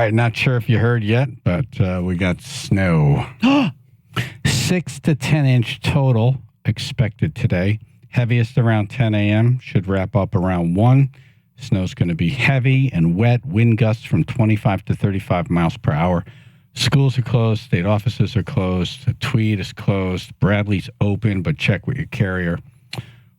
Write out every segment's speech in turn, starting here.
right, not sure if you heard yet, but we got snow. 6 to 10 inch total expected today. Heaviest around 10 a.m. Should wrap up around 1. Snow's going to be heavy and wet. Wind gusts from 25 to 35 miles per hour. Schools are closed. State offices are closed. Tweed is closed. Bradley's open, but check with your carrier.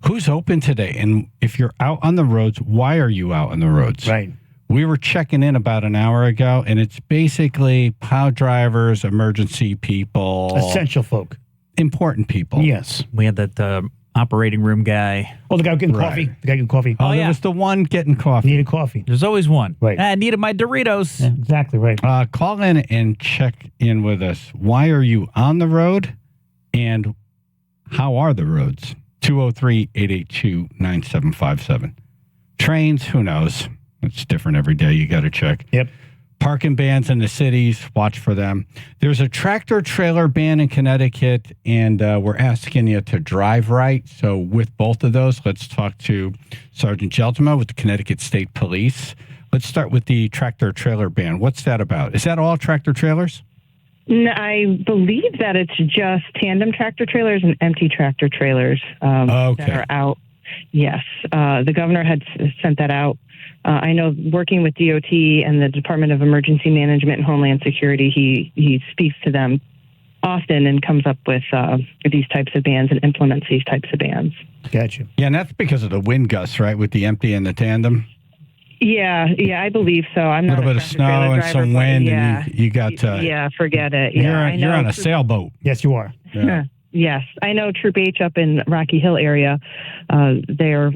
Who's open today? And if you're out on the roads, why are you out on the roads? Right. We were checking in about an hour ago, and it's basically plow drivers, emergency people. Essential folk. Important people. Yes. We had that operating room guy. Oh, the guy getting coffee. The guy getting coffee. Oh, there was the one getting coffee. Needed coffee. There's always one. Right. I needed my Doritos. Yeah, exactly right. Call in and check in with us. Why are you on the road, and how are the roads? 203-882-9757. Trains, who knows? It's different every day. You got to check. Yep. Parking bans in the cities, watch for them. There's a tractor trailer ban in Connecticut, and we're asking you to drive right. So with both of those, let's talk to Sergeant Jeltima with the Connecticut State Police. Let's start with the tractor trailer ban. What's that about? Is that all tractor trailers? No, I believe that it's just tandem tractor trailers and empty tractor trailers that are out. Yes. The governor had sent that out. I know working with DOT and the Department of Emergency Management and Homeland Security, he speaks to them often and comes up with these types of bans and implements these types of bans. Gotcha. Yeah, and that's because of the wind gusts, right, with the empty and the tandem? Yeah, I believe so. I'm not a little bit of snow and some wind, and you got forget it. Yeah, you're on a sailboat. Yes, you are. Yeah. Yes, I know Troop H up in Rocky Hill area. They're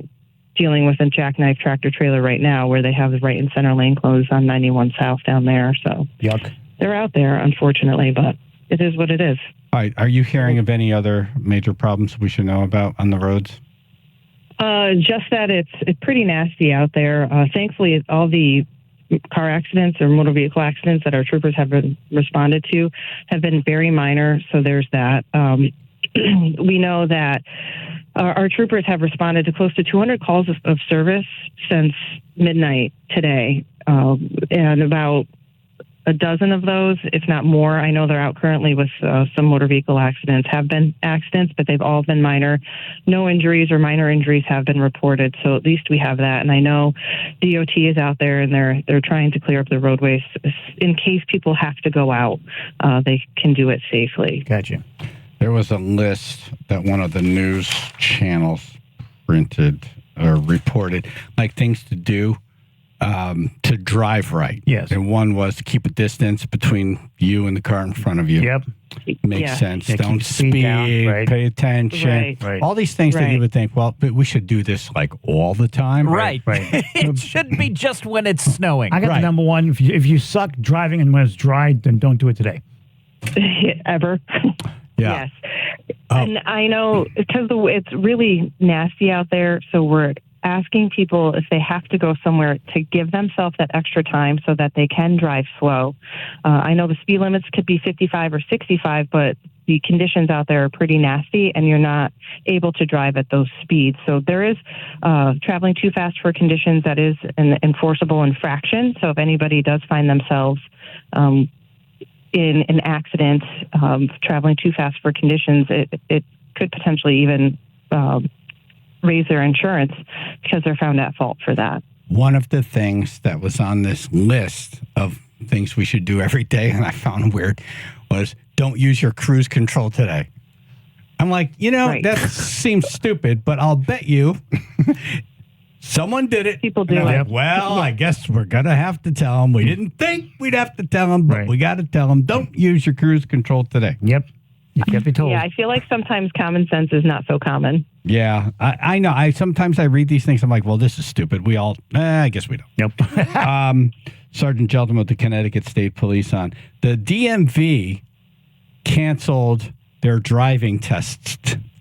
dealing with a jackknife tractor trailer right now, where they have the right and center lane closed on 91 South down there. So yuck. They're out there, unfortunately, but it is what it is. All right. Are you hearing of any other major problems we should know about on the roads? Just that it's pretty nasty out there. Thankfully, all the car accidents or motor vehicle accidents that our troopers have responded to have been very minor. So there's that. We know that our troopers have responded to close to 200 calls of service since midnight today. And about a dozen of those, if not more, I know they're out currently with some motor vehicle accidents, have been accidents, but they've all been minor. No injuries or minor injuries have been reported. So at least we have that. And I know DOT is out there and they're trying to clear up the roadways in case people have to go out. They can do it safely. Gotcha. There was a list that one of the news channels printed or reported, like things to do to drive right. Yes. And one was to keep a distance between you and the car in front of you. Yep. Makes sense. Yeah, Don't keep speed speed, down, right. Pay attention. Right. All these things that you would think, well, but we should do this like all the time. Right. Right. It shouldn't be just when it's snowing. I got the number one. If you suck driving and when it's dry, then don't do it today. Ever. Yeah. Yes. And I know because it's really nasty out there, so we're asking people if they have to go somewhere to give themselves that extra time so that they can drive slow. I know the speed limits could be 55 or 65, but the conditions out there are pretty nasty and you're not able to drive at those speeds. So there is traveling too fast for conditions that is an enforceable infraction. So if anybody does find themselves in an accident, traveling too fast for conditions, it could potentially even raise their insurance because they're found at fault for that. One of the things that was on this list of things we should do every day, and I found weird, was don't use your cruise control today. I'm like, that seems stupid, but I'll bet you someone did it. People do it. it. Like, well, I guess we're going to have to tell them. We didn't think we'd have to tell them, but we got to tell them, don't use your cruise control today. Yep. You have to be told. Yeah, I feel like sometimes common sense is not so common. Yeah, I know. Sometimes I read these things. I'm like, well, this is stupid. We all, I guess we don't. Yep. Sergeant Jelton with the Connecticut State Police on. The DMV canceled their driving tests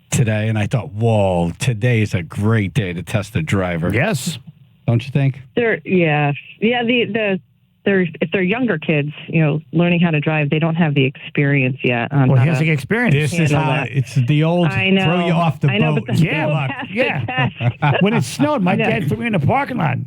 today, and I thought, whoa, today is a great day to test a driver. Yes. Don't you think? If they're younger kids, learning how to drive, they don't have the experience yet. Well, he has the experience. This is how it's the old throw you off the boat. But Yeah. When it snowed, my dad threw me in the parking lot.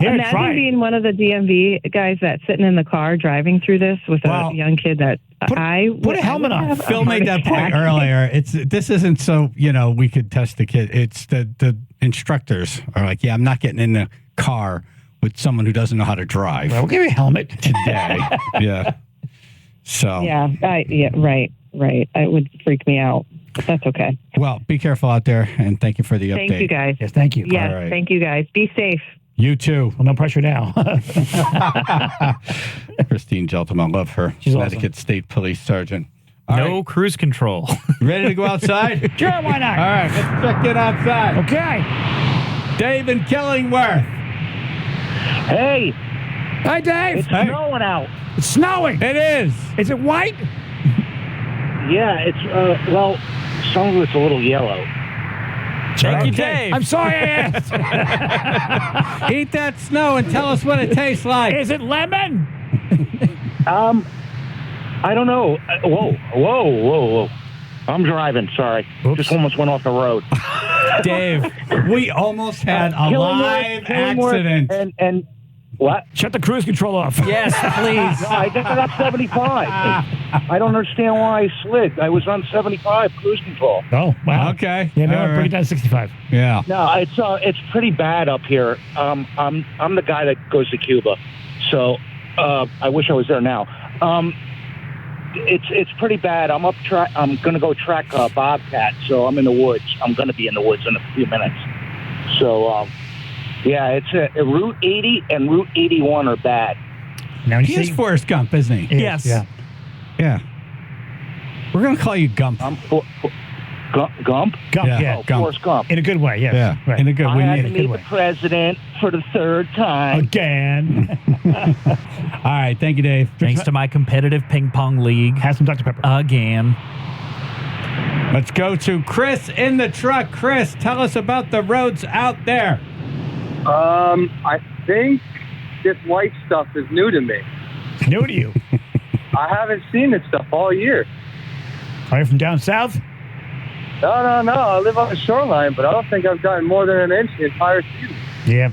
Yeah, Imagine try it. being one of the DMV guys that's sitting in the car driving through this with Well, a young kid that put a helmet on. have a Phil made that heart point attack. earlier. This isn't so we could test the kid. It's the instructors are like, yeah, I'm not getting in the car with someone who doesn't know how to drive Well, we'll give you a helmet. today. Yeah. So Yeah, right. It would freak me out. But that's okay. well, be careful out there, and thank you for the update. Thank you, guys. Yes, thank you. Yes, All right. thank you, guys. Be safe. You too. Well, no pressure now. Christine Geltman, love her. She's Connecticut State Police Sergeant. All No right. cruise control. Ready to go outside? Sure, why not? All right, let's check it outside. Okay. Dave in Killingworth. Hey, Hi, Dave. it's snowing out. It's snowing. It is. Is it white? Yeah, it's, well, some of it's a little yellow. Thank you, Dave. I'm sorry I asked. Eat that snow and tell us what it tastes like. Is it lemon? I don't know. Whoa. I'm driving, sorry. Oops. Just almost went off the road. Dave. We almost had a live Killingworth, accident. And what? Shut the cruise control off. Yes, please. No, I got it up 75. I don't understand why I slid. I was on 75 cruise control. Oh, wow. Okay. Yeah, maybe All I'll bring right. it down to 65. Yeah. No, it's pretty bad up here. I'm the guy that goes to Cuba, so I wish I was there now. It's pretty bad. I'm gonna go track a bobcat, so I'm in the woods. I'm gonna be in the woods in a few minutes. So yeah, it's Route 80 and Route 81 are bad. Now, He is Forrest Gump, isn't he? Yes. Yeah. Yeah. We're going to call you Gump. I'm Gump. Gump, Yeah. yeah. Oh, Gump. Forrest Gump. In a good way, yes. Yeah. Right. In a good I we had need to it. meet the way. president for the third time. Again. All right. Thank you, Dave. Thanks to my competitive ping pong league. Have some Dr. Pepper. Again. Let's go to Chris in the truck. Chris, tell us about the roads out there. I think this white stuff is new to me. New to you. I haven't seen this stuff all year. Are you from down south? No. I live on the shoreline, but I don't think I've gotten more than an inch the entire season. Yeah.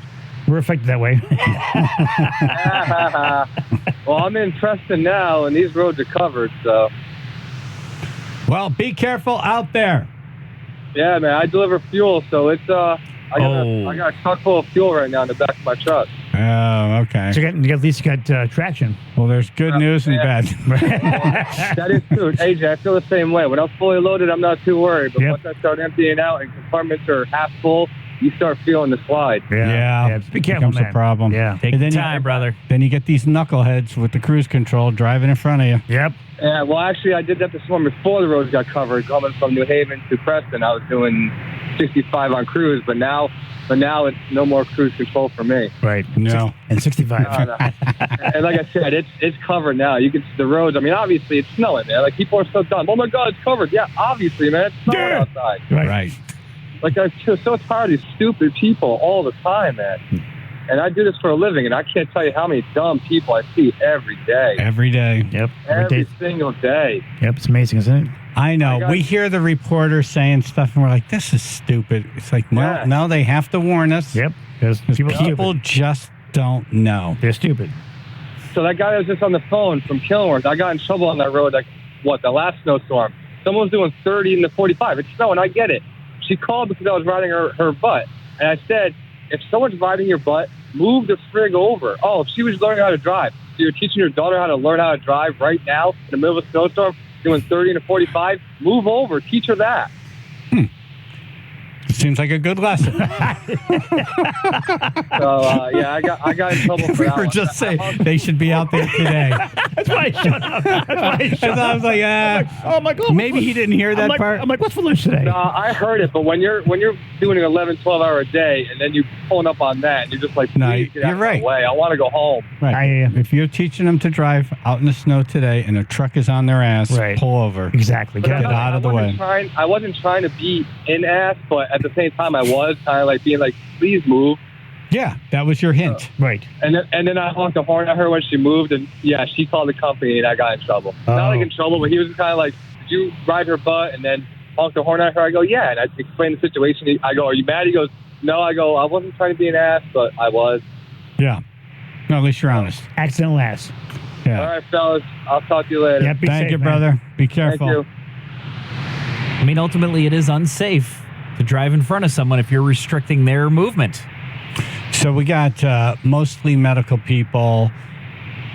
We're affected that way. Well, I'm in Preston now, and these roads are covered, so Well, be careful out there. yeah, man. I deliver fuel, so it's I got a truck full of fuel right now in the back of my truck. Oh, okay. So at least you got traction. Well, there's good news and yeah. bad. That is true. AJ, I feel the same way. When I'm fully loaded, I'm not too worried. But Yep. once I start emptying out and compartments are half full, you start feeling the slide. Yeah. Be careful, Becomes man. a problem. Yeah. Take And your then time, brother. Then you get these knuckleheads with the cruise control driving in front of you. Yep. Yeah, well, actually, I did that this morning before the roads got covered. Coming from New Haven to Preston, I was doing 65 on cruise, but now it's no more cruise control for me. Right. No. And 65. No. And like I said, it's covered now. You can see the roads. I mean, obviously, it's snowing, man. Like, people are so dumb. Oh, my God, it's covered. Yeah, obviously, man. It's snowing Yeah. outside. Right. Like, I'm just so tired of these stupid people all the time, man. And I do this for a living, and I can't tell you how many dumb people I see every day. Every day. Yep. Every single day. Yep. It's amazing, isn't it? I know. I got- We hear the reporters saying stuff, and we're like, this is stupid. It's like, Yeah. no, they have to warn us. Yep. Because People, people, just don't know. they're stupid. So that guy that was just on the phone from Killingworth, I got in trouble on that road, the last snowstorm. Someone was doing 30 in the 45. It's snowing, I get it. She called because I was riding her butt. And I said, if someone's riding your butt, move the frig over. Oh, if she was learning how to drive. So you're teaching your daughter how to learn how to drive right now in the middle of a snowstorm, doing 30 in a 45? Move over. Teach her that. Seems like a good lesson. So, yeah, I got in trouble for we that were one. just saying they should be out there today. That's why I shut up. That's why I shut And I was up. like, Oh my God. maybe he didn't hear that part. I'm like, what's for lunch today? No, I heard it, but when you're doing an 11, 12-hour a day, and then you pulling up on that, and you're just like, No, please get out you're of my right. way. I want to go home. Right. I, If you're teaching them to drive out in the snow today and a truck is on their ass, Right. pull over. Exactly. But Get Get out of the way. I wasn't trying to be an ass, but at the same time, I was kind of like being like, please move. Yeah, that was your hint. Right. And then I honked the horn at her when she moved, and yeah, she called the company, and I got in trouble. Not like in trouble, but he was kind of like, did you ride her butt? And then honked the horn at her. I go, yeah. And I explained the situation. I go, are you mad? He goes, no. I go, I wasn't trying to be an ass, but I was. Yeah. No, at least you're honest. Accident last. Yeah. All right, fellas. I'll talk to you later. Yeah, be Thank safe, you, man. brother. Be Thank careful. you. I mean, ultimately, it is unsafe to drive in front of someone if you're restricting their movement. So we got mostly medical people,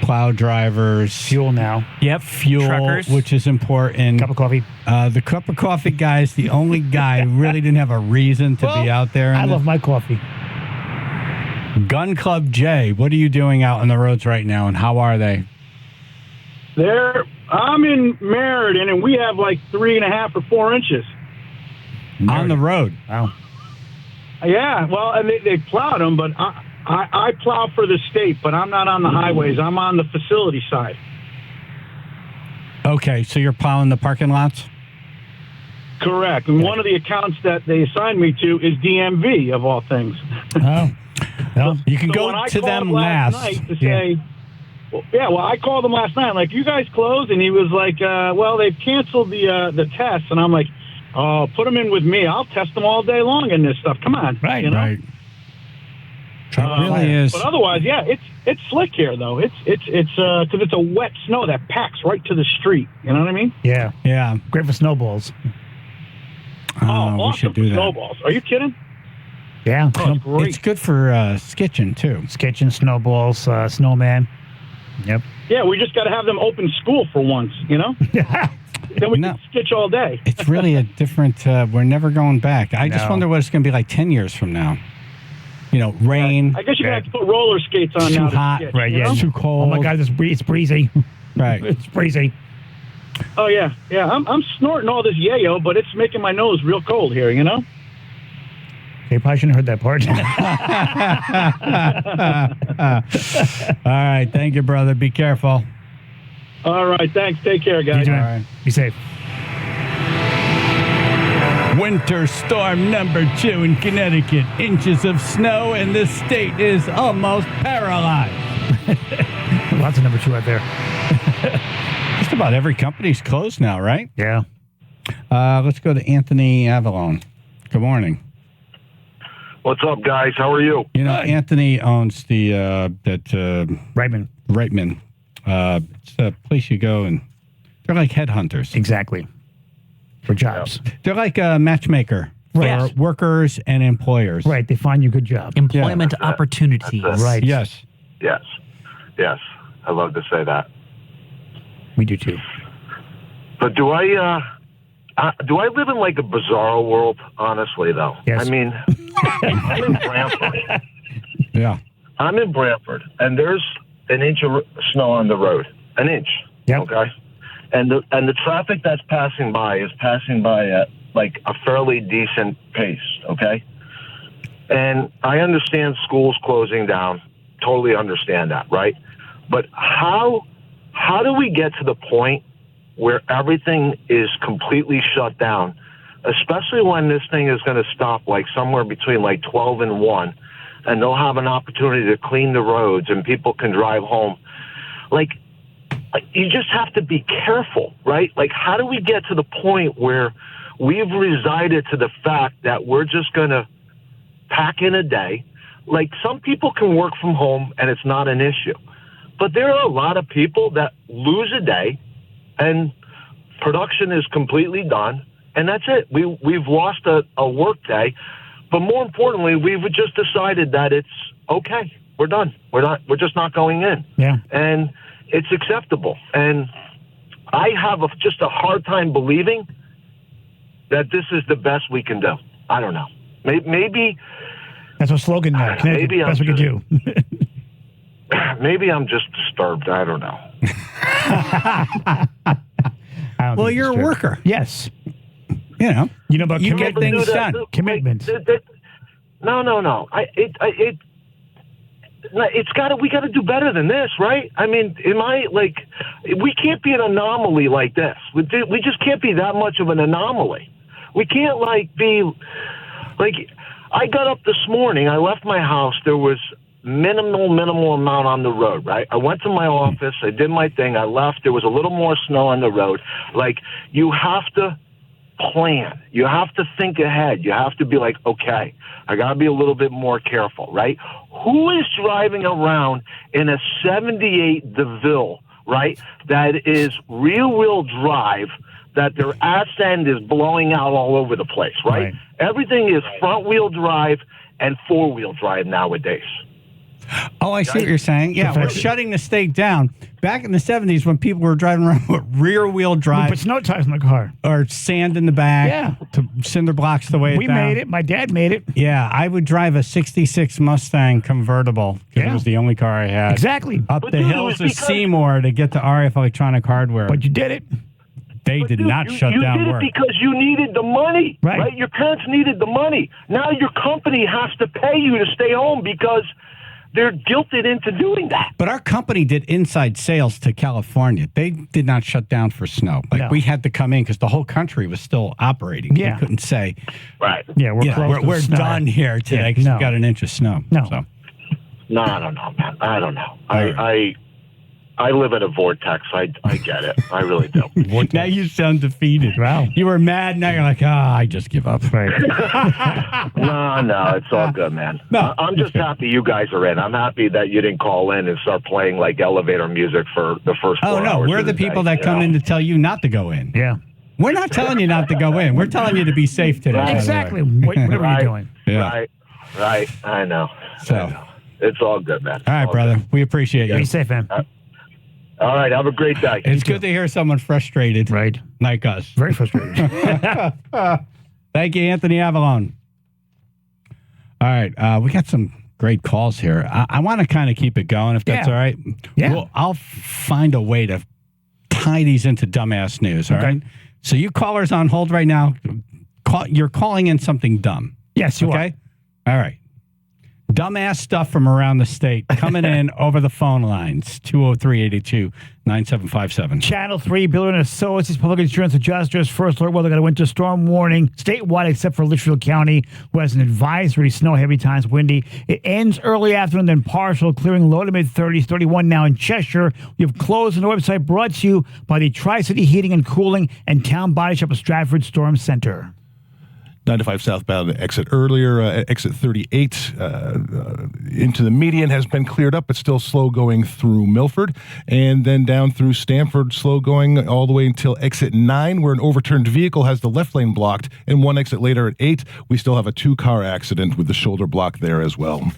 plow drivers, Fuel now. Yep. fuel, Truckers. which is important. Cup of coffee. The cup of coffee guy is the only guy who really didn't have a reason to be out there. I love my coffee. Gun Club J, what are you doing out on the roads right now, and how are they? I'm in Meriden, and we have like 3.5 or 4 inches. On the road. Wow. Yeah, well, and they plowed them, but I plow for the state, but I'm not on the highways. I'm on the facility side. Okay, so you're plowing the parking lots? Correct. And one of the accounts that they assigned me to is DMV, of all things. Oh. Well, You can So go when I to called them last last. night to say, well, I called them last night. I'm like, you guys closed? And he was like, well, they've canceled the tests. And I'm like, oh, put them in with me. I'll test them all day long in this stuff. Come on. Right, you know? Right. It really is. But otherwise, yeah, it's slick here though. It's because it's a wet snow that packs right to the street. You know what I mean? yeah. Yeah. Great for snowballs. We awesome should do that. snowballs. Are you kidding? Yeah. Oh, it's great. It's good for sketching, too. Sketching, snowballs, snowman. Yep. Yeah, we just got to have them open school for once. You know? Then we No. can sketch all day. It's really a different, we're never going back. I just No. wonder what it's going to be like 10 years from now. You know, rain, I guess you're gonna have to put roller skates on too now. To hot, sketch, Right, you yeah. know? too Oh cold. my God, it's breezy. Right. It's breezy. Oh yeah. I'm snorting all this yayo, but it's making my nose real cold here. You know? They probably shouldn't have heard that part. All right. Thank you, brother. Be careful. All right. Thanks. Take care, You guys. too, All man. right. Be safe. Winter storm number 2 in Connecticut. Inches of snow, and the state is almost paralyzed. Lots of number 2 out there. Just about every company's closed now, right? Yeah. Let's go to Anthony Avalon. Good morning. What's up, guys? How are you? You know, Anthony owns the Reitman. Reitman. It's a place you go, and they're like headhunters. Exactly. For jobs. They're like a matchmaker for Right. workers and employers. Right. They find you a good job. Employment That's it. opportunities. That's it. Right. Yes. Yes. Yes. I love to say that. We do too. But do I live in like a bizarre world, honestly, though? Yes. I mean, I'm in Brantford. Yeah. I'm in Brantford, and there's an inch of snow on the road. An inch. Yep. Okay? And the traffic that's passing by is passing by at like a fairly decent pace, okay? And I understand schools closing down. Totally understand that, right? But how do we get to the point where everything is completely shut down, especially when this thing is going to stop like somewhere between like 12 and 1, and they'll have an opportunity to clean the roads and people can drive home? Like, you just have to be careful, right? Like, how do we get to the point where we've resided to the fact that we're just going to pack in a day? Like, some people can work from home and it's not an issue. But there are a lot of people that lose a day and production is completely done, and that's it. We've lost a work day. But more importantly, we've just decided that it's okay. We're done. We're just not going in. Yeah. And it's acceptable. And I have just a hard time believing that this is the best we can do. I don't know. Maybe That's our slogan now. Connecticut, Maybe I'm best we can do. maybe I'm just disturbed. I don't know. I don't Well, think you're it's a fair. worker. Yes. You know, You know about You commitment. get things done. Commitment. No. We got to do better than this, right? I mean, we can't be an anomaly like this. We just can't be that much of an anomaly. We can't be I got up this morning. I left my house. There was minimal amount on the road, right? I went to my office. I did my thing. I left. There was a little more snow on the road. Like, you have to plan. You have to think ahead. You have to be like, okay, I got to be a little bit more careful, right? Who is driving around in a 78 DeVille, right, that is rear-wheel drive, that their ass end is blowing out all over the place, right? Everything is front-wheel drive and four-wheel drive nowadays. Oh, I see what you're saying. Yeah, we're shutting the state down. Back in the 70s when people were driving around with rear-wheel drive. Put snow tires in the car. Or sand in the back to cinder blocks the way we made it. My dad made it. Yeah, I would drive a 66 Mustang convertible because it was the only car I had. Exactly. Up the hills of Seymour to get to RF Electronic Hardware. But you did it. They did not shut down work. You did it because you needed the money, right? Your parents needed the money. Now your company has to pay you to stay home because they're guilted into doing that. But our company did inside sales to California. They did not shut down for snow. Like we had to come in because the whole country was still operating. Yeah. We couldn't say, yeah, we're done here today because we got an inch of snow. No. So. No, I don't know, man. I don't know. I live in a vortex. I get it. I really do. Now you sound defeated. Wow. You were mad. Now you're like, I just give up. Right. No, it's all good, man. No, I'm just happy you guys are in. I'm happy that you didn't call in and start playing like elevator music for the first 4 hours. Oh, no. We're the people that come in to tell you not to go in. Yeah. We're not telling you not to go in. We're telling you to be safe today. Right. Exactly. What are you doing? Yeah. Right. I know. So. It's all good, man. All right, brother. Good. We appreciate you. Be safe, man. All right. Have a great day. It's good to hear someone frustrated. Right. Like us. Very frustrated. Thank you, Anthony Avalon. All right. We got some great calls here. I want to kind of keep it going, if that's all right. Yeah. Well, I'll find a way to tie these into dumbass news, all right? So you callers on hold right now, you're calling in something dumb. Yes, you are. All right. Dumbass stuff from around the state coming in over the phone lines. 203-882-9757. Channel 3, Builder and Associates, Public Insurance Adjusters, First Alert Weather got a winter storm warning statewide except for Litchfield County, who has an advisory, snow, heavy times, windy. It ends early afternoon, then partial, clearing low to mid-30s, 31 now in Cheshire. We have closed on the website brought to you by the Tri-City Heating and Cooling and Town Body Shop of Stratford Storm Center. 95 southbound exit earlier, exit 38 into the median has been cleared up, but still slow going through Milford, and then down through Stamford, slow going all the way until exit 9, where an overturned vehicle has the left lane blocked, and one exit later at 8, we still have a 2-car accident with the shoulder block there as well.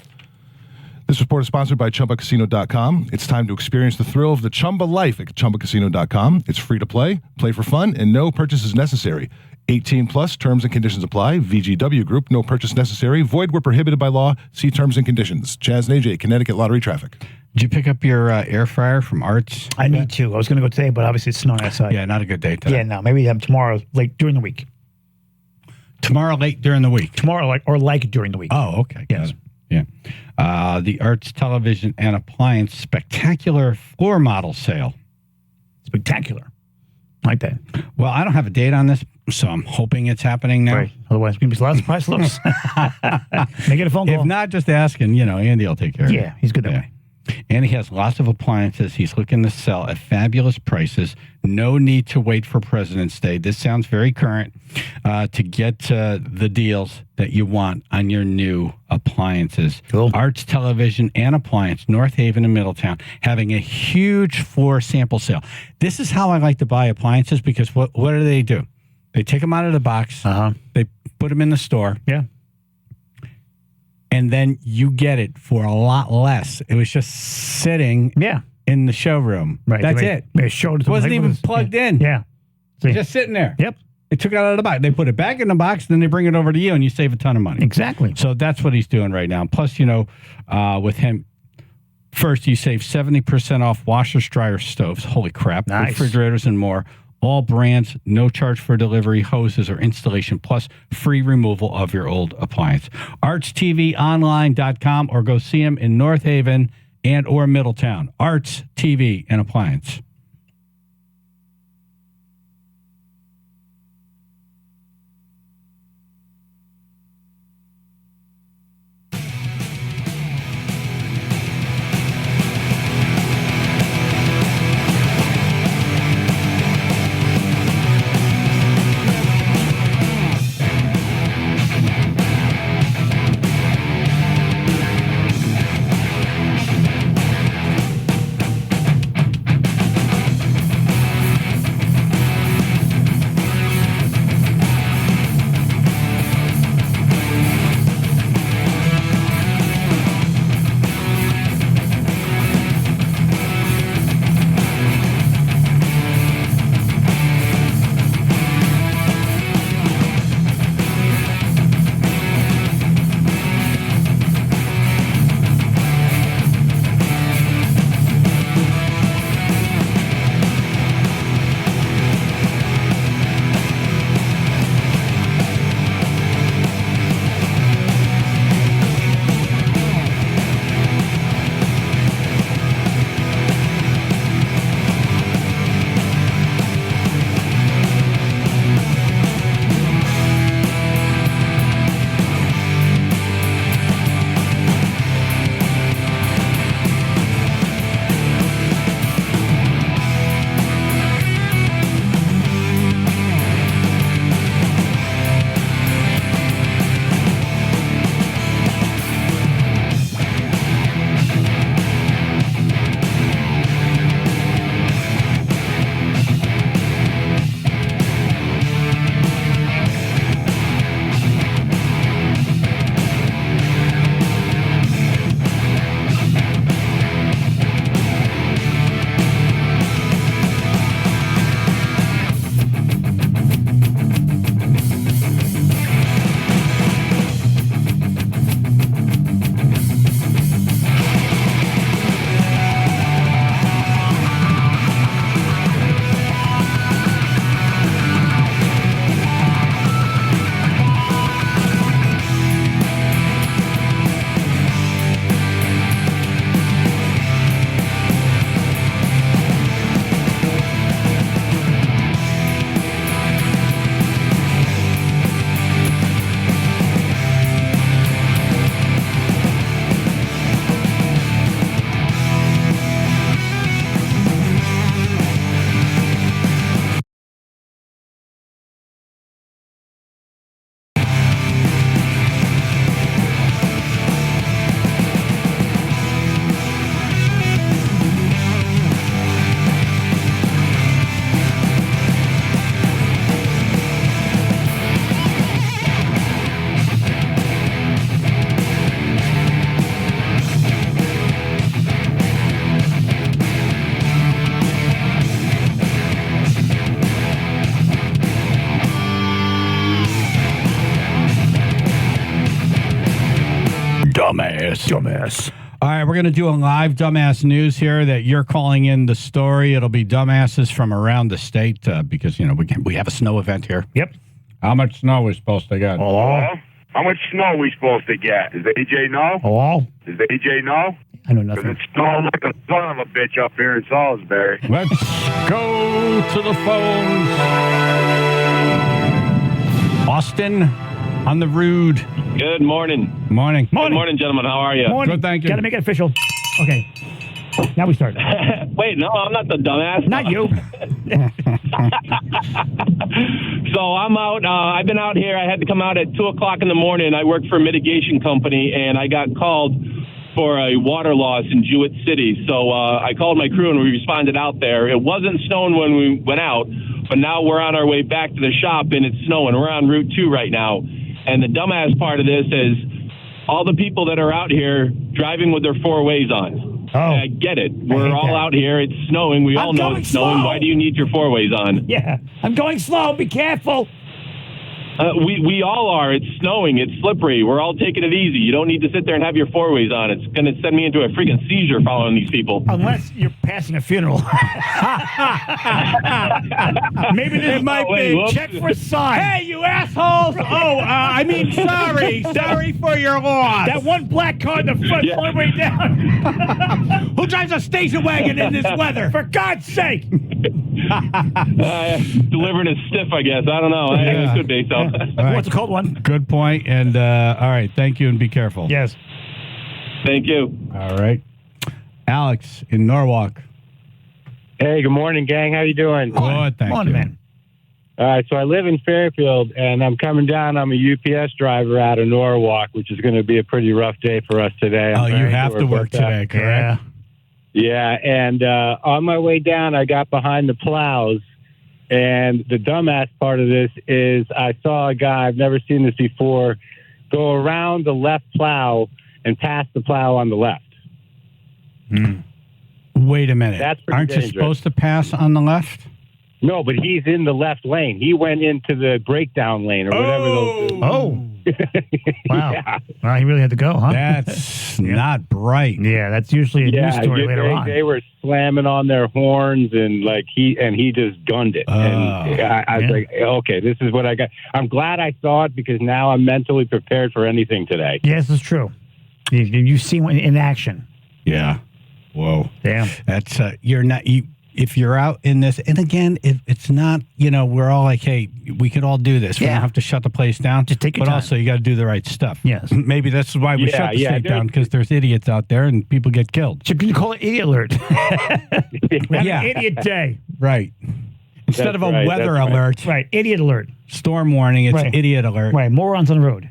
This report is sponsored by ChumbaCasino.com. It's time to experience the thrill of the Chumba life at ChumbaCasino.com. It's free to play for fun, and no purchase is necessary. 18 plus, terms and conditions apply. VGW Group, no purchase necessary. Void where prohibited by law. See terms and conditions. Chaz and Aj, Connecticut Lottery Traffic. Did you pick up your air fryer from Arts? I need to. I was going to go today, but obviously it's snowing outside. Yeah, not a good day today. Yeah, no, maybe tomorrow, like during the week. Tomorrow late during the week? Tomorrow, like during the week. Oh, okay. Yes. Yeah. The Arts Television and Appliance Spectacular Floor Model Sale. Spectacular. Like that. Well, I don't have a date on this, so I'm hoping it's happening now. Right. Otherwise, it's going to be a lot of surprise slips. Make it a phone call. If not, just asking, Andy will take care of it. Yeah, he's good that way. And he has lots of appliances he's looking to sell at fabulous prices. No need to wait for President's Day. This sounds very current to get the deals that you want on your new appliances. Cool. Arts Television and Appliance, North Haven and Middletown, having a huge floor sample sale. This is how I like to buy appliances because what do? They take them out of the box. They put them in the store. Yeah. And then you get it for a lot less. It was just sitting in the showroom. Right. That's it. They showed It wasn't even plugged in. Yeah. See. Just sitting there. Yep. They took it out of the box. They put it back in the box, then they bring it over to you, and you save a ton of money. Exactly. So that's what he's doing right now. Plus, with him, first, you save 70% off washers, dryers, stoves. Holy crap. Nice. Refrigerators and more. All brands, no charge for delivery, hoses, or installation, plus free removal of your old appliance. ArtsTVOnline.com or go see him in North Haven and or Middletown. Arts TV and Appliance. Dumbass. All right, we're going to do a live dumbass news here that you're calling in the story. It'll be dumbasses from around the state because, we have a snow event here. Yep. How much snow are we supposed to get? Hello? How much snow are we supposed to get? Does AJ know? Hello? Does AJ know? I know Because nothing. it's snowing like a son of a bitch up here in Salisbury. Let's go to the phones. Austin on the Rude. Good morning. Morning. Good morning, gentlemen. How are you? Morning. Good, thank you. Got to make it official. Okay. Now we start. Wait, no, I'm not the dumbass. Not you. So I'm out. I've been out here. I had to come out at 2 o'clock in the morning. I work for a mitigation company, and I got called for a water loss in Jewett City. So I called my crew, and we responded out there. It wasn't snowing when we went out, but now we're on our way back to the shop, and it's snowing. We're on Route 2 right now. And the dumbass part of this is all the people that are out here driving with their four ways on. Oh. I get it. We're all out here. It's snowing. We all know it's snowing. slow. Why do you need your four ways on? Yeah. I'm going slow. Be careful. We all are. It's snowing. It's slippery. We're all taking it easy. You don't need to sit there and have your four ways on. It's going to send me into a freaking seizure following these people. Unless you're passing a funeral. Maybe this might wait, be. whoops. Check for sign. Hey, you assholes! Sorry. Sorry for your loss. That one black car in the front, Yeah. all the way down. Who drives a station wagon in this weather? For God's sake. Delivering is stiff, I guess. I don't know. It could be. So. All right. What's a cold one? Good point. And all right, thank you, and be careful. Yes. Thank you. All right, Alex in Norwalk. Hey, good morning, gang. How you doing? Good, thank Morning, you. man. All right, so I live in Fairfield, and I'm coming down. I'm a UPS driver out of Norwalk, which is going to be a pretty rough day for us today. Oh, I'm you very have sure to about work that. today, correct? Yeah, and on my way down, I got behind the plows, and the dumbass part of this is I saw a guy, I've never seen this before, go around the left plow and pass the plow on the left. Wait a minute. That's pretty Aren't you dangerous. supposed to pass on the left? No, but he's in the left lane. He went into the breakdown lane or whatever those. Oh. Wow. Yeah. Well, he really had to go, huh? That's not bright. Yeah, that's usually a news story later on. They were slamming on their horns and he just gunned it. And I was like, okay, this is what I got. I'm glad I saw it because now I'm mentally prepared for anything today. Yes, it's true. You've seen one in action. Yeah. Whoa. Damn. That's you're not you. If you're out in this, and again, it's not, we're all like, hey, we could all do this. We don't have to shut the place down. Just take your But time. also, you got to do the right stuff. Yes. Maybe that's why we shut the state down, because there's idiots out there and people get killed. So you call it idiot alert. Yeah. Idiot day. Right. Instead of a right, weather that's right. alert, Right. Idiot alert. storm warning, it's Right. idiot alert. Right. Morons on the road.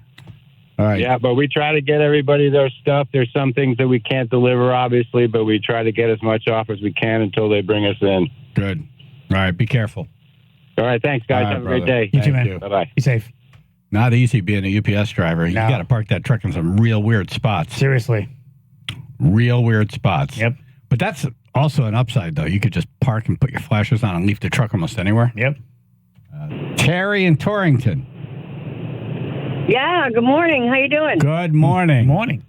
All right. Yeah, but we try to get everybody their stuff. There's some things that we can't deliver, obviously, but we try to get as much off as we can until they bring us in. Good. All right. Be careful. All right, thanks, guys. All right, Have a great brother. day. You too, Thank man. you. Bye-bye. Be safe. Not easy being a UPS driver. You No. got to park that truck in some real weird spots. Seriously. Real weird spots. Yep. But that's also an upside, though. You could just park and put your flashers on and leave the truck almost anywhere. Yep. Terry in Torrington. Yeah, good morning. How you doing? Good morning. Morning.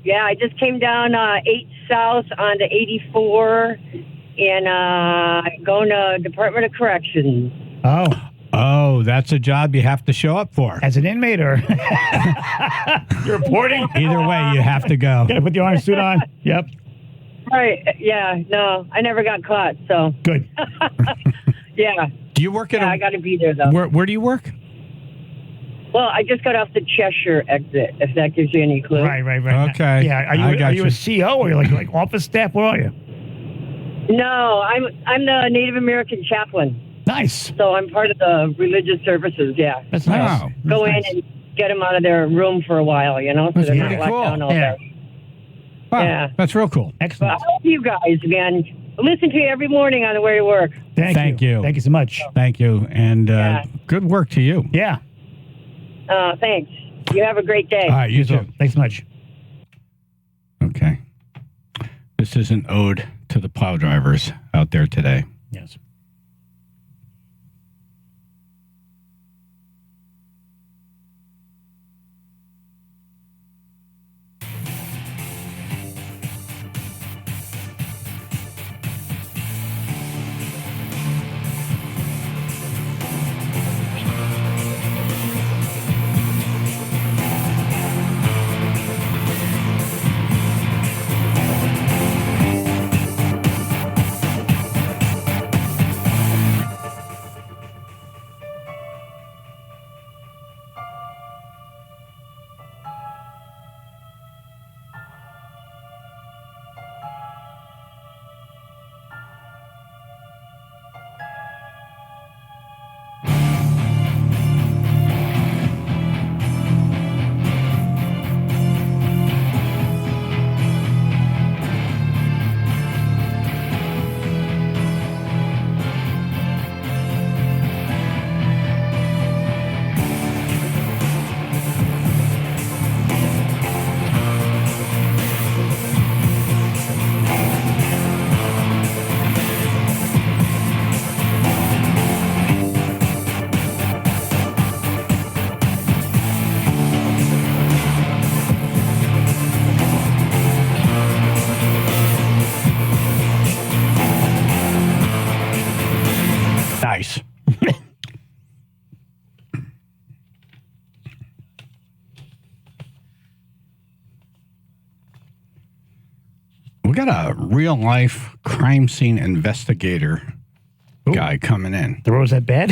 Yeah, I just came down 8 South onto 84 and going to Department of Corrections. Oh. Oh, that's a job you have to show up for. As an inmate or you're reporting? Either way, you have to go. Got to put the orange suit on. Yep. Right. Yeah, no, I never got caught, so. Good. Yeah. Do you work at I got to be there, though. Where do you work? Well, I just got off the Cheshire exit, if that gives you any clue. Right. Okay. Yeah. Are you a CO or like office staff? What are you? No, I'm the Native American chaplain. Nice. So I'm part of the religious services, yeah. That's nice. Wow. Go in That's and get them out of their room for a while, so That's they're not pretty locked cool. down all Yeah. day. Wow, Yeah. that's real cool. But I Excellent. love you guys, man. I listen to you every morning on the way to work. Thank you. Thank you so much. Thank you. And Yeah. good work to you. Yeah. Thanks. You have a great day. All right, you too. Thanks so much. Okay. This is an ode to the plow drivers out there today. Yes. got a real life crime scene investigator guy coming in. The road's that bad?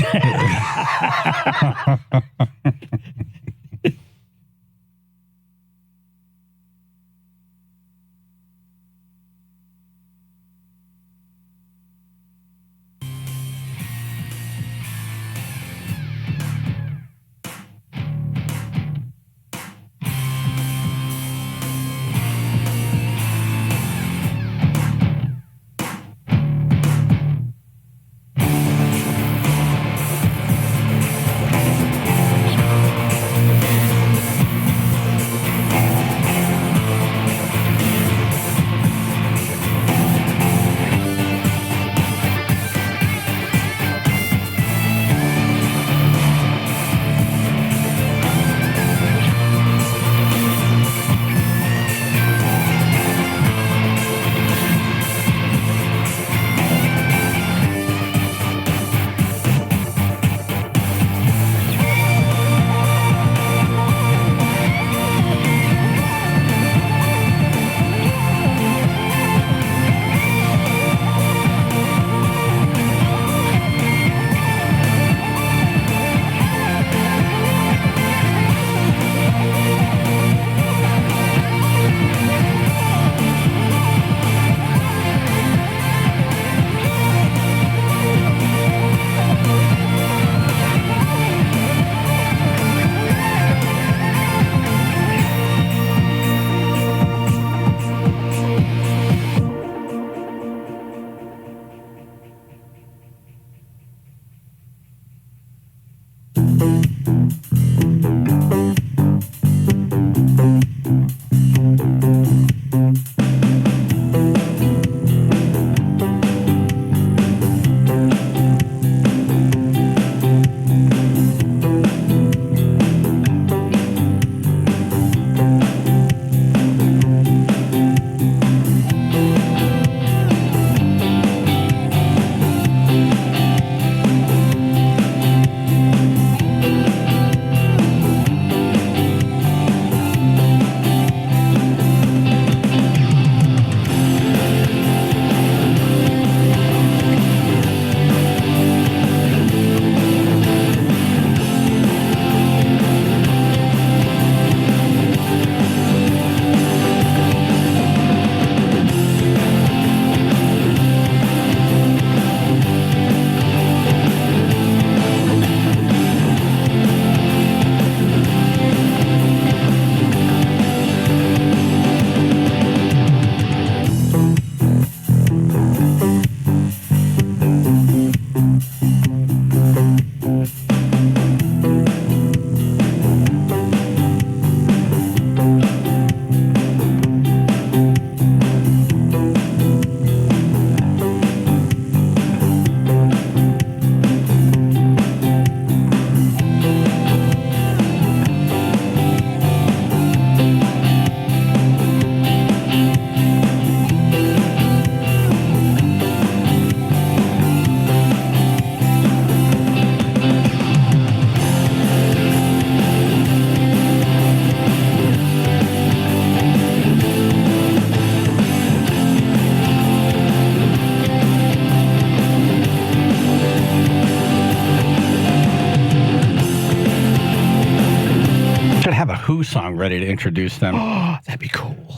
Who song ready to introduce them. Oh, that'd be cool.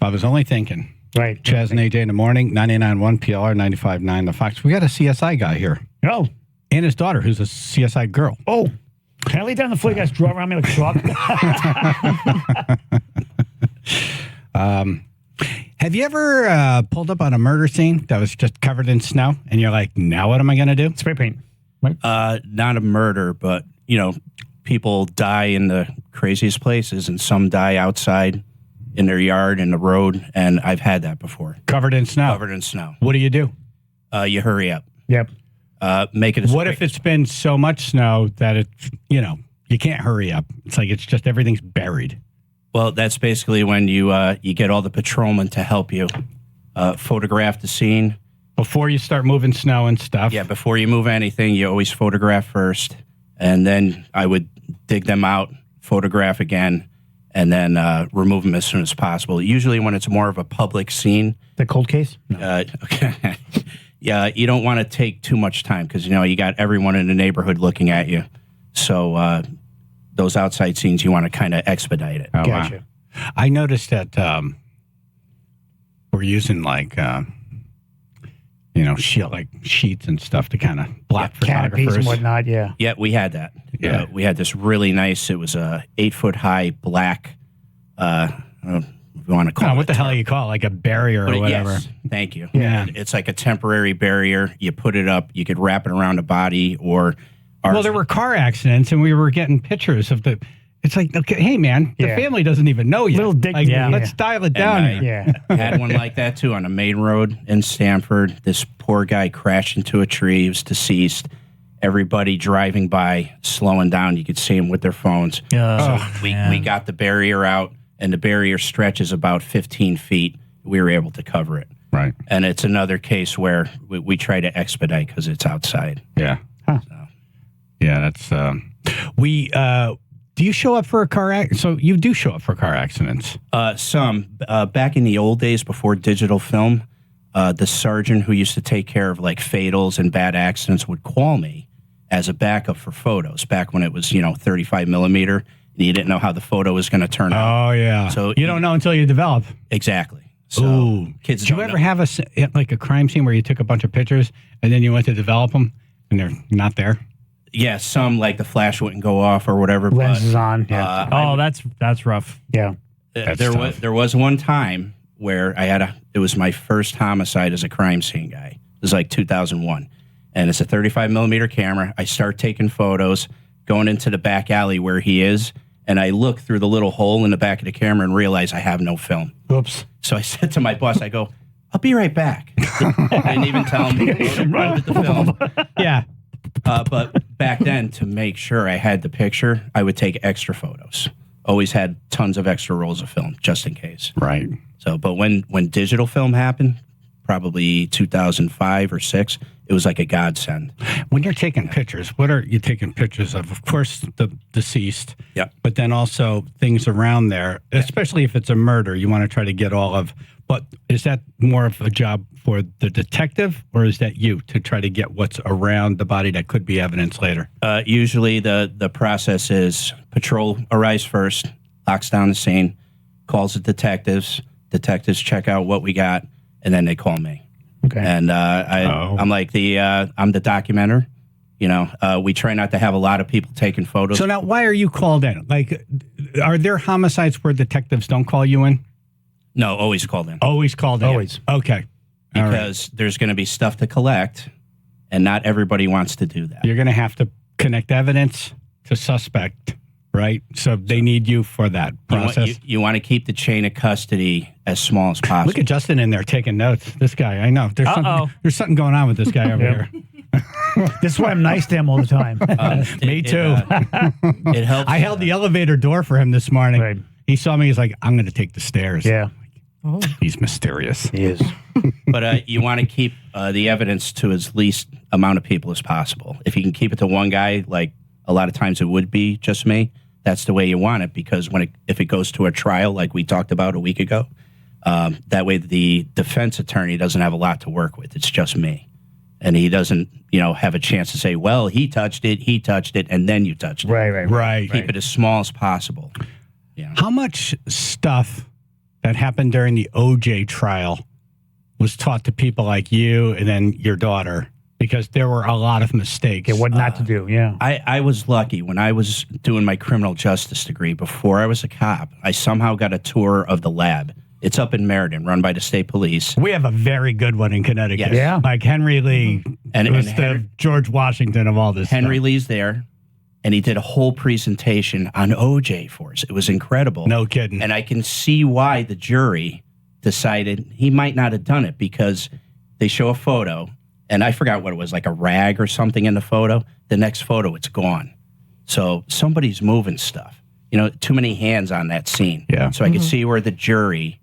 I was only thinking. Right. Chaz and Aj in the morning, 99.1 PLR, 95.9 The Fox. We got a CSI guy here. Oh. And his daughter, who's a CSI girl. Oh. Can I lay down the floor? You guys draw around me like a truck? Have you ever pulled up on a murder scene that was just covered in snow and you're like, now what am I going to do? Spray paint. Right? Not a murder, but, you know, people die in the craziest places and some die outside in their yard, in the road. And I've had that before. Covered in snow. Covered in snow. What do? You hurry up. Yep. Make it. What if it's been so much snow that it's, you can't hurry up? It's like it's just everything's buried. Well, that's basically when you get all the patrolmen to help you photograph the scene. Before you start moving snow and stuff. Yeah, before you move anything, you always photograph first. And then I would dig them out, photograph again, and then remove them as soon as possible. Usually when it's more of a public scene. The cold case? No. Okay. Yeah, you don't want to take too much time because, you got everyone in the neighborhood looking at you. So those outside scenes, you want to kind of expedite it. Oh, Gotcha. wow. I noticed that we're using sheets and stuff to kind of block Canopies photographers and whatnot, yeah. Yeah, we had that. Yeah. We had this really nice, it was a 8-foot-high black, I don't know if you want to call it. What the hell do you call it? Like a barrier or whatever? Yes, thank you. Yeah. It's like a temporary barrier. You put it up, you could wrap it around a body or... Well, there were car accidents, and we were getting pictures of the... It's like, okay, hey, man, the family doesn't even know you. Little dick. Let's dial it down here. Had one like that, too, on a main road in Stamford. This poor guy crashed into a tree. He was deceased. Everybody driving by, slowing down. You could see them with their phones. So we got the barrier out, and the barrier stretches about 15 feet. We were able to cover it. Right. And it's another case where we try to expedite because it's outside. Yeah. Huh. So. Yeah, that's... do you show up for a car accident? So you do show up for car accidents? Some. Back in the old days before digital film, the sergeant who used to take care of like fatals and bad accidents would call me as a backup for photos back when it was, 35 millimeter and you didn't know how the photo was going to turn out. Oh, yeah. So you don't know until you develop. Exactly. So Ooh. kids Did you ever have a crime scene where you took a bunch of pictures and then you went to develop them and they're not there? Yeah, some like the flash wouldn't go off or whatever. Lenses on. Yeah. That's rough. Yeah. There was one time where it was my first homicide as a crime scene guy. It was like 2001. And it's a 35 millimeter camera. I start taking photos, going into the back alley where he is, and I look through the little hole in the back of the camera and realize I have no film. Oops. So I said to my boss, I go, I'll be right back. I didn't even tell him run with the film. Yeah. But back then, to make sure I had the picture, I would take extra photos. Always had tons of extra rolls of film, just in case. Right. So, but when digital film happened, probably 2005 or 6, it was like a godsend. When you're taking pictures, what are you taking pictures of? Of course, the deceased. Yeah. But then also things around there, especially if it's a murder, you want to try to get all of. But is that more of a job for the detective, or is that you to try to get what's around the body that could be evidence later? Usually the process is patrol arrives first, locks down the scene, calls the detectives. Detectives check out what we got, and then they call me. Okay. And I'm like I'm the documenter. We try not to have a lot of people taking photos. So now, why are you called in? Like, are there homicides where detectives don't call you in? No, always called in. Always called in. Always. Okay. Because there's going to be stuff to collect, and not everybody wants to do that. You're going to have to connect evidence to suspect, right? So they need you for that process. You want to keep the chain of custody as small as possible. Look at Justin in there taking notes. This guy, I know. There's something going on with this guy over here. This is why I'm nice to him all the time. Me too. It helps. I held the elevator door for him this morning. Right. He saw me. He's like, I'm going to take the stairs. Yeah. Oh. He's mysterious. He is. But you want to keep the evidence to as least amount of people as possible. If you can keep it to one guy, like a lot of times it would be just me, that's the way you want it. Because if it goes to a trial, like we talked about a week ago, that way the defense attorney doesn't have a lot to work with. It's just me. And he doesn't, have a chance to say, well, he touched it, and then you touched it. Right. Keep it as small as possible. Yeah. How much stuff that happened during the OJ trial was taught to people like you and then your daughter? Because there were a lot of mistakes. Yeah, what not to do, yeah. I was lucky. When I was doing my criminal justice degree, before I was a cop, I somehow got a tour of the lab. It's up in Meriden, run by the state police. We have a very good one in Connecticut. Yes. Yeah. Like Henry Lee. And it was Henry, George Washington of all this Henry stuff. Lee's there, and he did a whole presentation on OJ for us. It was incredible. No kidding. And I can see why the jury decided he might not have done it, because they show a photo, and I forgot what it was, like a rag or something in the photo. The next photo, it's gone. So somebody's moving stuff. Too many hands on that scene. Yeah. So I could see where the jury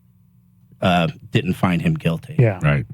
didn't find him guilty. Yeah. Right.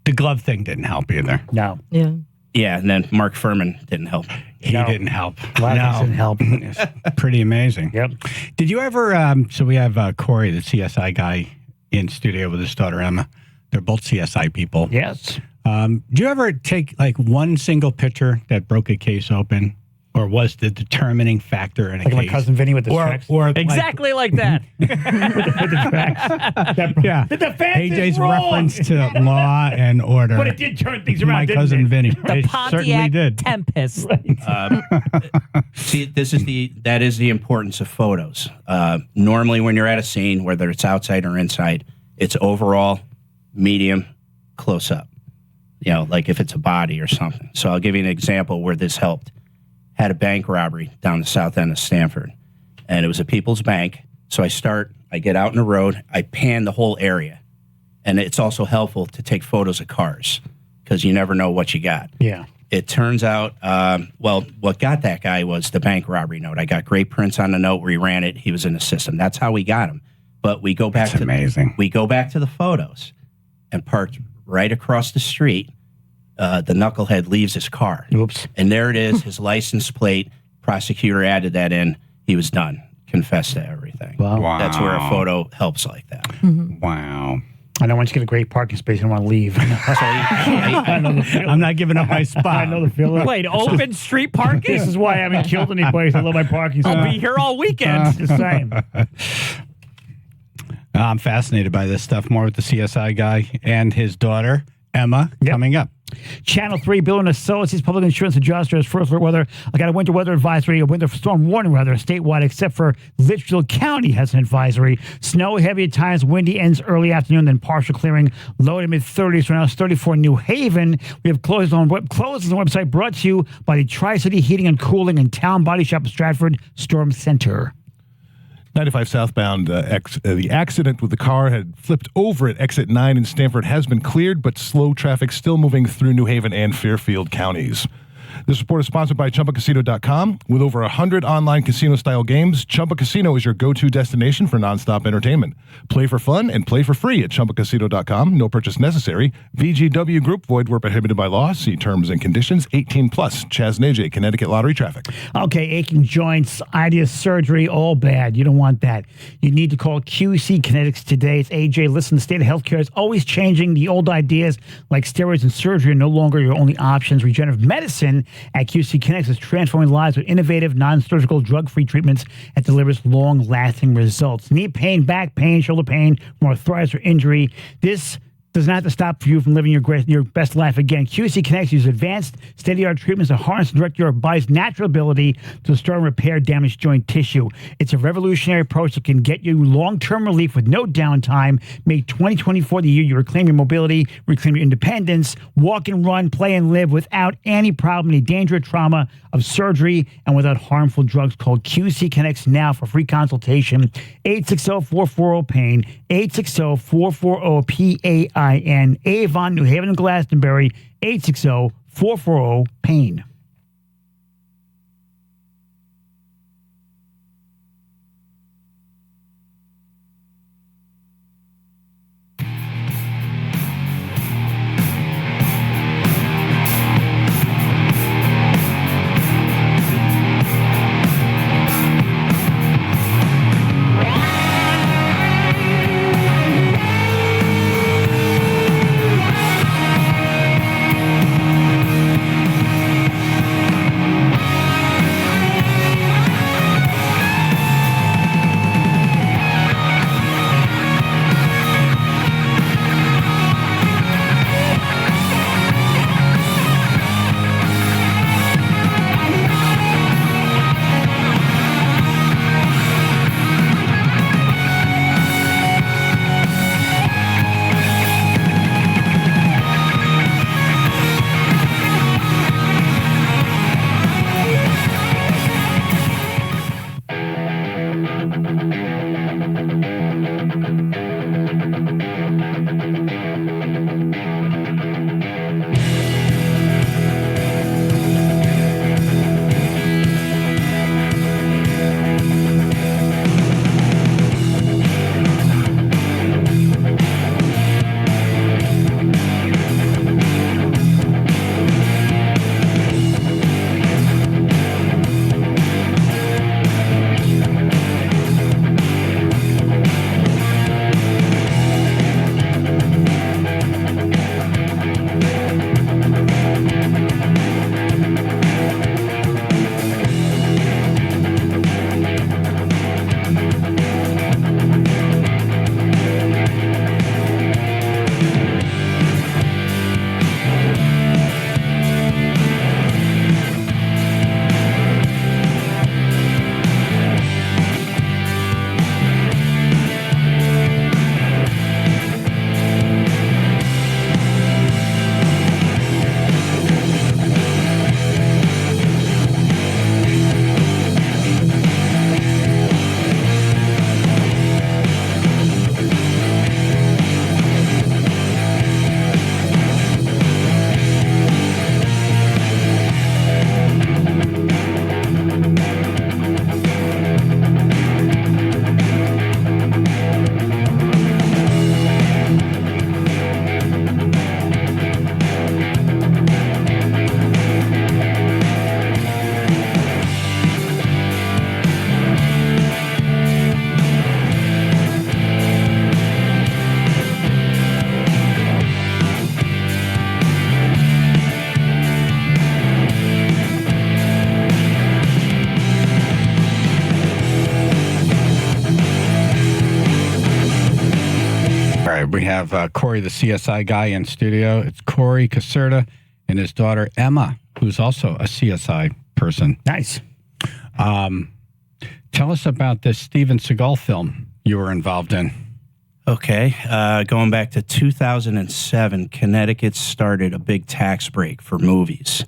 The glove thing didn't help either. No. Yeah. Yeah, and then Mark Furman didn't help. He didn't help. Didn't help. It's pretty amazing. Yep. Did you ever? So we have Corey, the CSI guy, in studio with his daughter Emma. They're both CSI people. Yes. Do you ever take like one single picture that broke a case open, or was the determining factor in a Like case? my cousin Vinny with the tracks. Or Exactly like that. with the tracks. yeah, The defense AJ's is wrong. reference to Law and Order. But it did turn things around, My didn't cousin it? Vinny. The It certainly Pontiac did. Tempest. See, that is the importance of photos. Normally, when you're at a scene, whether it's outside or inside, it's overall, medium, close up. You know, like if it's a body or something. So I'll give you an example where this helped. Had a bank robbery down the south end of Stamford, and it was a People's Bank. So I get out in the road, I pan the whole area, and it's also helpful to take photos of cars because you never know what you got. Yeah. It turns out, what got that guy was the bank robbery note. I got great prints on the note where he ran it. He was in the system. That's how we got him. But we go back That's amazing. We go back to the photos, and parked right across the street. The knucklehead leaves his car. Oops. And there it is, his license plate. Prosecutor added that in. He was done. Confessed to everything. Wow. That's where a photo helps like that. Wow. I know once you get a great parking space, you don't want to leave. I know the feeling. I'm not giving up my spot. I know the feeling. Wait, open street parking? This is why I haven't killed anybody. I love my parking spot. I'll be here all weekend. Just saying. I'm fascinated by this stuff. More with the CSI guy and his daughter, Emma, coming up. Channel 3, Bill and Associates Public Insurance Adjuster has first alert weather. I got a winter weather advisory, a winter storm warning weather statewide, except for Litchfield County has an advisory. Snow, heavy at times, windy, ends early afternoon, then partial clearing, low to mid-30s. Right now it's 34 in New Haven. We have closed on the website brought to you by the Tri-City Heating and Cooling and Town Body Shop of Stratford Storm Center. 95 southbound, the accident with the car had flipped over at exit 9 in Stamford has been cleared, but slow traffic still moving through New Haven and Fairfield counties. This report is sponsored by ChumbaCasino.com. With over 100 online casino-style games, Chumba Casino is your go-to destination for nonstop entertainment. Play for fun and play for free at ChumbaCasino.com. No purchase necessary. VGW Group. Void where prohibited by law. See terms and conditions. 18+. Chaz and Aj, Connecticut Lottery Traffic. Okay, aching joints, ideas, surgery, all bad. You don't want that. You need to call QC Kinetics today. It's AJ. Listen, the state of healthcare is always changing. The old ideas like steroids and surgery are no longer your only options. Regenerative medicine at QC Kinetics is transforming lives with innovative, non-surgical, drug-free treatments that delivers long-lasting results. Knee pain, back pain, shoulder pain, from arthritis or injury. This does not have to stop you from living your best life again. QC Kinetics uses advanced, state-of-the-art treatments that harness and direct your body's natural ability to restore and repair damaged joint tissue. It's a revolutionary approach that can get you long-term relief with no downtime. Make 2024 the year you reclaim your mobility, reclaim your independence, walk and run, play and live without any problem, any danger or trauma of surgery, and without harmful drugs. Call QC Kinetics now for free consultation. 860-440-PAIN, 860-440-PAIN. Avon, New Haven, and Glastonbury, 860-440-PAIN. we have Corey, the CSI guy, in studio. It's Corey Caserta and his daughter, Emma, who's also a CSI person. Nice. Tell us about this Steven Seagal film you were involved in. Okay. Going back to 2007, Connecticut started a big tax break for movies.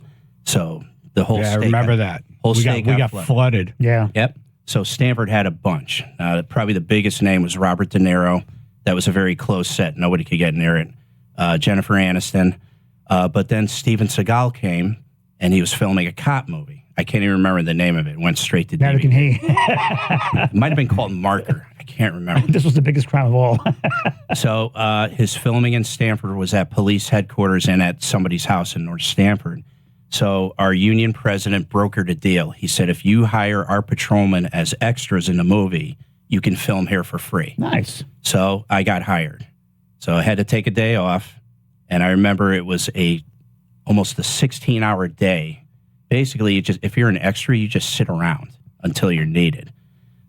So the whole I state remember that. Whole we state got flooded. Yeah. Yep. So Stanford had a bunch. Probably the biggest name was Robert De Niro. That was a very close set. Nobody could get near it. Jennifer Aniston. But then Steven Seagal came, and he was filming a cop movie. I can't even remember the name of it. It went straight to Neither DVD. can he. It might have been called Marker. I can't remember. This was the biggest crime of all. So his filming in Stanford was at police headquarters and at somebody's house in North Stanford. So our union president brokered a deal. He said, if you hire our patrolmen as extras in the movie, you can film here for free. Nice. So I got hired. So I had to take a day off. And I remember it was almost a 16-hour day. Basically, if you're an extra, you just sit around until you're needed.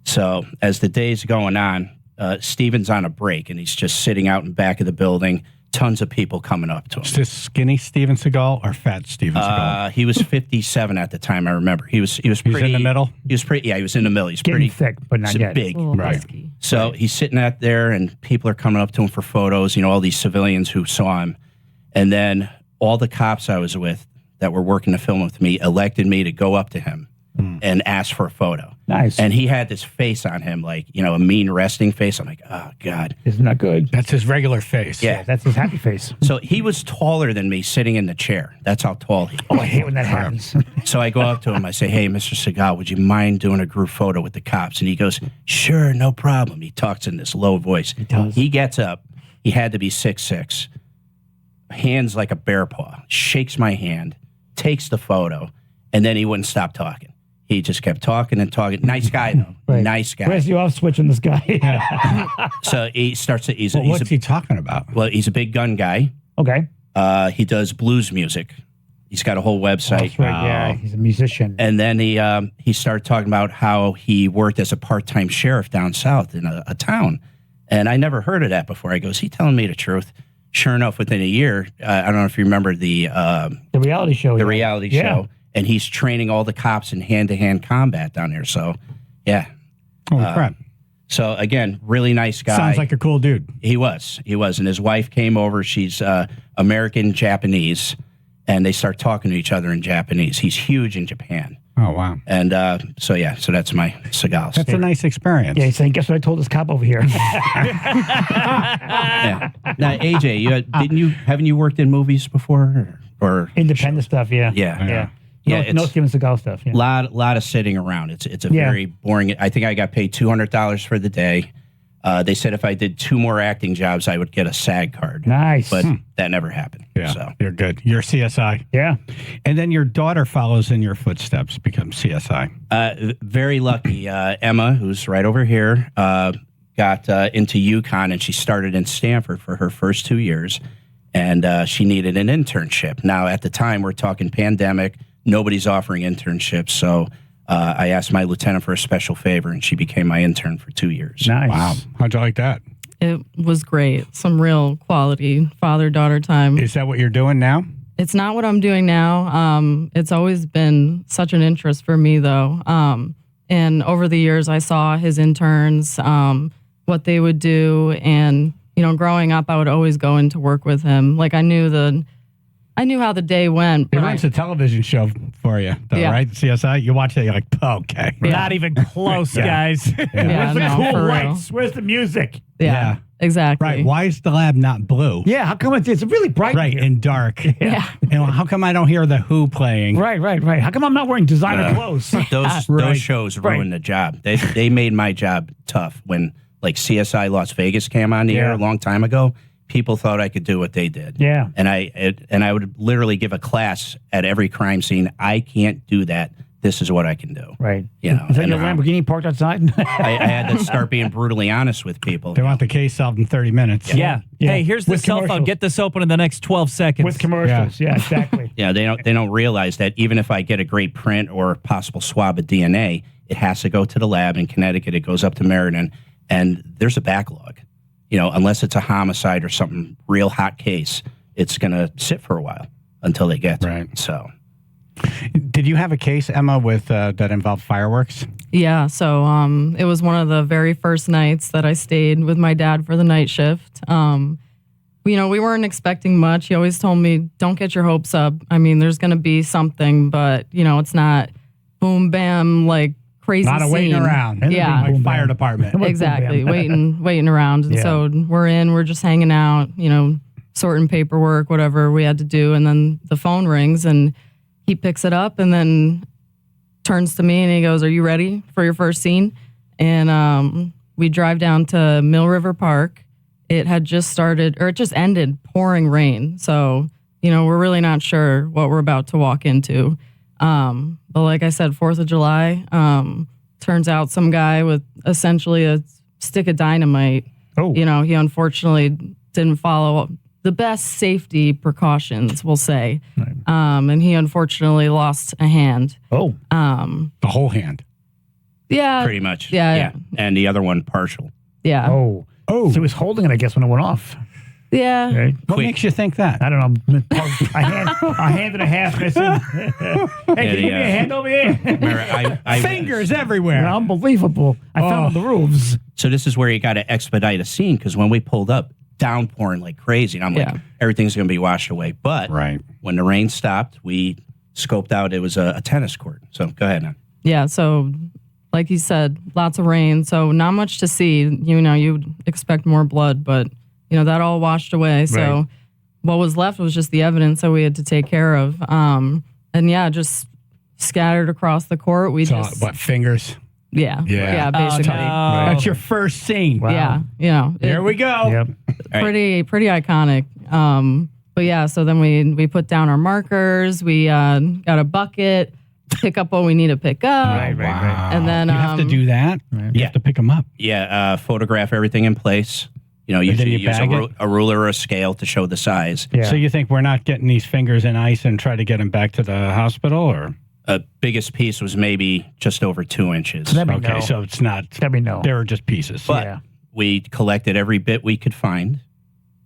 So as the day's going on, Steven's on a break, and he's just sitting out in back of the building. Tons of people coming up to him. Is this skinny Steven Seagal or fat Steven Seagal? He was 57 at the time. I remember he was pretty in the middle. He was pretty. Yeah, he was in the middle. He's Getting pretty thick, but not yet. big. Right. Husky. So he's sitting out there, and people are coming up to him for photos. You know, all these civilians who saw him, and then all the cops I was with that were working the film with me elected me to go up to him and ask for a photo. Nice. And he had this face on him, like, you know, a mean resting face. I'm like, oh, God. Isn't that good? That's his regular face. Yeah. That's his happy face. So he was taller than me sitting in the chair. That's how tall he was. Oh, I hate when that happens. So I go up to him. I say, hey, Mr. Seagal, would you mind doing a group photo with the cops? And he goes, sure, no problem. He talks in this low voice. He does. He gets up. He had to be 6'6", hands like a bear paw, shakes my hand, takes the photo, and then he wouldn't stop talking. He just kept talking and talking. Nice guy, though. Right. Nice guy. Where's the off switch on this guy? So he starts to, What's he talking about? well, he's a big gun guy. Okay. He does blues music. He's got a whole website. That's right. Yeah, he's a musician. And then he started talking about how he worked as a part-time sheriff down south in a town. And I never heard of that before. I go, is he telling me the truth? Sure enough, within a year, I don't know if you remember the reality show. The reality show. And he's training all the cops in hand-to-hand combat down there. So, yeah. Holy crap. So, again, really nice guy. Sounds like a cool dude. He was. And his wife came over. She's American-Japanese. And they start talking to each other in Japanese. He's huge in Japan. Oh, wow. And so that's my Seagal. That's a nice experience. Yeah, he's saying, guess what I told this cop over here? Yeah. Now, AJ, haven't you worked in movies before? Or Independent stuff, yeah. Yeah. Yeah, no Steven Seagal stuff. Yeah. Lot of sitting around. It's a very boring. I think I got paid $200 for the day. They said if I did 2 more acting jobs, I would get a SAG card. Nice. But that never happened. Yeah, So you're good. You're CSI. Yeah. And then your daughter follows in your footsteps, becomes CSI. very lucky. Emma, who's right over here, got into UConn, and she started in Stanford for her first 2 years. And she needed an internship. Now, at the time, we're talking pandemic. Nobody's offering internships. So I asked my lieutenant for a special favor, and she became my intern for 2 years. Nice. Wow. How'd you like that? It was great. Some real quality father-daughter time. Is that what you're doing now? It's not what I'm doing now. It's always been such an interest for me, though. And over the years, I saw his interns, what they would do. And, you know, growing up, I would always go in to work with him. Like, I knew how the day went. It runs a television show for you, though, Yeah. right? CSI? You watch that, you're like, oh, okay. Yeah. Not even close, guys. Yeah, Where's the no, cool for real. lights? Where's the music? Yeah, exactly. Right. Why is the lab not blue? Yeah, how come it's really bright Right, here? and dark. Yeah. And how come I don't hear the Who playing? Right. How come I'm not wearing designer clothes? Those shows ruined the job. They made my job tough. When like CSI Las Vegas came on the air a long time ago, people thought I could do what they did. Yeah. And I would literally give a class at every crime scene. I can't do that. This is what I can do. Right. You know. Is that and, your Lamborghini parked outside? I had to start being brutally honest with people. They want the case solved in 30 minutes. Yeah. Hey, here's the With cell phone. commercials. Get this open in the next 12 seconds. With commercials. Yeah, exactly. Yeah, they don't realize that even if I get a great print or a possible swab of DNA, it has to go to the lab in Connecticut. It goes up to Meriden, and there's a backlog. unless it's a homicide or something real hot case, it's going to sit for a while until they get to it. So, did you have a case, Emma, with that involved fireworks? Yeah, so it was one of the very first nights that I stayed with my dad for the night shift. We weren't expecting much. He always told me, don't get your hopes up. I mean, there's going to be something, but, it's not boom, bam, like crazy Not a scene. waiting around. Yeah. Like fire department. Exactly. waiting around. And so we're just hanging out, sorting paperwork, whatever we had to do. And then the phone rings and he picks it up and then turns to me and he goes, "Are you ready for your first scene?" And we drive down to Mill River Park. It had just started, or it just ended pouring rain. So, we're really not sure what we're about to walk into. But like I said, 4th of July, turns out some guy with essentially a stick of dynamite, he unfortunately didn't follow the best safety precautions, we'll say. Right. And he unfortunately lost a hand. Oh. The whole hand. Yeah. Pretty much. Yeah. And the other one partial. Yeah. Oh. So he was holding it, I guess, when it went off. Yeah. Right. What makes you think that? I don't know. A hand and a half missing. Hey, can you give me a hand over here? Fingers everywhere. Unbelievable. I found the roofs. So this is where you got to expedite a scene, because when we pulled up, downpouring like crazy. And I'm like, everything's going to be washed away. But when the rain stopped, we scoped out. It was a tennis court. So go ahead, now. Yeah. So like you said, lots of rain. So not much to see. You'd expect more blood, but that all washed away. So what was left was just the evidence that we had to take care of. And just scattered across the court. We just what, fingers? Yeah, basically. That's your first scene. Wow. Yeah, Here we go. Yep. Pretty iconic. But yeah, so then we put down our markers. We got a bucket, pick up what we need to pick up. Right. And then you have to do that. You have to pick them up. Yeah, photograph everything in place. Usually you use a ruler or a scale to show the size. Yeah. So you think we're not getting these fingers in ice and try to get them back to the hospital, or? Biggest piece was maybe just over 2 inches. So it's not. They were just pieces. But we collected every bit we could find,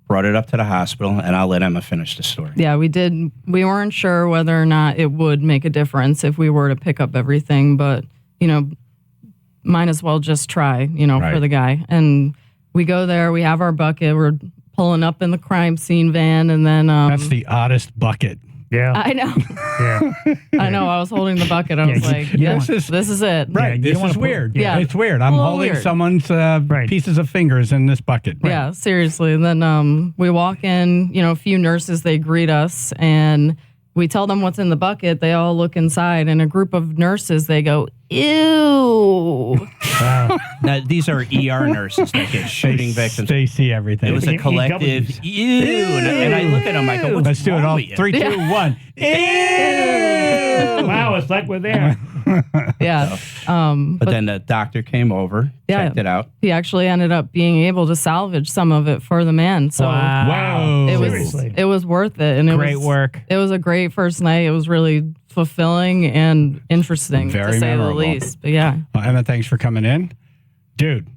brought it up to the hospital, and I'll let Emma finish the story. Yeah, we did. We weren't sure whether or not it would make a difference if we were to pick up everything, but might as well just try, for the guy. And we go there. We have our bucket. We're pulling up in the crime scene van, and then that's the oddest bucket. Yeah, I know. I know. I was holding the bucket. I was like, this is it. Right. This is weird. Yeah. It's weird. I'm holding someone's pieces of fingers in this bucket. Yeah, seriously. And then we walk in, a few nurses, they greet us, and we tell them what's in the bucket. They all look inside, and a group of nurses, they go, ew. Wow. Now, these are ER nurses that get shooting victims. They see everything. It was a collective, ew. And I look at them, I go, what's Let's do it all. 3, 2, 1. Ew. Wow, it's like we're there. Yeah. But then the doctor came over, checked it out. He actually ended up being able to salvage some of it for the man. So it was worth it. And Great work. It was a great first night. It was really fulfilling and interesting, Very to say memorable. the least. But yeah. Well, Emma, thanks for coming in. Dude,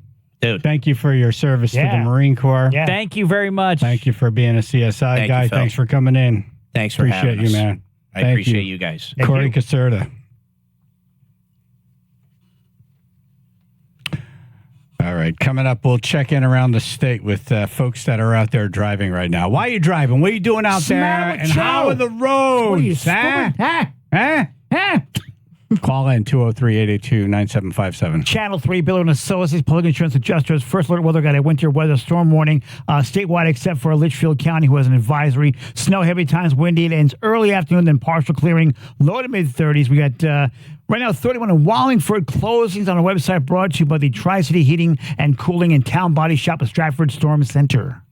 thank you for your service to the Marine Corps. Yeah. Thank you very much. Thank you for being a CSI guy. Thanks for coming in. Thanks for appreciate having us. you, man. I appreciate you guys. Corey Caserta. All right, coming up, we'll check in around the state with folks that are out there driving right now. Why are you driving? What are you doing out there? And how are the roads? Call in 203-882-9757. Channel 3, Bill and Associates, Public Insurance Adjusters. First alert weather got a winter weather storm warning statewide except for Litchfield County, who has an advisory. Snow, heavy times, windy. It ends early afternoon, then partial clearing. Low to mid-30s. We got right now 31 in Wallingford. Closings on our website brought to you by the Tri-City Heating and Cooling and Town Body Shop at Stratford Storm Center.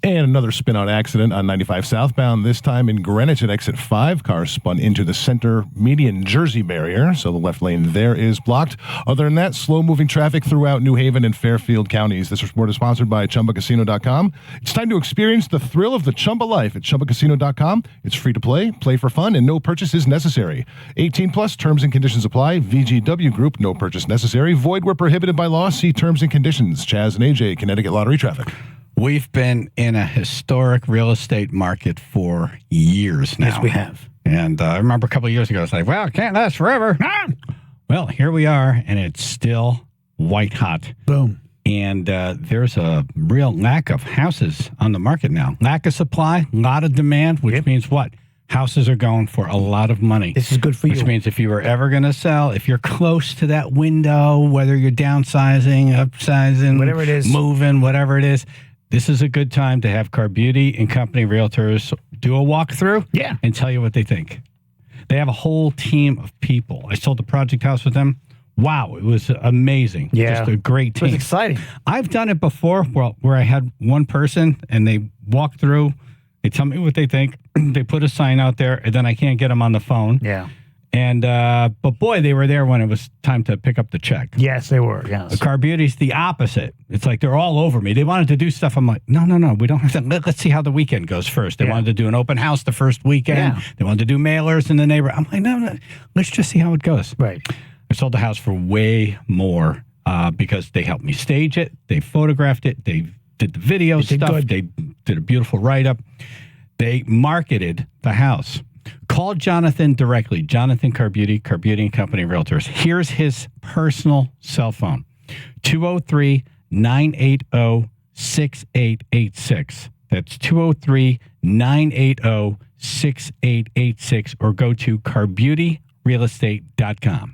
And another spin-out accident on 95 southbound, this time in Greenwich at exit 5. Car spun into the center median Jersey barrier, so the left lane there is blocked. Other than that, slow-moving traffic throughout New Haven and Fairfield counties. This report is sponsored by ChumbaCasino.com. It's time to experience the thrill of the Chumba life at ChumbaCasino.com. It's free to play for fun, and no purchase is necessary. 18 plus, terms and conditions apply. VGW Group, no purchase necessary. Void where prohibited by law. See terms and conditions. Chaz and Aj, Connecticut Lottery Traffic. We've been in a historic real estate market for years now. Yes, we have. And I remember a couple of years ago, it's like, well, it can't last forever. Well, here we are, and it's still white hot. Boom. And there's a real lack of houses on the market now. Lack of supply, a lot of demand, which means what? Houses are going for a lot of money. This is good for you. Which means if you were ever going to sell, if you're close to that window, whether you're downsizing, upsizing, whatever it is, moving, whatever it is, this is a good time to have Car Beauty and Company Realtors do a walkthrough and tell you what they think. They have a whole team of people. I sold the project house with them. Wow, it was amazing. Yeah. Just a great team. It was exciting. I've done it before where I had one person and they walk through, they tell me what they think, they put a sign out there, and then I can't get them on the phone. Yeah. And, but boy, they were there when it was time to pick up the check. Yes, they were. Yes. The Car Beauty's the opposite. It's like they're all over me. They wanted to do stuff. I'm like, no, we don't have to. Let's see how the weekend goes first. They wanted to do an open house the first weekend. Yeah. They wanted to do mailers in the neighborhood. I'm like, no, let's just see how it goes. Right. I sold the house for way more because they helped me stage it. They photographed it. They did the video stuff. Good. They did a beautiful write-up. They marketed the house. Call Jonathan directly. Jonathan Car Beauty and Company Realtors. Here's his personal cell phone. 203-980-6886. That's 203-980-6886. Or go to carbeautyrealestate.com.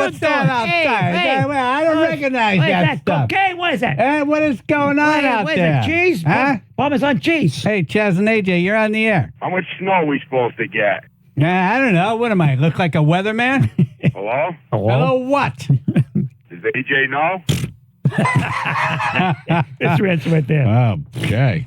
what's that outside? I don't recognize that stuff. Cocaine? What is that? What is going on out what there? Is that, cheese? Huh? Parmesan cheese. Hey, Chaz and AJ, you're on the air. How much snow are we supposed to get? I don't know. What am I? Look like a weatherman? Hello? Hello, what? Does AJ know? That's your answer right there. Okay.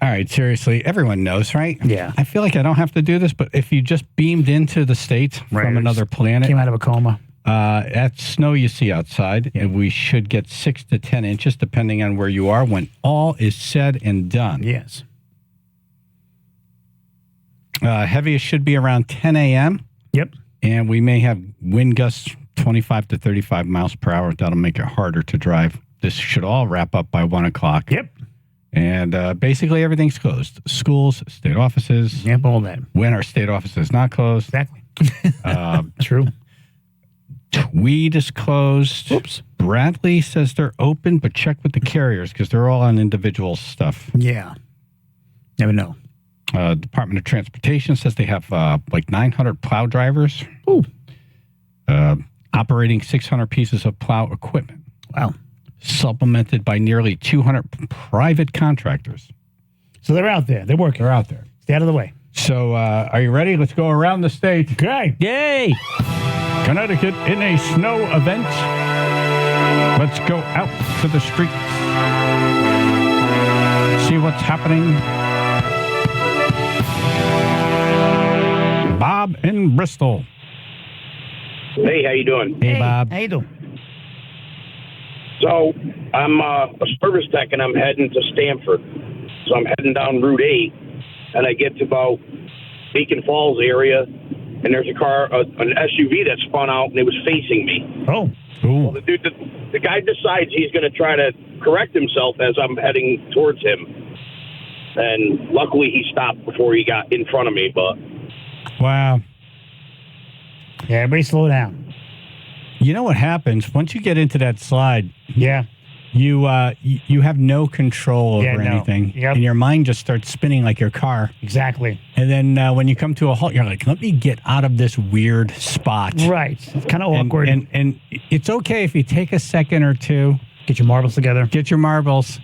All right, seriously, everyone knows, right? Yeah. I feel like I don't have to do this, but if you just beamed into the state from another planet, Came out of a coma. that snow you see outside, and we should get 6 to 10 inches, depending on where you are, when all is said and done. Yes. Heaviest should be around 10 a.m. Yep. And we may have wind gusts 25 to 35 miles per hour. That'll make it harder to drive. This should all wrap up by 1 o'clock. Yep. And basically everything's closed. Schools, state offices. Yep, all that. When our state office is not closed. Exactly. True. Tweed is closed. Oops. Bradley says they're open, but check with the carriers because they're all on individual stuff. Yeah. Never know. Department of Transportation says they have like 900 plow drivers. Ooh. Operating 600 pieces of plow equipment. Wow. Supplemented by nearly 200 private contractors. So they're out there. They're working. They're out there. Stay out of the way. So are you ready? Let's go around the state. Okay. Yay! Connecticut in a snow event. Let's go out to the streets. See what's happening. Bob in Bristol. Hey, how you doing? Hey, Bob. How you doing? So I'm a service tech, and I'm heading to Stamford. So I'm heading down Route 8, and I get to about Beacon Falls area, and there's a car, an SUV that spun out, and it was facing me. Oh. Well, the guy decides he's going to try to correct himself as I'm heading towards him. And luckily he stopped before he got in front of me, but... Wow. Yeah, everybody slow down. You know what happens once you get into that slide? Yeah. You have no control over anything, and your mind just starts spinning like your car. Exactly. And then when you come to a halt, you're like, "Let me get out of this weird spot." Right. It's kind of awkward. And it's okay if you take a second or two, get your marbles together. Get your marbles.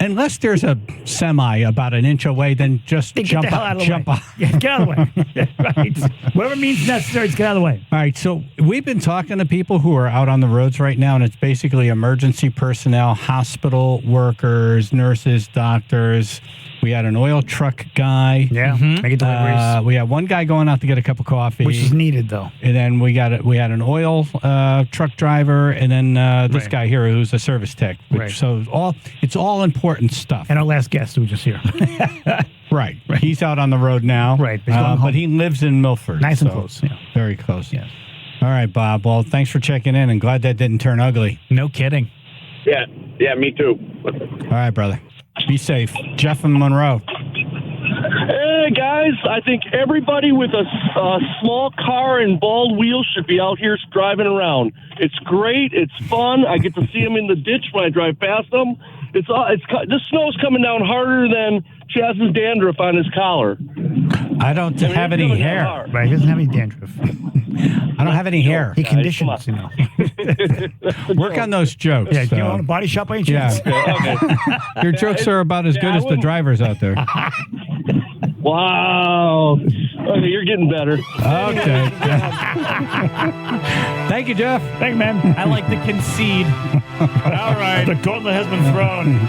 Unless there's a semi about an inch away, then just jump out. Jump out. Yeah, get out of the way. Right. Whatever means necessary, just get out of the way. All right. So we've been talking to people who are out on the roads right now, and it's basically emergency personnel, hospital workers, nurses, doctors. We had an oil truck guy. Yeah. Make it deliveries. We had one guy going out to get a cup of coffee, Which is needed, though. And then we had an oil truck driver, and then this guy here who's a service tech. So it's all important stuff. And our last guest who was just here. Right. He's out on the road now. Right. But he lives in Milford. Nice and close. Yeah. Very close. Yeah. All right, Bob. Well, thanks for checking in, and glad that didn't turn ugly. No kidding. Yeah, me too. All right, brother. Be safe. Jeff in Monroe. Hey, guys. I think everybody with a small car and bald wheels should be out here driving around. It's great. It's fun. I get to see them in the ditch when I drive past them. This snow's coming down harder than Chaz's dandruff on his collar. I don't have any hair. Right, he doesn't have any dandruff. I don't have any hair. He conditions, you know. Work on those jokes. Yeah, you own a body shop by any chance? Yeah. Your jokes are about as good as the drivers out there. Wow. Okay, you're getting better. Okay. Thank you, Jeff. Thanks, man. I like the concede. All right. The gauntlet has been thrown.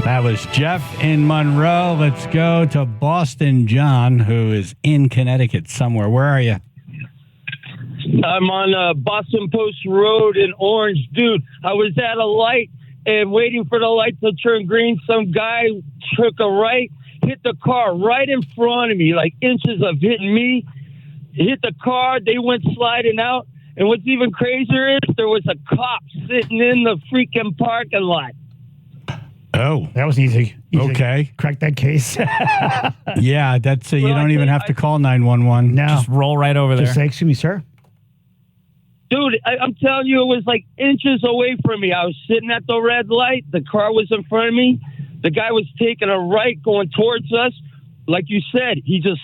That was Jeff in Monroe. Let's go to Boston John, who is in Connecticut somewhere. Where are you? I'm on Boston Post Road in Orange. Dude, I was at a light and waiting for the light to turn green. Some guy took a right, hit the car right in front of me, like inches of hitting me. Hit the car. They went sliding out. And what's even crazier is there was a cop sitting in the freaking parking lot. Oh, that was easy. Okay. Crack that case. Yeah, that's you don't even have to call 911. No. Just roll right over there. Just say, excuse me, sir. Dude, I'm telling you, it was like inches away from me. I was sitting at the red light. The car was in front of me. The guy was taking a right going towards us. like you said, he just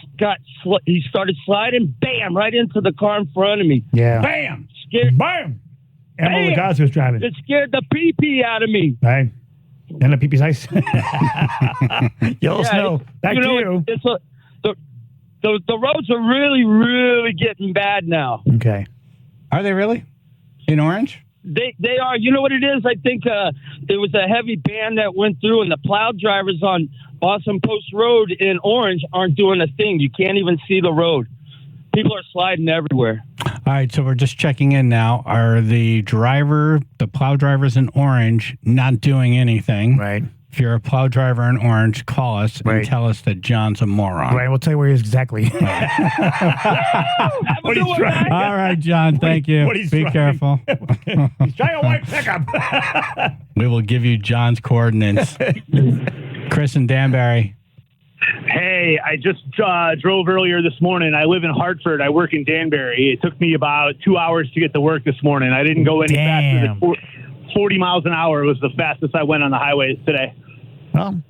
he started sliding, bam, right into the car in front of me. Yeah. Bam! Scared. Bam! Emma Lagasse was driving. It scared the pee-pee out of me. Right. And the pee-pee's ice. Yellow snow. Back to you. It's the roads are really, really getting bad now. Okay. Are they really? In Orange? They are. You know what it is? I think there was a heavy band that went through, and the plow drivers on Boston Post Road in Orange aren't doing a thing. You can't even see the road. People are sliding everywhere. All right, so we're just checking in now. Are the plow drivers in Orange not doing anything? Right. If you're a plow driver in Orange, call us and tell us that John's a moron. Right, we'll tell you where he is exactly. What he's driving. All right, John, thank you. What he's Be driving. careful. He's driving a white pickup. We will give you John's coordinates. Chris and Danbury. Hey, I just drove earlier this morning. I live in Hartford. I work in Danbury. It took me about 2 hours to get to work this morning. I didn't go any faster than 40 miles an hour was the fastest I went on the highways today. Well,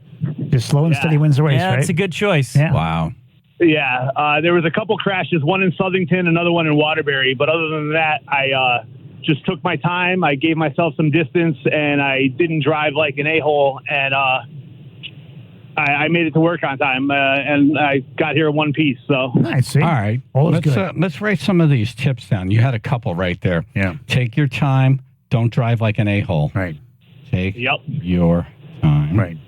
just slow and steady wins the race, Yeah, right? that's a good choice. Yeah. Wow. Yeah, there was a couple crashes, one in Southington, another one in Waterbury. But other than that, I just took my time. I gave myself some distance, and I didn't drive like an a-hole. And I made it to work on time, and I got here in one piece. So nice. See? All right. Let's write some of these tips down. You had a couple right there. Yeah. Take your time. Don't drive like an a-hole. Right. Take your time. Right.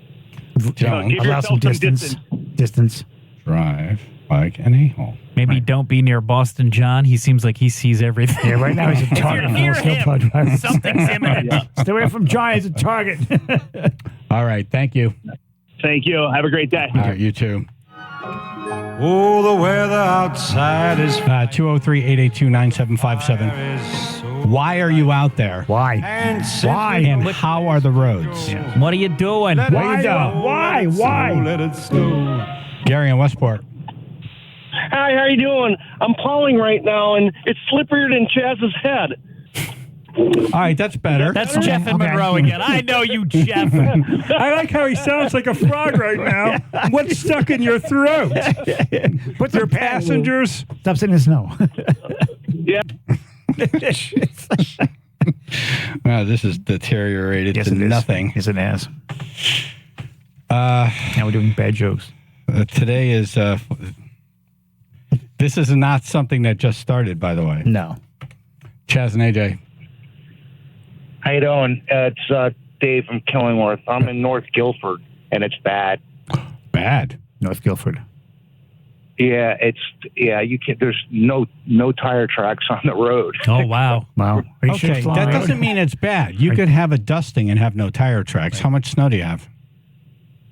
Don't allow some distance. Distance. Drive like an a-hole. Maybe don't be near Boston John. He seems like he sees everything. Yeah, right now he's a target. If you're near him, something's imminent. Stay away from John. He's a target. All right. Thank you. Thank you. Have a great day. All right, you too. Oh, the weather outside is 203-882-9757. Why are you out there? Why? Why? And how are the roads? What are you doing? Why? Let it snow. Gary in Westport. Hi, how you doing? I'm plowing right now, and it's slipperier than Chaz's head. All right, that's better. That's Jeff and Monroe again. I know you, Jeff. I like how he sounds like a frog right now. What's stuck in your throat? Put your passengers. Stop sitting in the snow. Yeah. Wow, this is deteriorated to nothing. Yes, it has. Now we're doing bad jokes. Today is. This is not something that just started, by the way. No. Chaz and AJ. How you doing? It's Dave from Killingworth. I'm in North Guilford, and it's bad. Bad? North Guilford. Yeah, you can't. There's no tire tracks on the road. Oh wow, wow. Okay, that doesn't mean it's bad. You could have a dusting and have no tire tracks. How much snow do you have?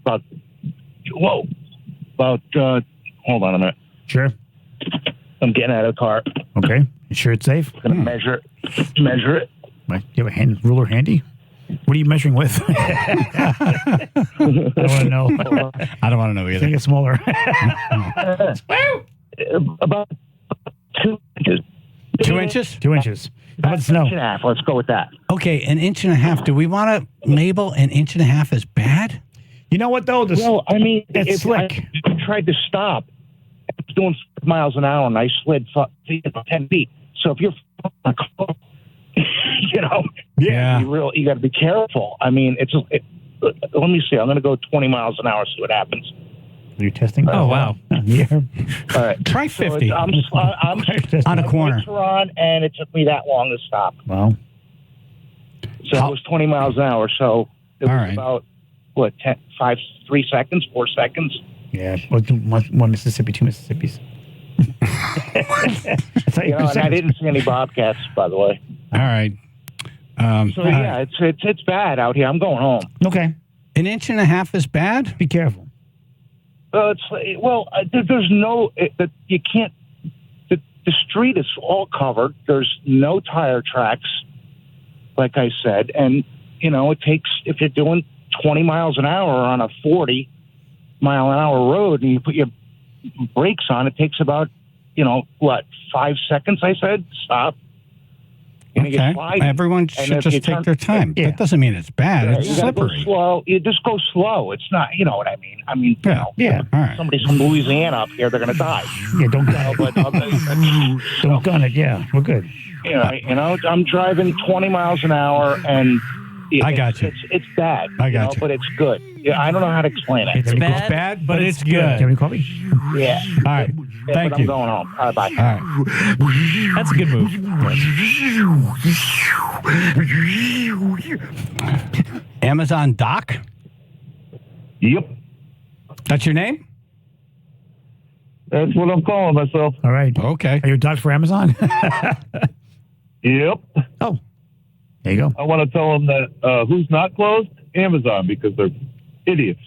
About hold on a minute. Sure. I'm getting out of the car. Okay. You sure it's safe? Gonna measure it. Right. You have a ruler handy? What are you measuring with? I don't want to know. I don't want to know either. Think it's smaller. About 2 inches. 2 inches? 2 inches. How about snow? 1.5 inches. Let's go with that. Okay, 1.5 inches. Do we want to label 1.5 inches as bad? You know what, though? Well, I mean, it's slick. I tried to stop. I was doing 5 miles an hour, and I slid 10 feet. So if you're you got to be careful. I mean, let me see. I'm going to go 20 miles an hour, see what happens. Are you testing? Oh, wow. Yeah. All right. Try 50. So I'm on a corner. And it took me that long to stop. Wow. So it was 20 miles an hour. So it was about, 3 seconds, 4 seconds? Yeah. One Mississippi, 2 Mississippis. And I didn't see any bobcats, by the way. All right. It's bad out here. I'm going home. Okay. 1.5 inches is bad? Be careful. There's no. You can't. The street is all covered. There's no tire tracks, like I said, and it takes, if you're doing 20 miles an hour on a 40-mile-an-hour road, and you put your brakes on, it takes about 5 seconds. I said stop. And it Okay. gets sliding. Everyone And should if you just take turn- their time. That doesn't mean it's bad. Yeah, It's you gotta go slippery. slow. You just go slow. It's not, you know what I mean. I mean, you know, Yeah. All right. somebody's from Louisiana up here, they're going to die. Yeah, don't gun it. But I'll tell you, Don't gun it. Yeah, we're good. you know, I'm driving 20 miles an hour, and I got you. It's bad. I got you. But it's good. Yeah, I don't know how to explain it. It's bad, but it's good. Can we call me? Yeah. All right. Yeah, Thank but you. I'm going home. All right, bye. All right. That's a good move. Amazon Doc? Yep. That's your name? That's what I'm calling myself. All right. Okay. Are you a doc for Amazon? Yep. Oh, there you go. I want to tell them that who's not closed? Amazon, because they're idiots.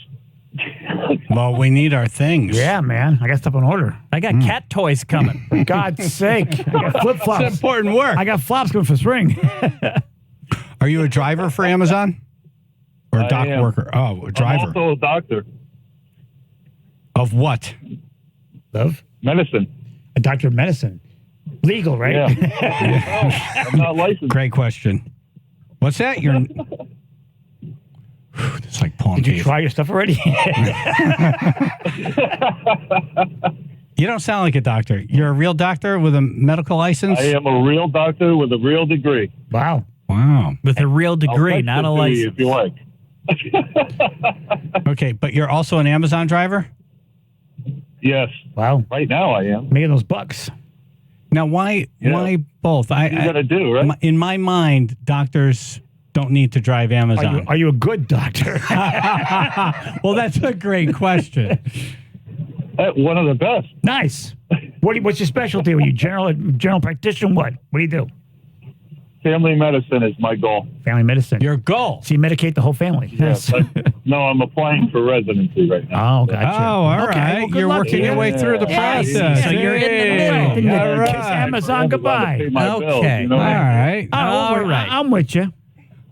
Well, we need our things. Yeah, man. I got stuff on order. I got cat toys coming. For God's sake. I got flip flops. It's important work. I got flops coming for spring. Are you a driver for Amazon? Or a I dock am. worker? Oh, a driver. I'm also a doctor. Of what? Of? Medicine. A doctor of medicine. Legal, right? Yeah. I'm not licensed. Great question. What's that? You're. It's like pulling Did you teeth. try your stuff already? You don't sound like a doctor. You're a real doctor with a medical license? I am a real doctor with a real degree. Wow. Wow. With a real degree, I'll not a text it to you license. if you like. Okay, but you're also an Amazon driver? Yes. Wow. Right now I am. Making those bucks. Now, why both? You got to do, right? In my mind, doctors don't need to drive Amazon. Are you a good doctor? Well, that's a great question. One of the best. Nice. What's your specialty? Are you general practitioner? What do you do? Family medicine is my goal. Family medicine. Your goal. So you medicate the whole family. Yes. No, I'm applying for residency right now. Oh, gotcha. Oh, all Okay, right. well, good You're luck working to your you. way through the process. Yeah, so you're in the middle. All right. Kiss Amazon goodbye. Pay my bills, Okay. you know? All right. All right. I'm with you.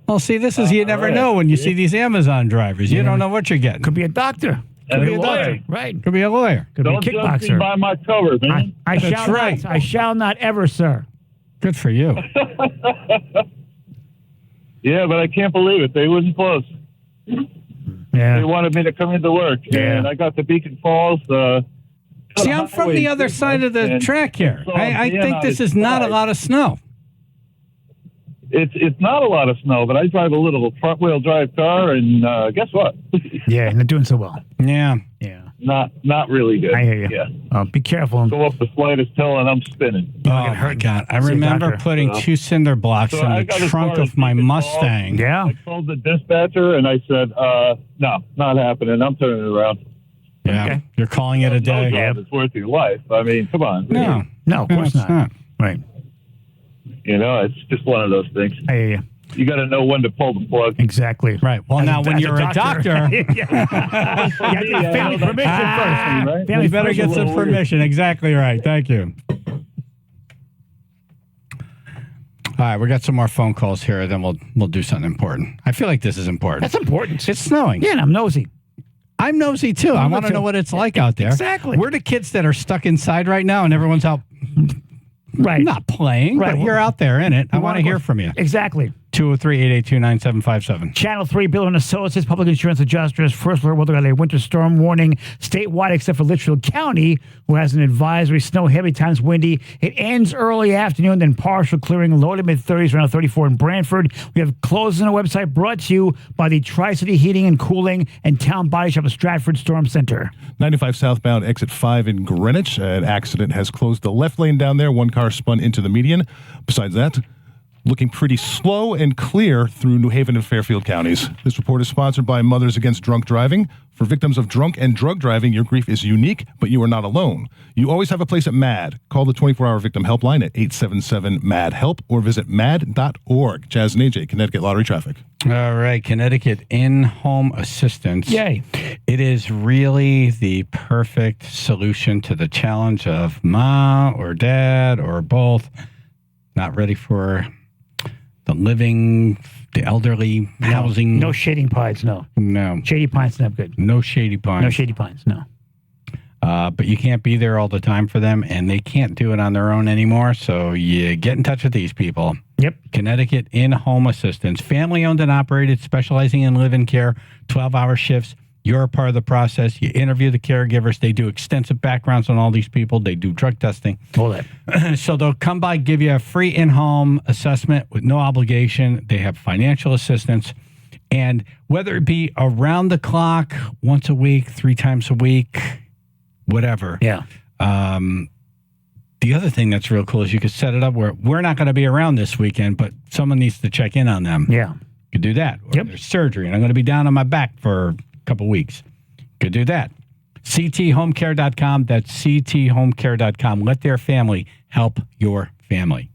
Well, see, this is you never know when you see these Amazon drivers. You don't know what you're getting. Could be a doctor. Could And be a a lawyer. doctor. Right. Could be a lawyer. Could Don't be a judge me kickboxer. by my cover, man. I That's shall right. not. I shall not ever, sir. Good for you. Yeah, but I can't believe it. They wouldn't close. They Yeah. wanted me to come into work, Yeah. and I got to Beacon Falls. See, I'm from the other side of the track here. I think this is not a lot of snow. It's not a lot of snow, but I drive a little front wheel drive car, and guess what? Yeah, not doing so well. Yeah. Yeah. Not really good. I hear you. Yeah. Be careful. Go up the slightest hill, and I'm spinning. Oh, my God. I remember doctor. putting 2 cinder blocks So in I the got as trunk far as of my Beacon Falls. Mustang. Yeah. I called the dispatcher, and I said, no, not happening. I'm turning it around. Yeah. Okay. You're calling it a No day. job is worth your life. I mean, come on. No. No, of No, course it's not. Right. You know, it's just one of those things. I hear you. You got to know when to pull the plug. Exactly. Right. Well, As now, when as you're a doctor, yeah. You have to get family permission first. Right? Family you better permission. get some permission. Exactly right. Thank you. All right, we got some more phone calls here. Then we'll do something important. I feel like this is important. That's important. It's snowing. Yeah, and I'm nosy. I'm nosy too. I want to too. know what it's like out there. Exactly. We're the kids that are stuck inside right now, and everyone's out Right. not playing, Right. but you're out there in it. I want wanna to go- hear from you. Exactly. 203-882-9757. Channel 3, Bill and Associates, public insurance adjusters. First alert, weather got a winter storm warning statewide except for Litchfield County, who has an advisory. Snow, heavy times windy. It ends early afternoon, then partial clearing, low to mid-30s, around 34 in Brantford. We have closing on the website brought to you by the Tri-City Heating and Cooling and Town Body Shop of Stratford Storm Center. 95 southbound, exit 5 in Greenwich. An accident has closed the left lane down there. One car spun into the median. Besides that, looking pretty slow and clear through New Haven and Fairfield counties. This report is sponsored by Mothers Against Drunk Driving. For victims of drunk and drug driving, your grief is unique, but you are not alone. You always have a place at MAD. Call the 24-hour victim helpline at 877-MAD-HELP or visit mad.org. Chaz and Aj, Connecticut Lottery Traffic. All right, Connecticut in-home assistance. Yay. It is really the perfect solution to the challenge of mom or dad or both not ready for the living, the elderly, housing. No shading pines, no. No. Shady pines, not good. No shady pines. No shady pines, no. But you can't be there all the time for them, and they can't do it on their own anymore, so you get in touch with these people. Yep. Connecticut in-home assistance. Family-owned and operated, specializing in live-in care, 12-hour shifts. You're a part of the process. You interview the caregivers. They do extensive backgrounds on all these people. They do drug testing. All that. So they'll come by, give you a free in-home assessment with no obligation. They have financial assistance. And whether it be around the clock, once a week, 3 times a week, whatever. Yeah. The other thing that's real cool is you could set it up where we're not going to be around this weekend, but someone needs to check in on them. Yeah. You could do that. Or there's surgery, and I'm going to be down on my back for a couple weeks. Could do that. cthomecare.com. That's cthomecare.com. Let their family help your family.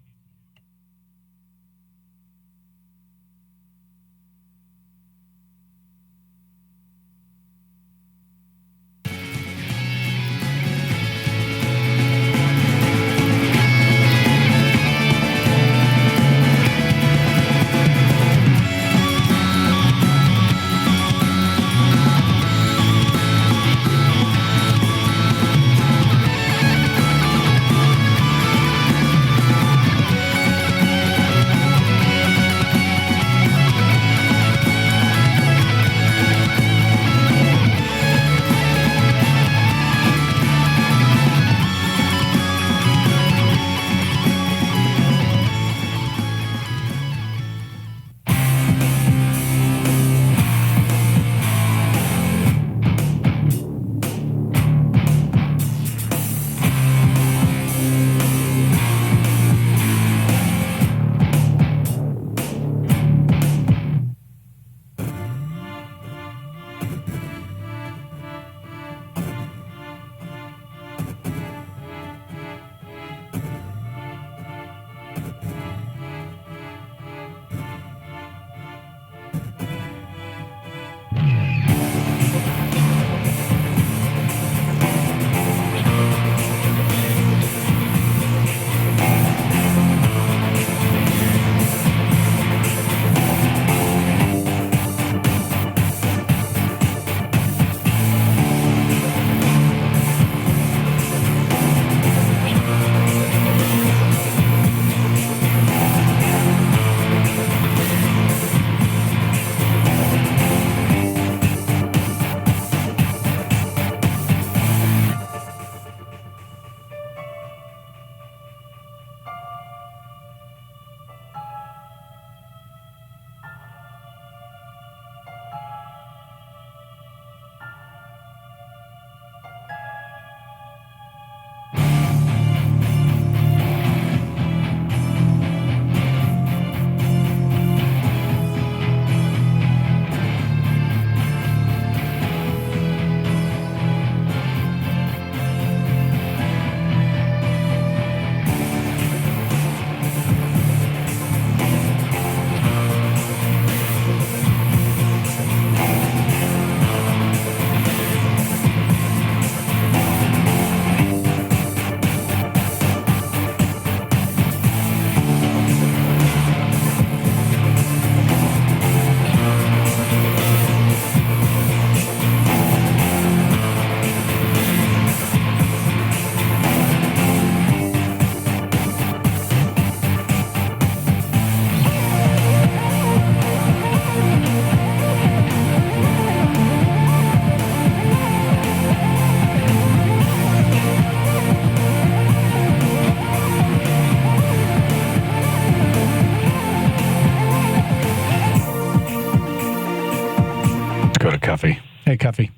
Cuffy. Hey, Cuffy.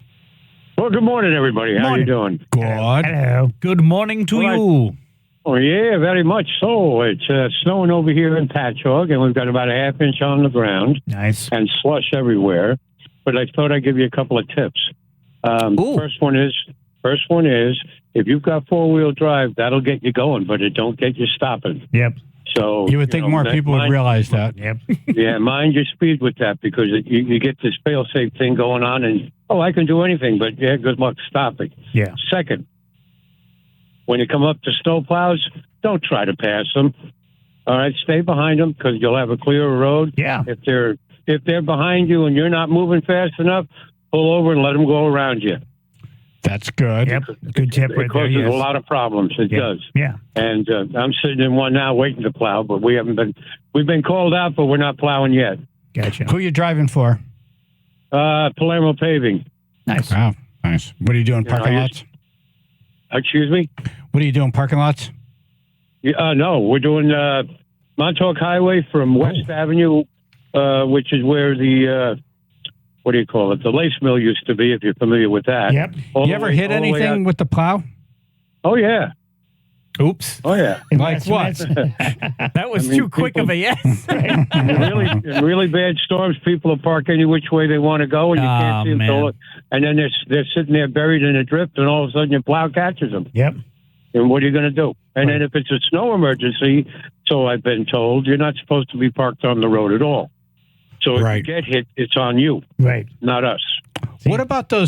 Well, good morning, everybody. How you doing? Good. Hello. Good morning to you. Oh, yeah, very much so. It's snowing over here in Patchogue, and we've got about a half inch on the ground. Nice. And slush everywhere. But I thought I'd give you a couple of tips. First one is, if you've got four-wheel drive, that'll get you going, but it don't get you stopping. Yep. So you would think more people would realize that. Yep. Yeah, mind your speed with that, because you get this fail-safe thing going on, and I can do anything, but yeah, good luck stopping. Yeah. Second, when you come up to snow plows, don't try to pass them. All right, stay behind them because you'll have a clearer road. Yeah. If they're behind you and you're not moving fast enough, pull over and let them go around you. That's good. Yep, good tip It right there. causes Yes. a lot of problems. It does. Yeah. And I'm sitting in one now waiting to plow, but we've been called out, but we're not plowing yet. Gotcha. Who are you driving for? Palermo Paving. Nice. Wow, nice. What are you doing, You know, parking I lots? Excuse me? What are you doing, parking lots? No, we're doing Montauk Highway from West Avenue, which is where the, what do you call it? The lace mill used to be, if you're familiar with that. Yep. You ever hit anything with the plow? Oh, yeah. Oops. Oh, yeah. Like what? That was I mean, too quick of a yes. in really bad storms, people will park any which way they want to go, and you can't see them. man. And then they're sitting there buried in a drift, and all of a sudden your plow catches them. Yep. And what are you going to do? And then if it's a snow emergency, so I've been told, you're not supposed to be parked on the road at all. So if you get hit, it's on you, right? Not us. What about the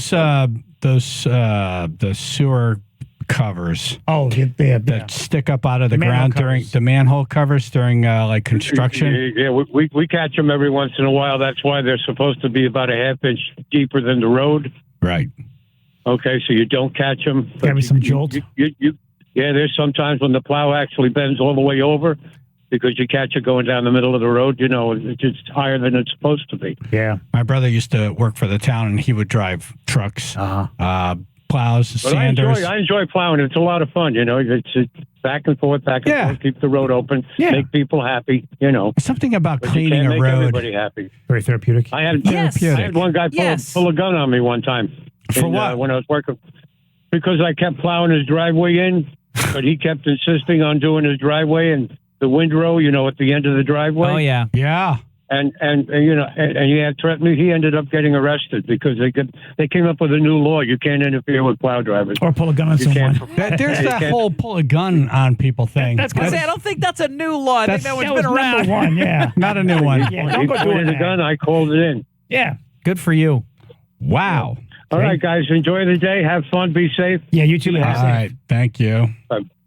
sewer covers? Oh, that stick up out of the Manhole ground during the manhole covers during like construction. Yeah, we catch them every once in a while. That's why they're supposed to be about a half inch deeper than the road. Right. Okay, so you don't catch them. Got me some jolt. Yeah, there's sometimes when the plow actually bends all the way over because you catch it going down the middle of the road. You know, it's just higher than it's supposed to be. Yeah. My brother used to work for the town, and he would drive trucks, plows, But sanders. I enjoy plowing. It's a lot of fun. You know, it's back and forth, keep the road open, make people happy. You know, something about But you cleaning can't a make road. everybody happy. Very therapeutic. I had one guy pull a gun on me one time. For what? When I was working, because I kept plowing his driveway in, but he kept insisting on doing his driveway and the windrow, you know, at the end of the driveway. Oh, yeah. Yeah. And you know, and he had threatened me. He ended up getting arrested because they came up with a new law. You can't interfere with plow drivers. Or pull a gun on someone. There's that whole pull a gun on people thing. I don't think that's a new law. I think that one's been around. One, yeah. Not a new one. Yeah, don't go doing the that. gun. I called it in. Yeah. Good for you. Wow. All right, guys. Enjoy the day. Have fun. Be safe. Yeah, you too. All right. Thank you.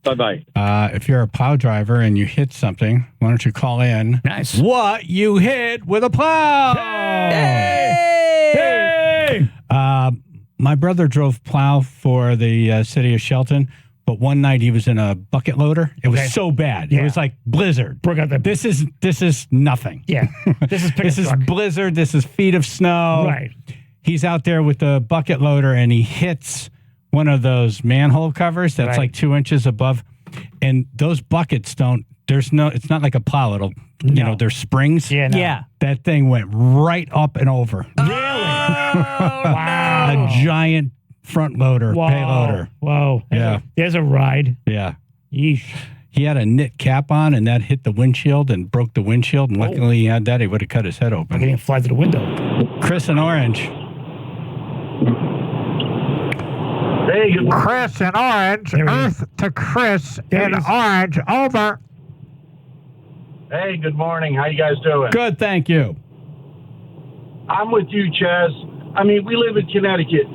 Bye-bye. If you're a plow driver and you hit something, why don't you call in? Nice. What you hit with a plow? Hey! My brother drove plow for the city of Shelton, but one night he was in a bucket loader. It was so bad. It was like blizzard. This is nothing. Yeah. This is blizzard. This is feet of snow. Right. He's out there with the bucket loader and he hits one of those manhole covers that's like 2 inches above, and those buckets it's not like a plow. It'll, you know, there's springs. Yeah. No. Yeah. That thing went right up and over. Really? Wow. A giant front loader, payloader. Whoa. Yeah. There's a ride. Yeah. Yeesh. He had a knit cap on, and that hit the windshield and broke the windshield. And luckily he had that. He would have cut his head open. He didn't fly through the window. Chris in Orange. Hey, Chris in Orange. Earth to Chris in Orange. Over. Hey, good morning. How you guys doing? Good, thank you. I'm with you, Chaz. I mean, we live in Connecticut.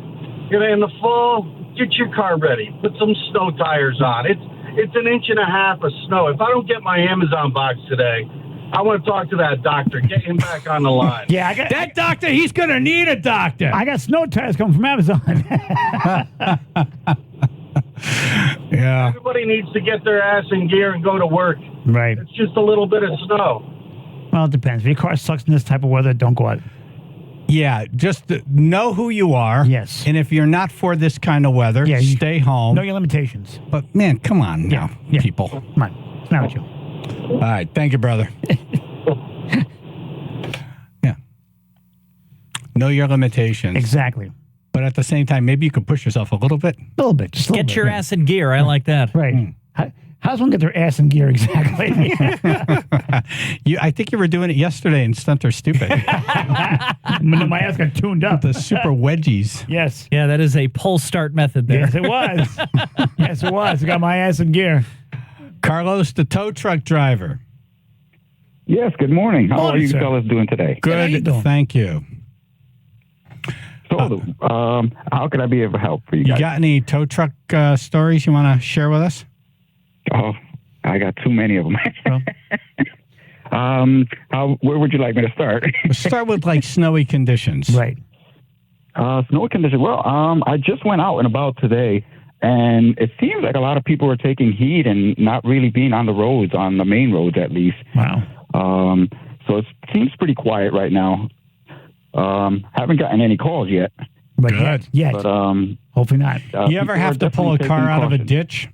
You know, in the fall, get your car ready. Put some snow tires on. It's an inch and a half of snow. If I don't get my Amazon box today, I want to talk to that doctor. Get him back on the line. Yeah, that doctor, he's going to need a doctor. I got snow tires coming from Amazon. Yeah. Everybody needs to get their ass in gear and go to work. Right. It's just a little bit of snow. Well, it depends. If your car sucks in this type of weather, don't go out. Yeah, just know who you are. Yes. And if you're not for this kind of weather, stay home. Know your limitations. But, man, come on now, people. Come on. It's not with you. All right. Thank you, brother. Yeah. Know your limitations. Exactly. But at the same time, maybe you could push yourself a little bit. A little bit. Just a little Get bit, your ass in gear. I like that. Right. How does one get their ass in gear exactly? I think you were doing it yesterday in Stunter Stupid. My ass got tuned up. The super wedgies. Yes. Yeah, that is a pull start method there. Yes, it was. Yes, it was. I got my ass in gear. Carlos, the tow truck driver. Yes, good morning. How Morning, are you sir. fellas doing today? Good. how you doing? Thank you. So, how can I be of help for you You guys? got any tow truck stories you want to share with us? Oh, I got too many of them. Where would you like me to start? Let's start with like snowy conditions. Right. Snow conditions. Well, I just went out and about today, and it seems like a lot of people are taking heed and not really being on the roads, on the main roads at least. Wow. So it seems pretty quiet right now. Haven't gotten any calls yet. But Good. Yet. But hopefully not. You ever have to pull a car out of a ditch?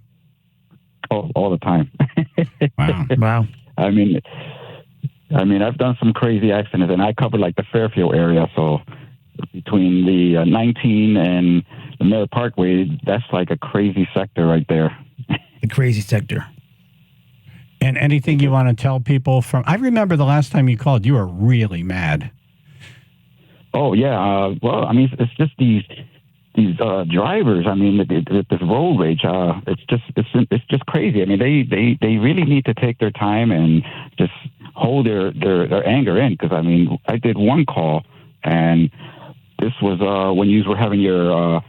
Oh, all the time. Wow. Wow. I mean, I've done some crazy accidents, and I covered like the Fairfield area. So between the 19 and the Merritt Parkway, that's like a crazy sector right there. The crazy sector. And anything you want to tell people from? I remember the last time you called, you were really mad. Oh yeah. Well, I mean, it's just these drivers. I mean, this road rage. It's just crazy. I mean, they really need to take their time and just hold their anger in. Because I mean, I did one call, and this was when you were having your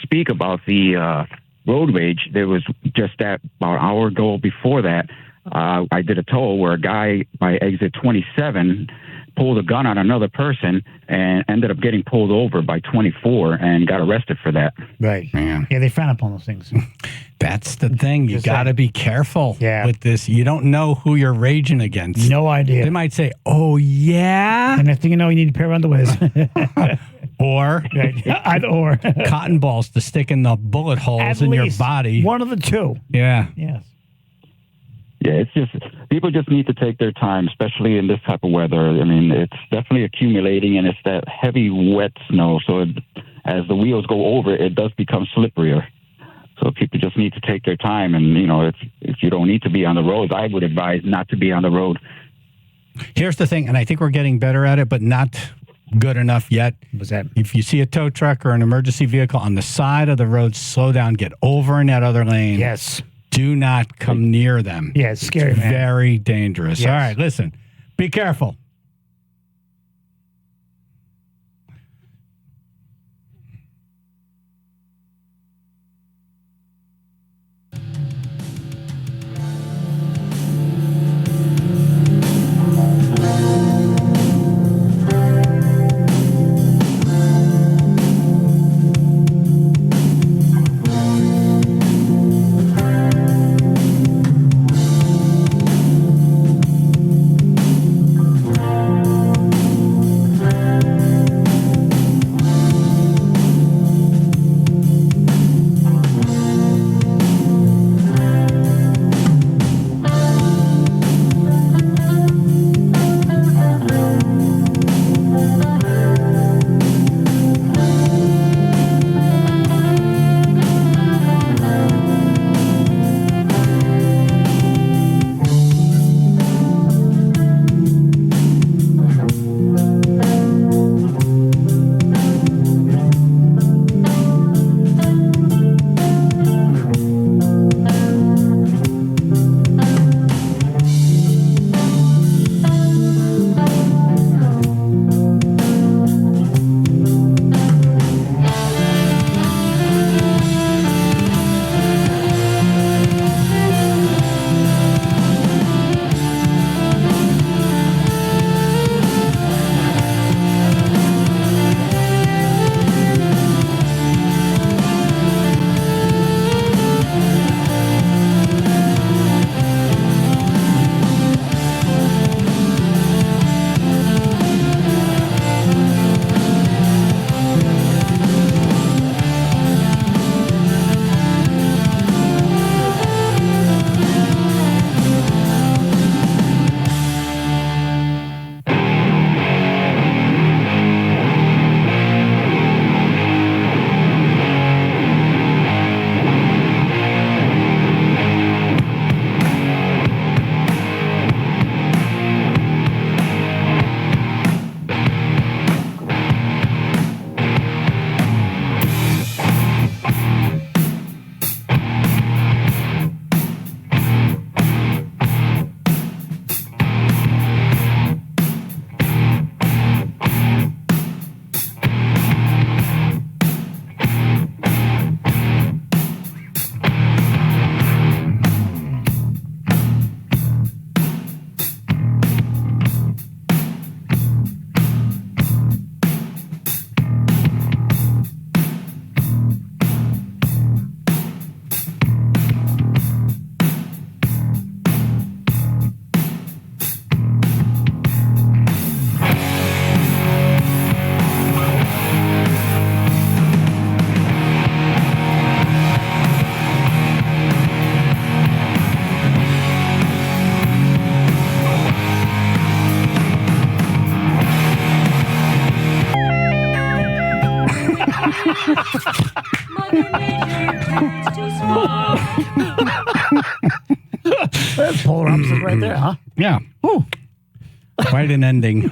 speak about the road rage. There was just that about an hour ago before that. I did a toll where a guy by exit 27 pulled a gun on another person and ended up getting pulled over by 24 and got arrested for that. Right. Man. Yeah, they frown upon those things. That's the thing. You got to be careful Yeah. with this. You don't know who you're raging against. No idea. They might say, oh, yeah. And next thing you know, you need a pair of underwears. Or Either or. cotton balls to stick in the bullet holes At in your least body. one of the two. Yeah. Yes. Yeah, it's just people just need to take their time, especially in this type of weather. I mean, it's definitely accumulating, and it's that heavy, wet snow. So as the wheels go over, it does become slipperier. So people just need to take their time, and if you don't need to be on the roads, I would advise not to be on the road. Here's the thing, and I think we're getting better at it, but not good enough yet. What's that? If you see a tow truck or an emergency vehicle on the side of the road, slow down, get over in that other lane. Yes. Do not come near them. Yeah, it's scary, man. Very dangerous. Yes. All right, listen. Be careful. That's polar opposites right there, huh? Yeah. Quite an ending.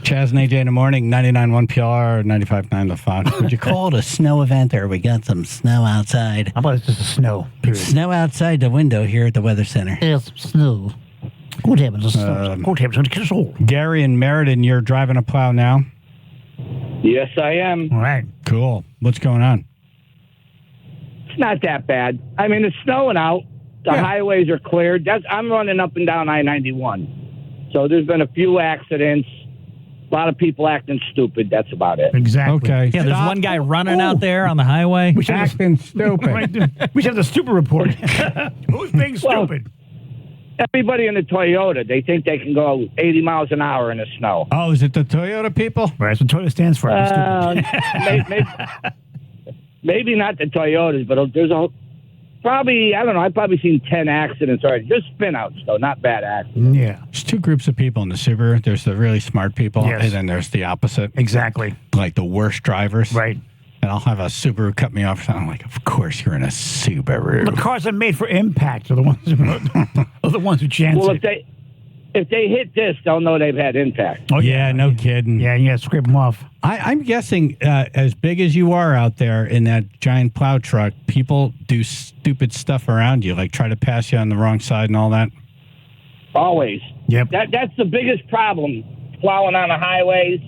Chaz and AJ in the morning, 99.1 PR, 95.9 The Fox. Would you call it a snow event, or we got some snow outside? How about it's just a snow, period? Snow outside the window here at the Weather Center. Yes, snow. Good heavens, snow. Good heavens, under control. Gary and Meriden, you're driving a plow now? Yes, I am. All right. Cool. What's going on? It's not that bad. I mean, it's snowing out. The highways are cleared. I'm running up and down I-91. So there's been a few accidents. A lot of people acting stupid. That's about it. Exactly. Okay. Yeah, there's one guy running out there on the highway. We should acting stupid. We should have the stupid report. Who's being stupid? Everybody in the Toyota, they think they can go 80 miles an hour in the snow. Oh, is it the Toyota people? Right, that's what Toyota stands for. Maybe not the Toyotas, but there's I've probably seen 10 accidents already. Just spin-outs, though, not bad accidents. Yeah. There's two groups of people in the Subaru. There's the really smart people, Yes. and then there's the opposite. Exactly. Like the worst drivers. Right. And I'll have a Subaru cut me off, and I'm like, of course you're in a Subaru. The cars are made for impact. Are the ones who chance Well, it. if they hit this, they'll know they've had impact. Oh, yeah, no kidding. Yeah, you got to scrape them off. I'm guessing as big as you are out there in that giant plow truck, people do stupid stuff around you, like try to pass you on the wrong side and all that. Always. Yep. That's the biggest problem, plowing on the highways.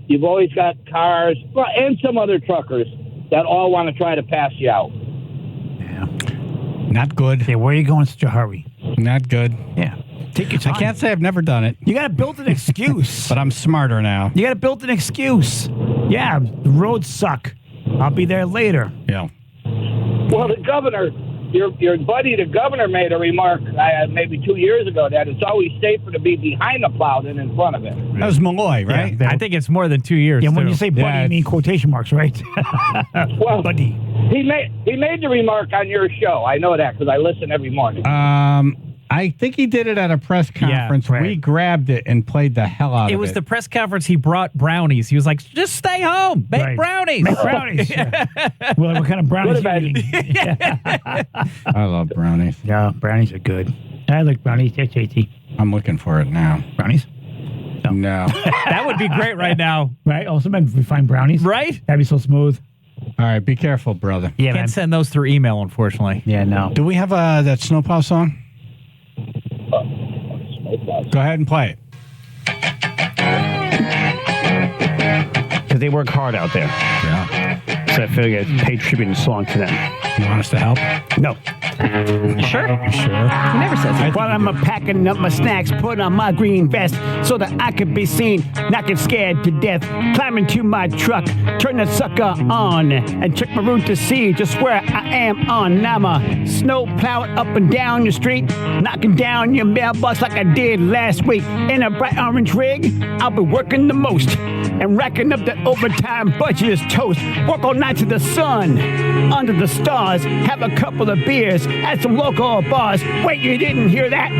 You've always got cars and some other truckers that all want to try to pass you out. Yeah. Not good. Yeah, where are you going in such a hurry? Not good. Yeah. Take your time. I can't say I've never done it. You got to build an excuse. But I'm smarter now. You got to build an excuse. Yeah, the roads suck. I'll be there later. Yeah. Well, the governor, your buddy, the governor, made a remark maybe 2 years ago that it's always safer to be behind the plow than in front of it. That was Malloy, right? I think it's more than 2 years. Yeah, when too. you say buddy, you mean quotation marks, right? Well, buddy. He made the remark on your show. I know that because I listen every morning. I think he did it at a press conference. right. We grabbed it and played the hell out of it. It was the press conference. He brought brownies. He was like, just stay home. Bake brownies. Make brownies. Well, what kind of brownies are you eating? I love brownies. Yeah, brownies are good. I like brownies. JT. I'm looking for it now. Brownies? No. That would be great right now. Right? Oh, sometimes we find brownies. Right? That'd be so smooth. All right, be careful, brother. Yeah, Can't send those through email, unfortunately. Yeah, no. Do we have that snowplow song? Go ahead and play it. Because they work hard out there. Yeah. So I figure I pay tribute and song to them. You want us to help? No. Sure. Sure. He never says it. While I'm packing up my snacks, put on my green vest so that I could be seen, not get scared to death. Climbing to my truck, turn the sucker on, and check my route to see just where I am on. Now I'm a snow plowing up and down your street, knocking down your mailbox like I did last week. In a bright orange rig, I'll be working the most, and racking up that overtime budget is toast. Work all night to the sun, under the stars, have a couple of beers at some local bars. Wait, you didn't hear that?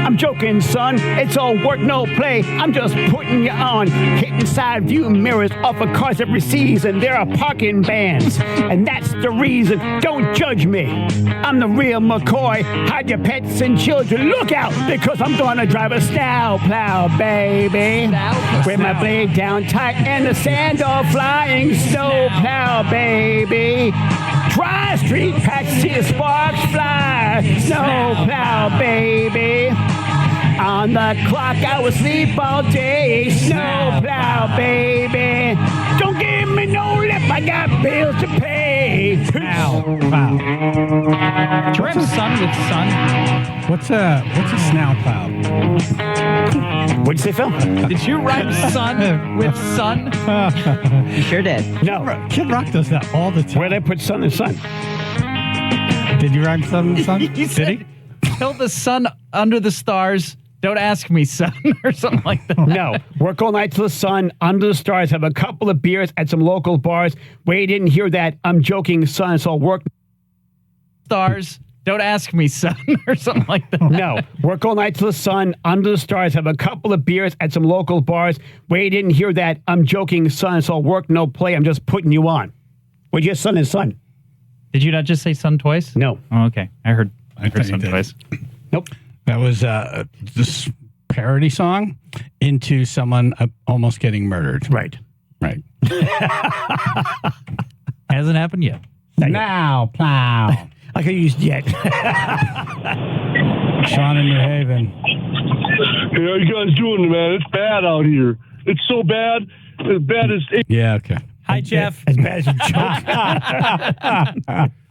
I'm joking, son. It's all work, no play. I'm just putting you on. Hitting side view mirrors off of cars every season. There are parking bans, and that's the reason. Don't judge me. I'm the real McCoy. Hide your pets and children. Look out, because I'm gonna drive a snow plow, baby. With my blade down tight and the sand all flying. Snow plow, baby. Dry street patch, see the sparks fly. Snow plow, baby. On the clock, I will sleep all day. Snow plow, baby. Don't give me no lip, I got bills to pay. Wow. Do you have sun with sun? What's a snow plow? What'd you say, Phil? Did you rhyme sun with sun? You sure did. No. Kid Rock does that all the time. Where'd I put sun and sun? Did you rhyme sun and sun? You Did said, he? Kill the sun under the stars. Don't ask me, son, or something like that. No. Work all night till the sun, under the stars, have a couple of beers at some local bars. Wait, you didn't hear that? I'm joking, son. It's all work. Stars. Don't ask me, son, or something like that. No. Work all night till the sun, under the stars, have a couple of beers at some local bars. Wait, you didn't hear that? I'm joking, son. It's all work, no play. I'm just putting you on. Well, just son and son. Did you not just say son twice? No. Oh, okay. I heard thought you son did. twice. Nope. That was this parody song into someone almost getting murdered. Right. Right. Hasn't happened yet. Now, plow. I could use yet. Sean in New Haven. Hey, how you guys doing, man? It's bad out here. It's so bad. As bad as... Yeah, okay. Hi, Jeff. As bad as a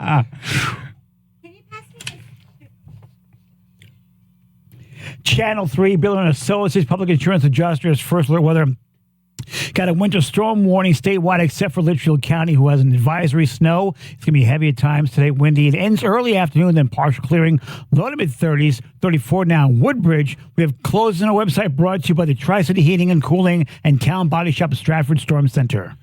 joke. Channel 3, Bill and Associates, Public Insurance Adjusters, First Alert Weather. Got a winter storm warning statewide except for Litchfield County, who has an advisory snow. It's going to be heavy at times today, windy. It ends early afternoon, then partial clearing. Low to mid-30s, 34 now. Woodbridge, we have closed on our website brought to you by the Tri-City Heating and Cooling and Town Body Shop at Stratford Storm Center.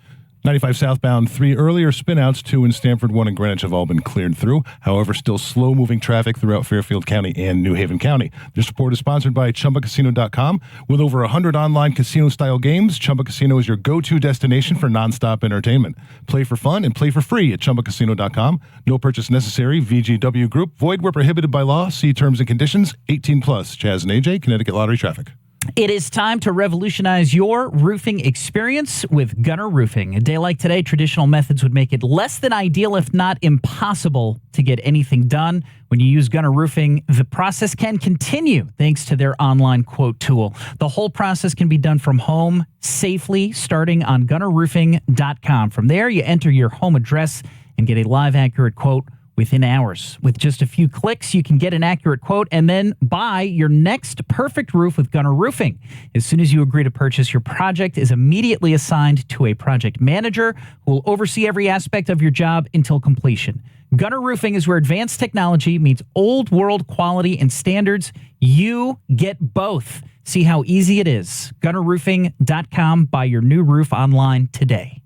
95 southbound, 3 earlier spinouts, 2 in Stamford, 1 in Greenwich have all been cleared through. However, still slow-moving traffic throughout Fairfield County and New Haven County. This report is sponsored by ChumbaCasino.com. With over 100 online casino-style games, Chumba Casino is your go-to destination for nonstop entertainment. Play for fun and play for free at ChumbaCasino.com. No purchase necessary. VGW Group. Void where prohibited by law. See terms and conditions. 18+. Chaz and Aj, Connecticut Lottery Traffic. It is time to revolutionize your roofing experience with Gunner Roofing. A day like today, traditional methods would make it less than ideal, if not impossible, to get anything done. When you use Gunner Roofing, the process can continue thanks to their online quote tool. The whole process can be done from home safely, starting on gunnerroofing.com. From there, you enter your home address and get a live, accurate quote within hours. With just a few clicks, you can get an accurate quote and then buy your next perfect roof with Gunner Roofing. As soon as you agree to purchase, your project is immediately assigned to a project manager who will oversee every aspect of your job until completion. Gunner Roofing is where advanced technology meets old world quality and standards. You get both. See how easy it is. GunnerRoofing.com. Buy your new roof online today.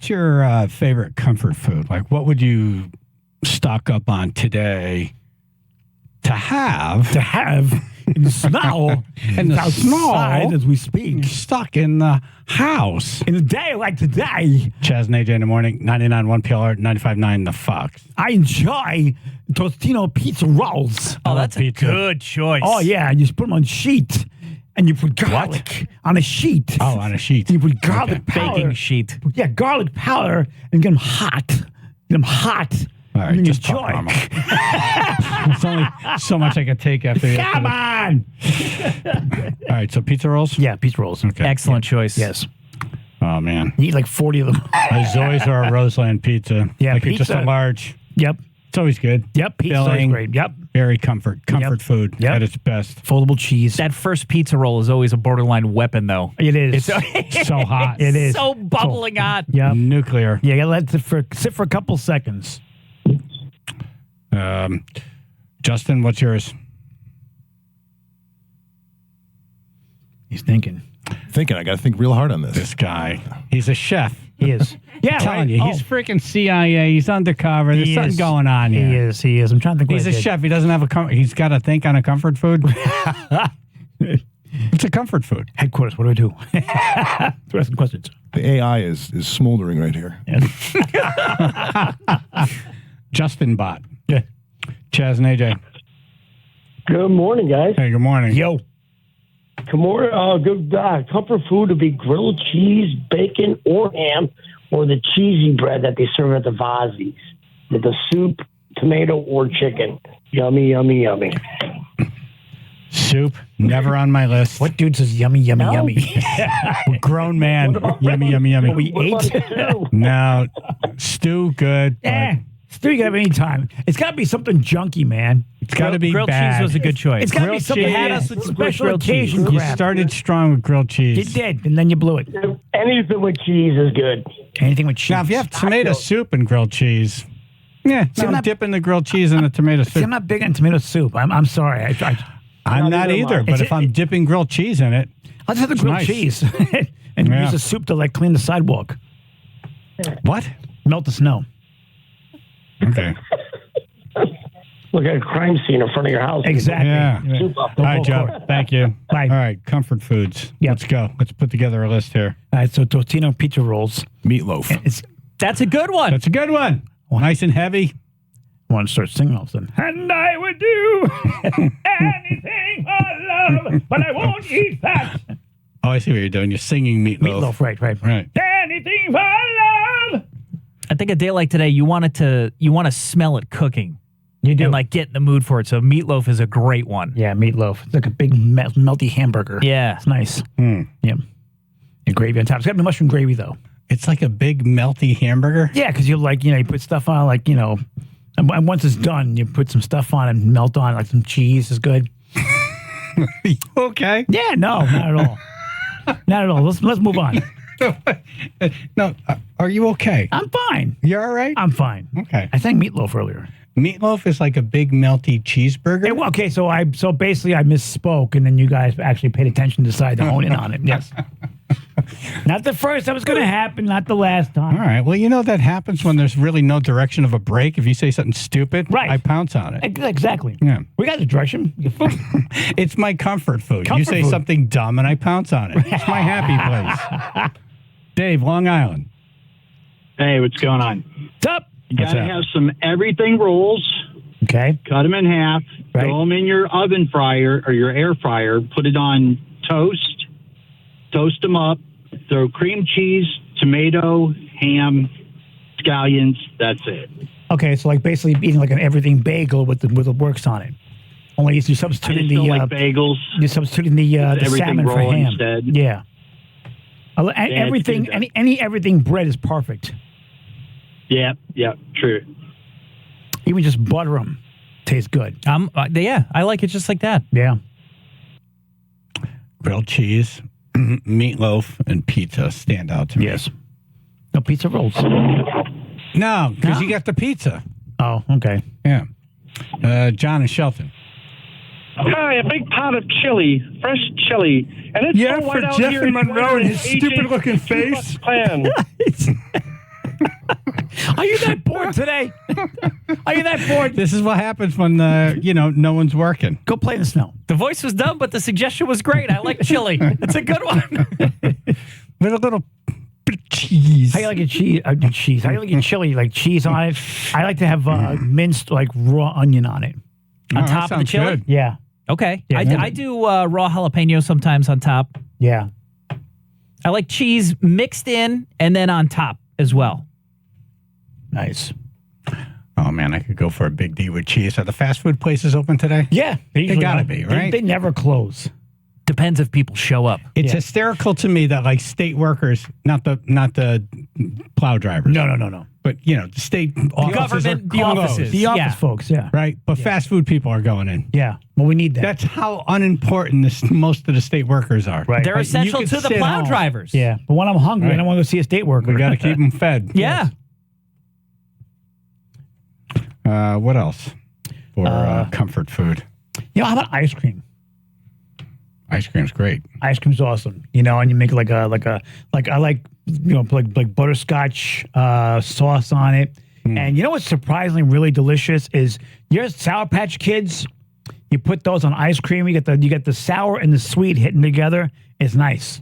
What's your favorite comfort food? Like, what would you stock up on today to have? In the snow. In the outside snow. as we speak. You're stuck in the house. In a day like today. Chaz and Aj in the morning, 99.1 PLR, 95.9 The Fox. I enjoy Tostino pizza rolls. Oh, that's a good choice. Oh, yeah. You just put them on sheet. And you put garlic on a sheet. Oh, on a sheet. You put garlic powder. Baking sheet. Yeah, garlic powder and get them hot. Get them hot. All right, and then just you talk enjoy. normal. It's only so much I could take after. Come on. All right, so pizza rolls? Yeah, pizza rolls. Okay. Excellent choice. Yes. Oh, man. You eat like 40 of them. Zoe's or a Roseland pizza. Yeah, like just pizza. a large. Yep. It's always good. Yep. Pizza is Filling. great. Yep. Very comfort food at its best. Foldable cheese. That first pizza roll is always a borderline weapon, though. It is. It's so hot. It is. So bubbling hot. Yep. Nuclear. Yeah, you gotta let it sit for a couple seconds. Justin, what's yours? He's thinking. I got to think real hard on this. This guy. He's a chef. He is. Yeah, I'm telling right. you, he's freaking CIA. He's undercover. There's He something is. going on here. He is. I'm trying to think. He's what a I did. chef. He doesn't have he's got to think on a comfort food. It's a comfort food. Headquarters. What do I do? The rest of the questions. The AI is smoldering right here. Justin Bot. Yeah. Chaz and AJ. Good morning, guys. Hey, good morning. Yo. Good morning. Good comfort food would be grilled cheese, bacon, or ham, or the cheesy bread that they serve at the Vazzi's. With the soup, tomato, or chicken. Yummy, yummy, yummy. Soup, never on my list. What dude says yummy, yummy, yummy? Grown man. Yummy, yummy, yummy. We ate? No. Stew, good. Stew you can have any time. It's got to be something junky, man. It's got to be grilled bad. cheese was a good choice. It's got to be Grilled something cheese. had us with special Grilled cheese. occasion You crap. started strong with grilled cheese. You did, and then you blew it. Anything with cheese is good. Anything with cheese. Now, if you have tomato soup and grilled cheese, yeah, See, I'm I'm not- dipping the grilled chease in the tomato See, soup. I'm not big on tomato soup. I'm sorry. I'm not Neither am either, I. but if I'm dipping grilled cheese in it, I'll just have the It's grilled nice. cheese and Yeah. use the soup to like clean the sidewalk. what? Melt the snow. Okay. Look at a crime scene in front of your house. Exactly. Yeah. Soup up. All right, Joe. Thank you. Bye. All right, comfort foods. Yep. Let's go. Let's put together a list here. All right, so Tostino pizza rolls. Meatloaf. It's, That's a good one. That's a good one. Nice and heavy. I want to start singing all of a sudden. And I would do anything for love, but I won't eat that. Oh, I see what you're doing. You're singing meatloaf. Meatloaf, right. Right. Anything for love. I think a day like today, you want to smell it cooking. You do. And like get in the mood for it. So meatloaf is a great one. Yeah, meatloaf. It's like a big melty hamburger. Yeah. It's nice. Hmm. Yeah. And gravy on top. It's got to be mushroom gravy, though. It's like a big melty hamburger. Yeah, because you you put stuff on, and once it's done, you put some stuff on and melt on, like some cheese is good. Okay. Yeah, no, not at all. Not at all. Let's move on. No, are you okay? I'm fine. You're all right? I'm fine. Okay. I sang meatloaf earlier. Meatloaf is like a big melty cheeseburger. Okay, so basically I misspoke, and then you guys actually paid attention and decided to hone in on it. Yes. Not the first time it's going to happen, not the last time. All right. Well, you know that happens when there's really no direction of a break. If you say something stupid, Right. I pounce on it. Exactly. Yeah. We got the direction. It's my comfort food. You Comfort say food. something dumb and I pounce on it. It's my happy place. Dave, Long Island. Hey, what's going on? What's up? You What's gotta up? have some everything rolls. Okay. Cut them in half. Right. Throw them in your oven fryer or your air fryer. Put it on toast. Toast them up. Throw cream cheese, tomato, ham, scallions. That's it. Okay, so like basically eating like an everything bagel with the works on it. Only you're I substituting just don't the like bagels. you're substituting the Everything salmon for roll ham. instead. Yeah. Everything it's good. any everything bread is perfect. Yeah, true. Even just butter them tastes good. Yeah, I like it just like that. Yeah. Grilled cheese, meatloaf, and pizza stand out to me. Yes. No pizza rolls. No, because you got the pizza. Oh, okay. Yeah. John and Shelton. Hi, a big pot of chili, fresh chili, and it's Yeah, so white for out Jeff here. and it's Monroe whiter and than his stupid-looking AJ's face. Plan. Are you that bored today? Are you that bored? This is what happens when no one's working. Go play in the snow. The voice was dumb, but the suggestion was great. I like chili. It's a good one. With a little bit of cheese. How you like your cheese? How you like your chili? Like cheese on it? I like to have minced like raw onion on it. On top of the chili? Good. Yeah. Okay. Yeah, I do raw jalapeno sometimes on top. Yeah. I like cheese mixed in and then on top as well. Nice. Oh, man, I could go for a Big D with cheese. Are the fast food places open today? Yeah. They gotta be, right? They never close. Depends if people show up. It's hysterical to me that like state workers, not the plow drivers. No. But the state offices government, are the closed, offices. The office folks, yeah. right? But fast food people are going in. Yeah. Well, we need that. That's how unimportant most of the state workers are. Right. They're Like, essential you to could the sit plow home. drivers. Yeah. But when I'm hungry, Right. I don't want to go see a state worker. We got to keep them fed. Yeah. What else for comfort food? How about ice cream? Ice cream's great. Ice cream's awesome. And you make like I like like butterscotch sauce on it. And you know what's surprisingly really delicious is your Sour Patch Kids. You put those on ice cream. You get the sour and the sweet hitting together. It's nice.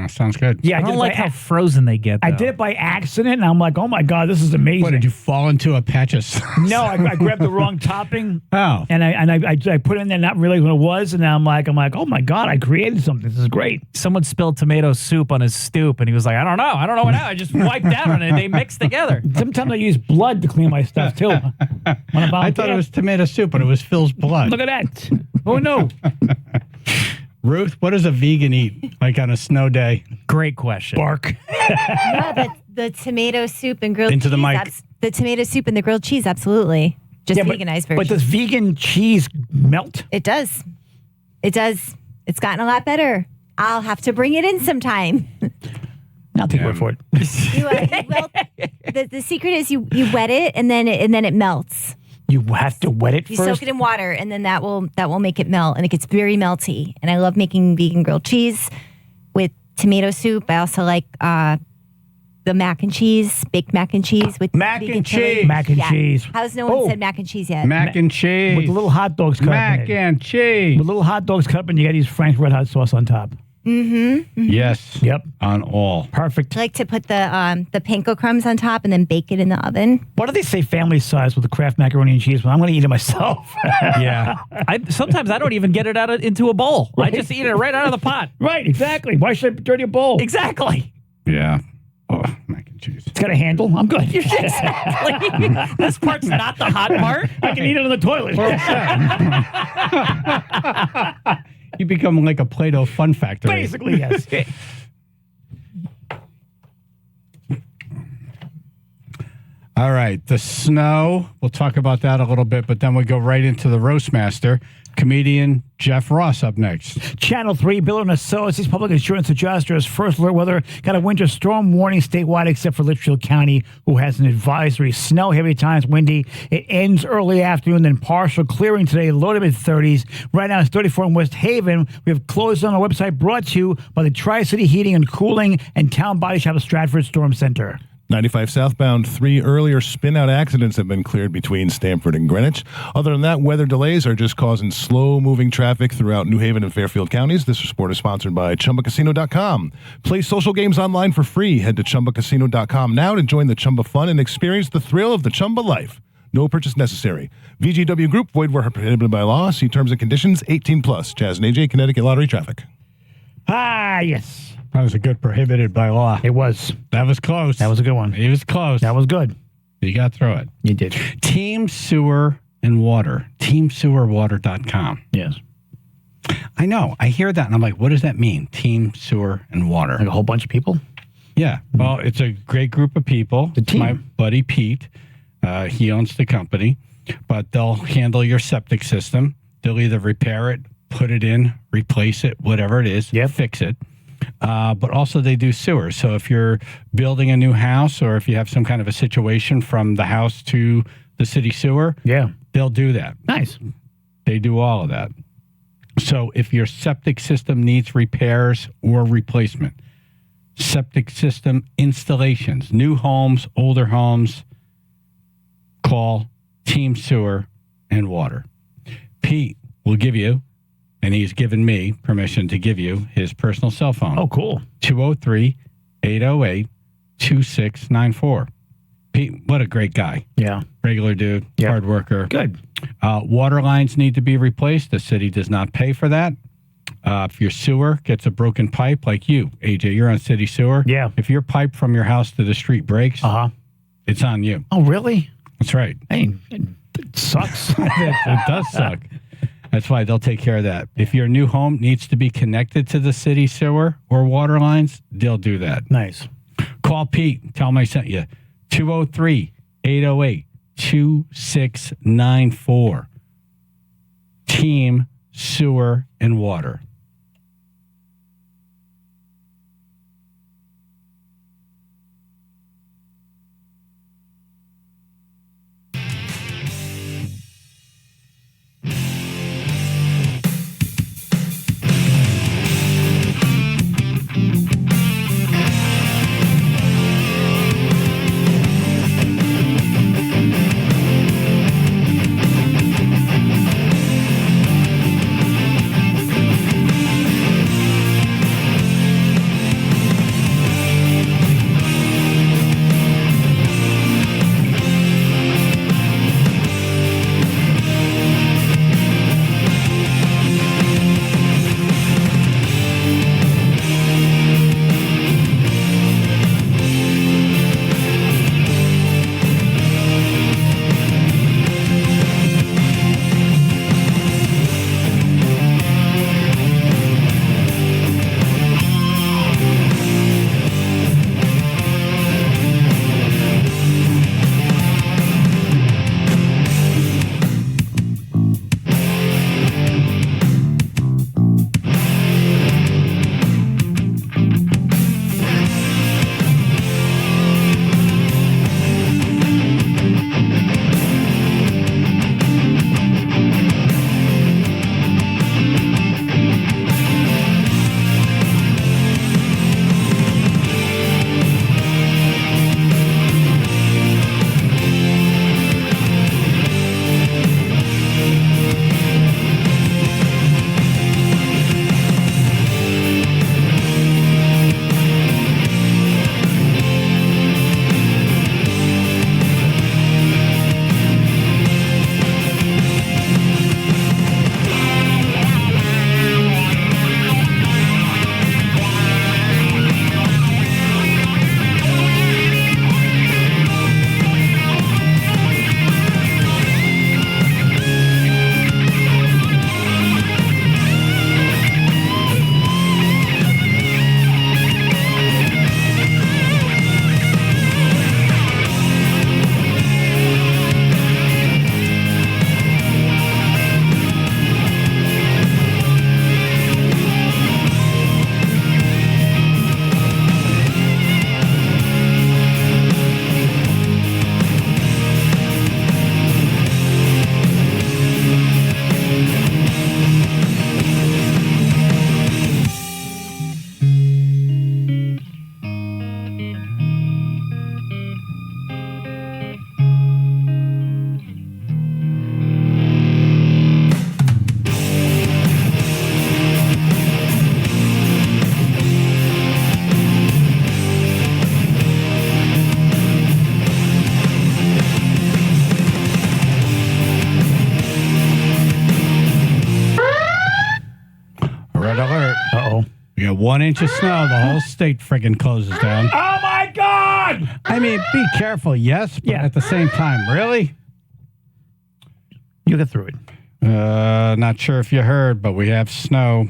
Sounds good. Yeah, I don't like how frozen they get, though. I did it by accident, and I'm like, oh my God, this is amazing. What, did you fall into a patch of No, I grabbed the wrong topping. Oh. And I put it in there not really what it was, and now I'm like, oh my God, I created something. This is great. Someone spilled tomato soup on his stoop, and he was like, I don't know what happened. I just wiped down on it. They mixed together. Sometimes I use blood to clean my stuff too. I thought it was tomato soup, but it was Phil's blood. Look at that. Oh no. Ruth, what does a vegan eat like on a snow day? Great question. Bark. No, the tomato soup and grilled Into cheese. the mic. The tomato soup and the grilled cheese, absolutely. Just but- veganized version. But does vegan cheese melt? It does. It does. It's gotten a lot better. I'll have to bring it in sometime. I'll take your word for it. The secret is you wet it and then it melts. You have to wet it You first? soak it in water, and then that will make it melt, and it gets very melty. And I love making vegan grilled cheese with tomato soup. I also like the mac and cheese, baked mac and cheese with Mac vegan and chili. cheese. Mac and Yeah. cheese. How's no one said mac and cheese yet? Mac and cheese. With little hot dogs cut up in Mac it. and cheese. With little hot dogs cut up, and you got these Frank's Red Hot sauce on top. Mm-hmm. Yes. Yep. On all. Perfect. I like to put the panko crumbs on top and then bake it in the oven. What do they say family size with the Kraft macaroni and cheese? Well, I'm going to eat it myself. Yeah. Sometimes I don't even get it into a bowl. Right. I just eat it right out of the pot. Right, exactly. Why should I dirty a bowl? Exactly. Yeah. Oh, mac and cheese. It's got a handle. I'm good. Exactly. This part's not the hot part. I can eat it on the toilet. You become like a Play-Doh fun factory. Basically, yes. All right. The snow. We'll talk about that a little bit, but then we go right into the roast master. Comedian Jeff Ross up next. Channel 3, Bill and Associates Public Insurance Adjusters. First alert weather. Got a winter storm warning statewide except for Litchfield County, who has an advisory. Snow, heavy times, windy. It ends early afternoon, then partial clearing today, low to mid-30s. Right now it's 34 in West Haven. We have closed on our website brought to you by the Tri-City Heating and Cooling and Town Body Shop of Stratford Storm Center. 95 southbound, 3 earlier spin-out accidents have been cleared between Stamford and Greenwich. Other than that, weather delays are just causing slow-moving traffic throughout New Haven and Fairfield counties. This report is sponsored by ChumbaCasino.com. Play social games online for free. Head to ChumbaCasino.com now to join the Chumba fun and experience the thrill of the Chumba life. No purchase necessary. VGW Group, void where prohibited by law. See terms and conditions, 18+. Chaz and Aj, Connecticut Lottery Traffic. Ah, yes. That was a good prohibited by law. It was. That was close. That was a good one. He was close. That was good. You got through it. You did. Team Sewer and Water. TeamSewerWater.com. Yes. I know. I hear that and I'm like, what does that mean? Team Sewer and Water. Like a whole bunch of people? Yeah. Well, it's a great group of people. The team. My buddy Pete. He owns the company. But they'll handle your septic system. They'll either repair it, put it in, replace it, whatever it is, fix it. But also they do sewers. So if you're building a new house or if you have some kind of a situation from the house to the city sewer, they'll do that. Nice. They do all of that. So if your septic system needs repairs or replacement, septic system installations, new homes, older homes, call Team Sewer and Water. Pete will give you, and he's given me permission to give you his personal cell phone. Oh, cool. 203-808-2694. Pete, what a great guy. Yeah. Regular dude, hard worker. Good. Water lines need to be replaced. The city does not pay for that. If your sewer gets a broken pipe, like you, AJ, you're on city sewer. Yeah. If your pipe from your house to the street breaks, it's on you. Oh, really? That's right. Hey, it sucks. It does suck. That's why they'll take care of that. If your new home needs to be connected to the city sewer or water lines, they'll do that. Nice. Call Pete. Tell him I sent you. 203-808-2694. Team Sewer and Water. Red alert. Uh-oh. We got 1 inch of snow. The whole state friggin' closes down. Oh, my God! I mean, be careful, yes, but at the same time, really? You'll get through it. Not sure if you heard, but we have snow.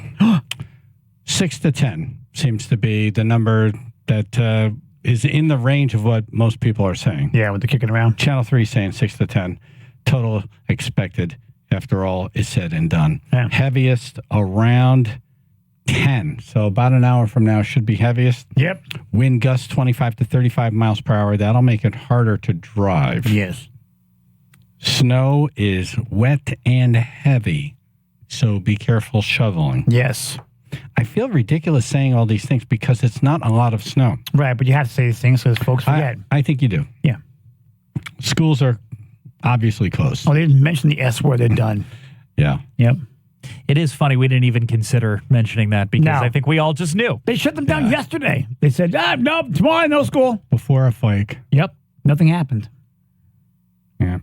6 to 10 seems to be the number that is in the range of what most people are saying. Yeah, with the kicking around. Channel 3 saying 6 to 10. Total expected after all is said and done. Yeah. Heaviest around 10. So about an hour from now should be heaviest. Yep. Wind gusts 25 to 35 miles per hour. That'll make it harder to drive. Yes. Snow is wet and heavy, so be careful shoveling. Yes. I feel ridiculous saying all these things because it's not a lot of snow. Right, but you have to say these things because folks forget. I think you do. Yeah. Schools are obviously closed. Oh, they didn't mention the S word. They're done. Yeah. Yep. It is funny we didn't even consider mentioning that because No. I think we all just knew. They shut them down yesterday. They said, no, tomorrow no school. Before a flake. Yep. Nothing happened. Yeah.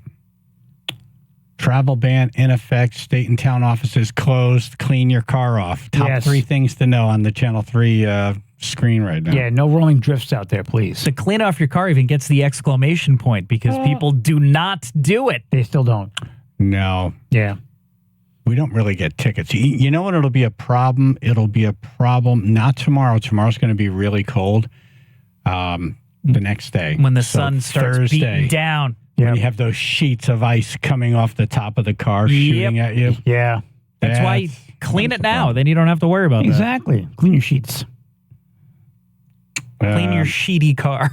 Travel ban in effect. State and town offices closed. Clean your car off. Top 3 things to know on the Channel 3 screen right now. Yeah, no rolling drifts out there, please. The clean off your car even gets the exclamation point because people do not do it. They still don't. No. Yeah. We don't really get tickets. You know what? It'll be a problem. It'll be a problem. Not tomorrow. Tomorrow's going to be really cold. The next day. When the sun starts Thursday, beating down. When you have those sheets of ice coming off the top of the car shooting at you. Yeah. That's why you clean it now. Then you don't have to worry about that. Exactly. Clean your sheets. Clean your sheety car.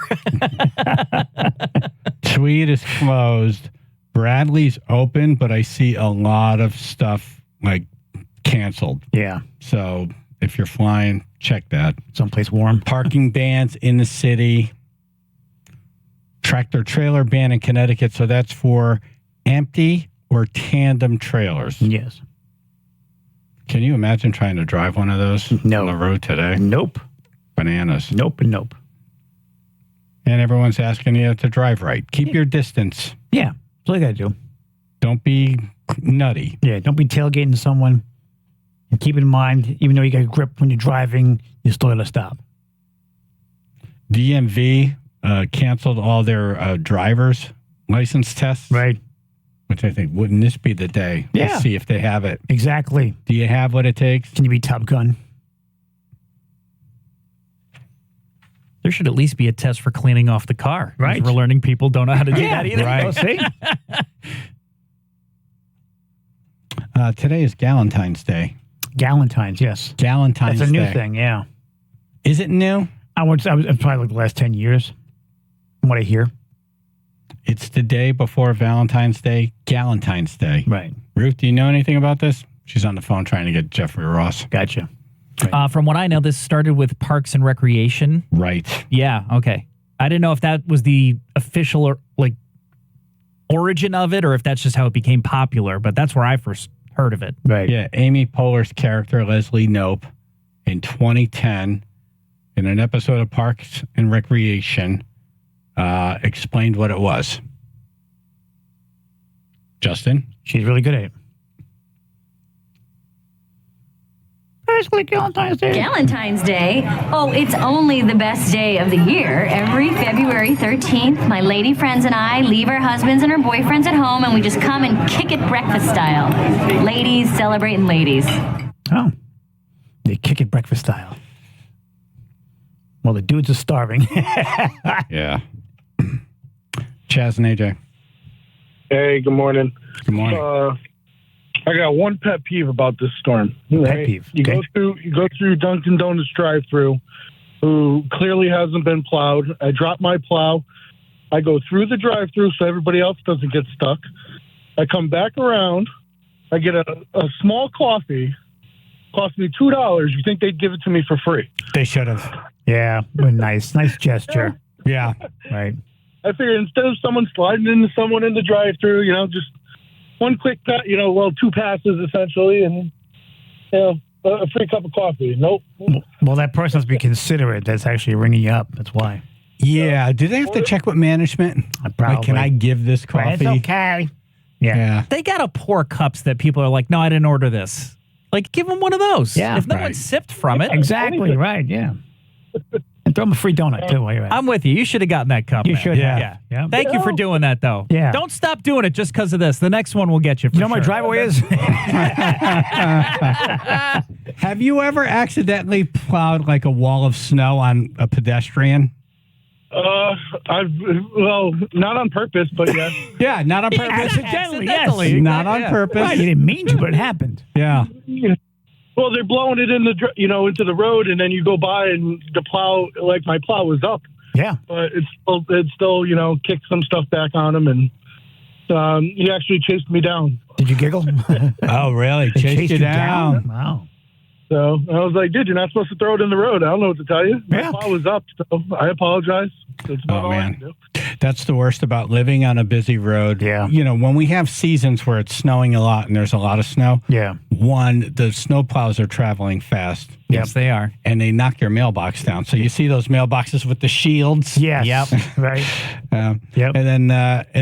Tweed is closed. Bradley's open, but I see a lot of stuff like canceled. Yeah. So if you're flying, check that. Someplace warm. Parking bans in the city. Tractor trailer ban in Connecticut. So that's for empty or tandem trailers. Yes. Can you imagine trying to drive one of those on the road today? Nope. Bananas. Nope and nope. And everyone's asking you to drive right. Keep your distance. Yeah. That's all you got to do. Don't be nutty. Yeah. Don't be tailgating someone. And keep in mind, even though you got a grip when you're driving, you still got to stop. DMV canceled all their driver's license tests. Right. Which I think, wouldn't this be the day to see if they have it? Exactly. Do you have what it takes? Can you be Top Gun? There should at least be a test for cleaning off the car. Right. We're learning people don't know how to do that either. Right. Oh, see? Today is Galentine's Day. Galentine's, yes. Galentine's That's a new Day. thing, yeah. Is it new? I was probably like the last 10 years, from what I hear. It's the day before Valentine's Day, Galentine's Day. Right. Ruth, do you know anything about this? She's on the phone trying to get Jeffrey Ross. Gotcha. From what I know, this started with Parks and Recreation. Right. Yeah, okay. I didn't know if that was the official or origin of it or if that's just how it became popular, but that's where I first heard of it. Right. Yeah, Amy Poehler's character, Leslie Knope, in 2010, in an episode of Parks and Recreation, explained what it was. Justin? She's really good at it. Basically, Galentine's Day. Galentine's Day? Oh, it's only the best day of the year. Every February 13th, my lady friends and I leave our husbands and our boyfriends at home and we just come and kick it breakfast style. Ladies celebrating ladies. Oh. They kick it breakfast style. Well, the dudes are starving. Yeah. Chaz and AJ. Hey, good morning. Good morning. I got one pet peeve about this storm. Pet peeve. You go through Dunkin' Donuts drive-through, who clearly hasn't been plowed. I drop my plow. I go through the drive-through so everybody else doesn't get stuck. I come back around. I get a small coffee. Cost me $2. You think they'd give it to me for free? They should have. Yeah, nice gesture. Yeah. Right. I figured instead of someone sliding into someone in the drive-through, just one quick, two passes essentially, and a free cup of coffee. Nope. Well, that person has to be considerate. That's actually ringing you up. That's why. Yeah. Do they have to check with management? Probably. Like, can I give this coffee? Right, it's okay. Yeah. They got to pour cups that people are like, no, I didn't order this. Like, give them one of those. Yeah. If no one sipped from it. Exactly. Right. Yeah. And throw them a free donut, too, while you're at it. I'm with you. You should have gotten that cup. You man. should have. Yeah. Yeah. Thank you for doing that, though. Yeah. Don't stop doing it just because of this. The next one will get you. For You know where my sure. driveway is? Have you ever accidentally plowed like a wall of snow on a pedestrian? Not on purpose, but yeah. Yeah, not on purpose. Accidentally, yes. Not on purpose. Right, you didn't mean to, but it happened. Yeah. Well, they're blowing it into the road, and then you go by, and the plow, like my plow, was up. Yeah, but it still kicked some stuff back on him, and he actually chased me down. Did you giggle? Oh, really? They Chased you down. Wow. So I was like, dude, you're not supposed to throw it in the road. I don't know what to tell you. My plow was up, so I apologize. That's about all I can do. That's the worst about living on a busy road. Yeah. You know, when we have seasons where it's snowing a lot and there's a lot of snow. Yeah. One, the snow plows are traveling fast. Yes, they are. And they knock your mailbox down. So you see those mailboxes with the shields. Yes. Yep. Right. Yep. And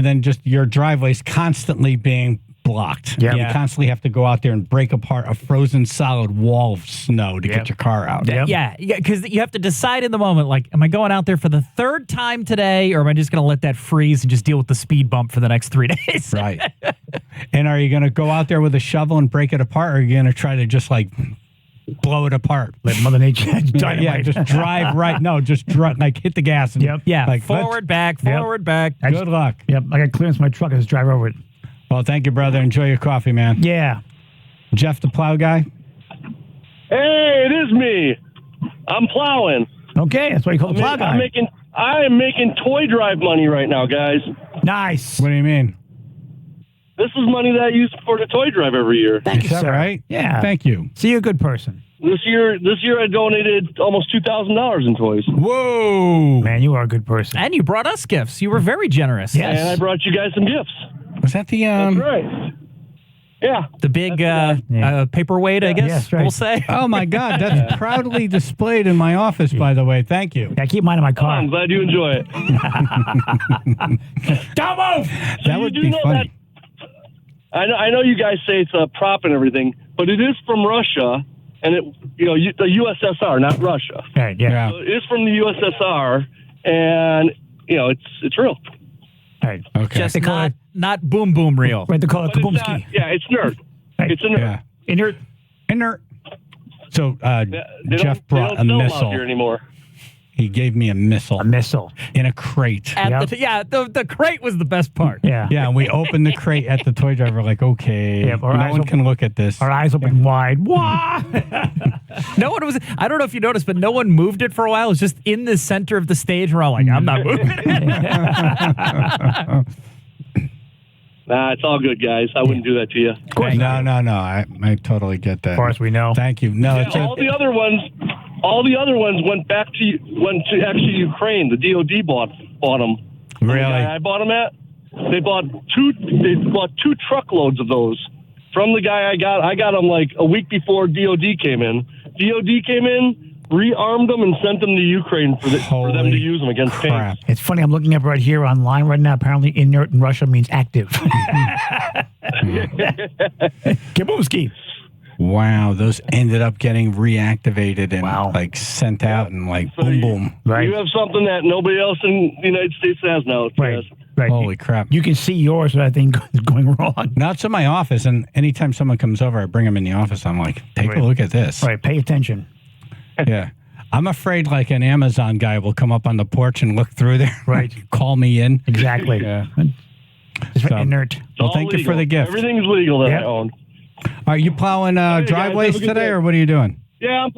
then just your driveway's constantly being blocked. Yep. You constantly have to go out there and break apart a frozen solid wall of snow to get your car out. Yeah, because you have to decide in the moment, like, am I going out there for the third time today, or am I just going to let that freeze and just deal with the speed bump for the next 3 days? Right. And are you going to go out there with a shovel and break it apart, or are you going to try to just like blow it apart? Let Mother Nature dynamite. Yeah, just drive right. No, just like hit the gas. And, Yeah, like, forward, back. Good luck. Yep, I got clearance my truck. I just drive over it. Well, thank you, brother. Enjoy your coffee, man. Yeah. Jeff, the plow guy? Hey, it is me. I'm plowing. Okay, that's why you call the plow guy. I am making toy drive money right now, guys. Nice. What do you mean? This is money that I use for the toy drive every year. Thank you, Is that sir. right? Yeah. Thank you. So you're a good person. This year I donated almost $2,000 in toys. Whoa. Man, you are a good person. And you brought us gifts. You were very generous. Yes. And I brought you guys some gifts. Was that the That's right. Yeah. The big paperweight, I guess Yes, right. we'll say. Oh my God, that's proudly displayed in my office, by the way. Thank you. I keep mine in my car. I'm glad you enjoy it. Don't move. That would be funny. I know you guys say it's a prop and everything, but it is from Russia, and the USSR, not Russia. Right, yeah. So it is from the USSR, and it's real. Right. Okay. Just not boom boom real. Right, they call it But it's kaboomski. not, it's nerd. It's a nerd. Yeah. Inert. So They Jeff don't brought a sell them out missile. here anymore. He gave me a missile. A missile. In a crate. The crate was the best part. Yeah. Yeah, and we opened the crate at the toy drive. We're like, okay, Yeah, our no eyes one open- can look at this. Our eyes open wide. Wah! No one was. I don't know if you noticed, but no one moved it for a while. It was just in the center of the stage. We're all like, I'm not moving it. Nah, it's all good, guys. I wouldn't do that to you. Of course. No. I totally get that. As far as we know. Thank you. No, Yeah, it's all the other ones went to actually Ukraine. The DOD bought them. Really? The guy I bought them at. They bought two truckloads of those from the guy I got. I got them like a week before DOD came in. DOD came in, rearmed them, and sent them to Ukraine for them to use them against tanks. It's funny. I'm looking up right here online right now. Apparently, inert in Russia means active. Kaboomski. Wow, those ended up getting reactivated and like sent out and like boom, boom. Right. You have something that nobody else in the United States has now. Right. Right. Holy crap. You can see yours, but I think is going wrong. Now it's in my office, and anytime someone comes over, I bring them in the office. I'm like, take a look at this. Right. Pay attention. Yeah. I'm afraid like an Amazon guy will come up on the porch and look through there. Right. Call me in. Exactly. Yeah. It's inert. Well, thank you for the gift. Everything's legal that I own. Are you plowing driveways have a good today, day. or what are you doing? Yeah,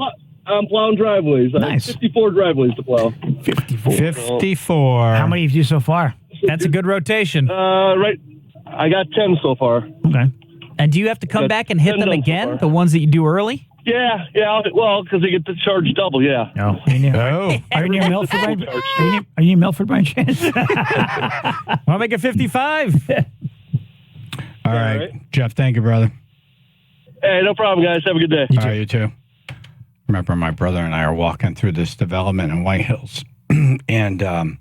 I'm plowing driveways. Nice. 54 driveways to plow. 54. How many have you so far? That's a good rotation. Right. I got 10 so far. Okay. And do you have to come Got back and hit 10 them done so again? far. The ones that you do early? Yeah. Well, because they get to charge double. Yeah. No. Are you near Milford? Are you near Milford by chance? I'll make it 55. All right. Jeff, thank you, brother. Hey, no problem, guys. Have a good day. All right, you too. Remember, my brother and I are walking through this development in White Hills. And,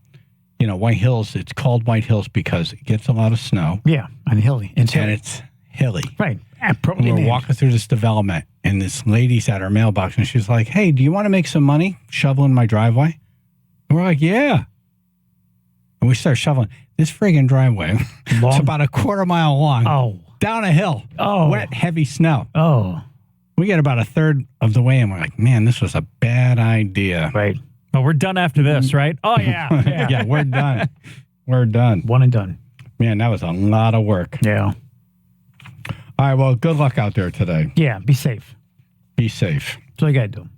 White Hills, it's called White Hills because it gets a lot of snow. Yeah, and hilly. And it's hilly. Right. And Appropriately we're named. walking through this development, and this lady's at her mailbox, and she's like, hey, do you want to make some money shoveling my driveway? And we're like, yeah. And we start shoveling. This friggin' driveway, it's about a quarter mile long. Oh. Down a hill. Oh. Wet, heavy snow. Oh. We get about a third of the way, and we're like, man, this was a bad idea. Right. Well, we're done after this, right? Oh, yeah. Yeah, we're done. We're done. One and done. Man, that was a lot of work. Yeah. All right, well, good luck out there today. Yeah, be safe. Be safe. That's all you got to do.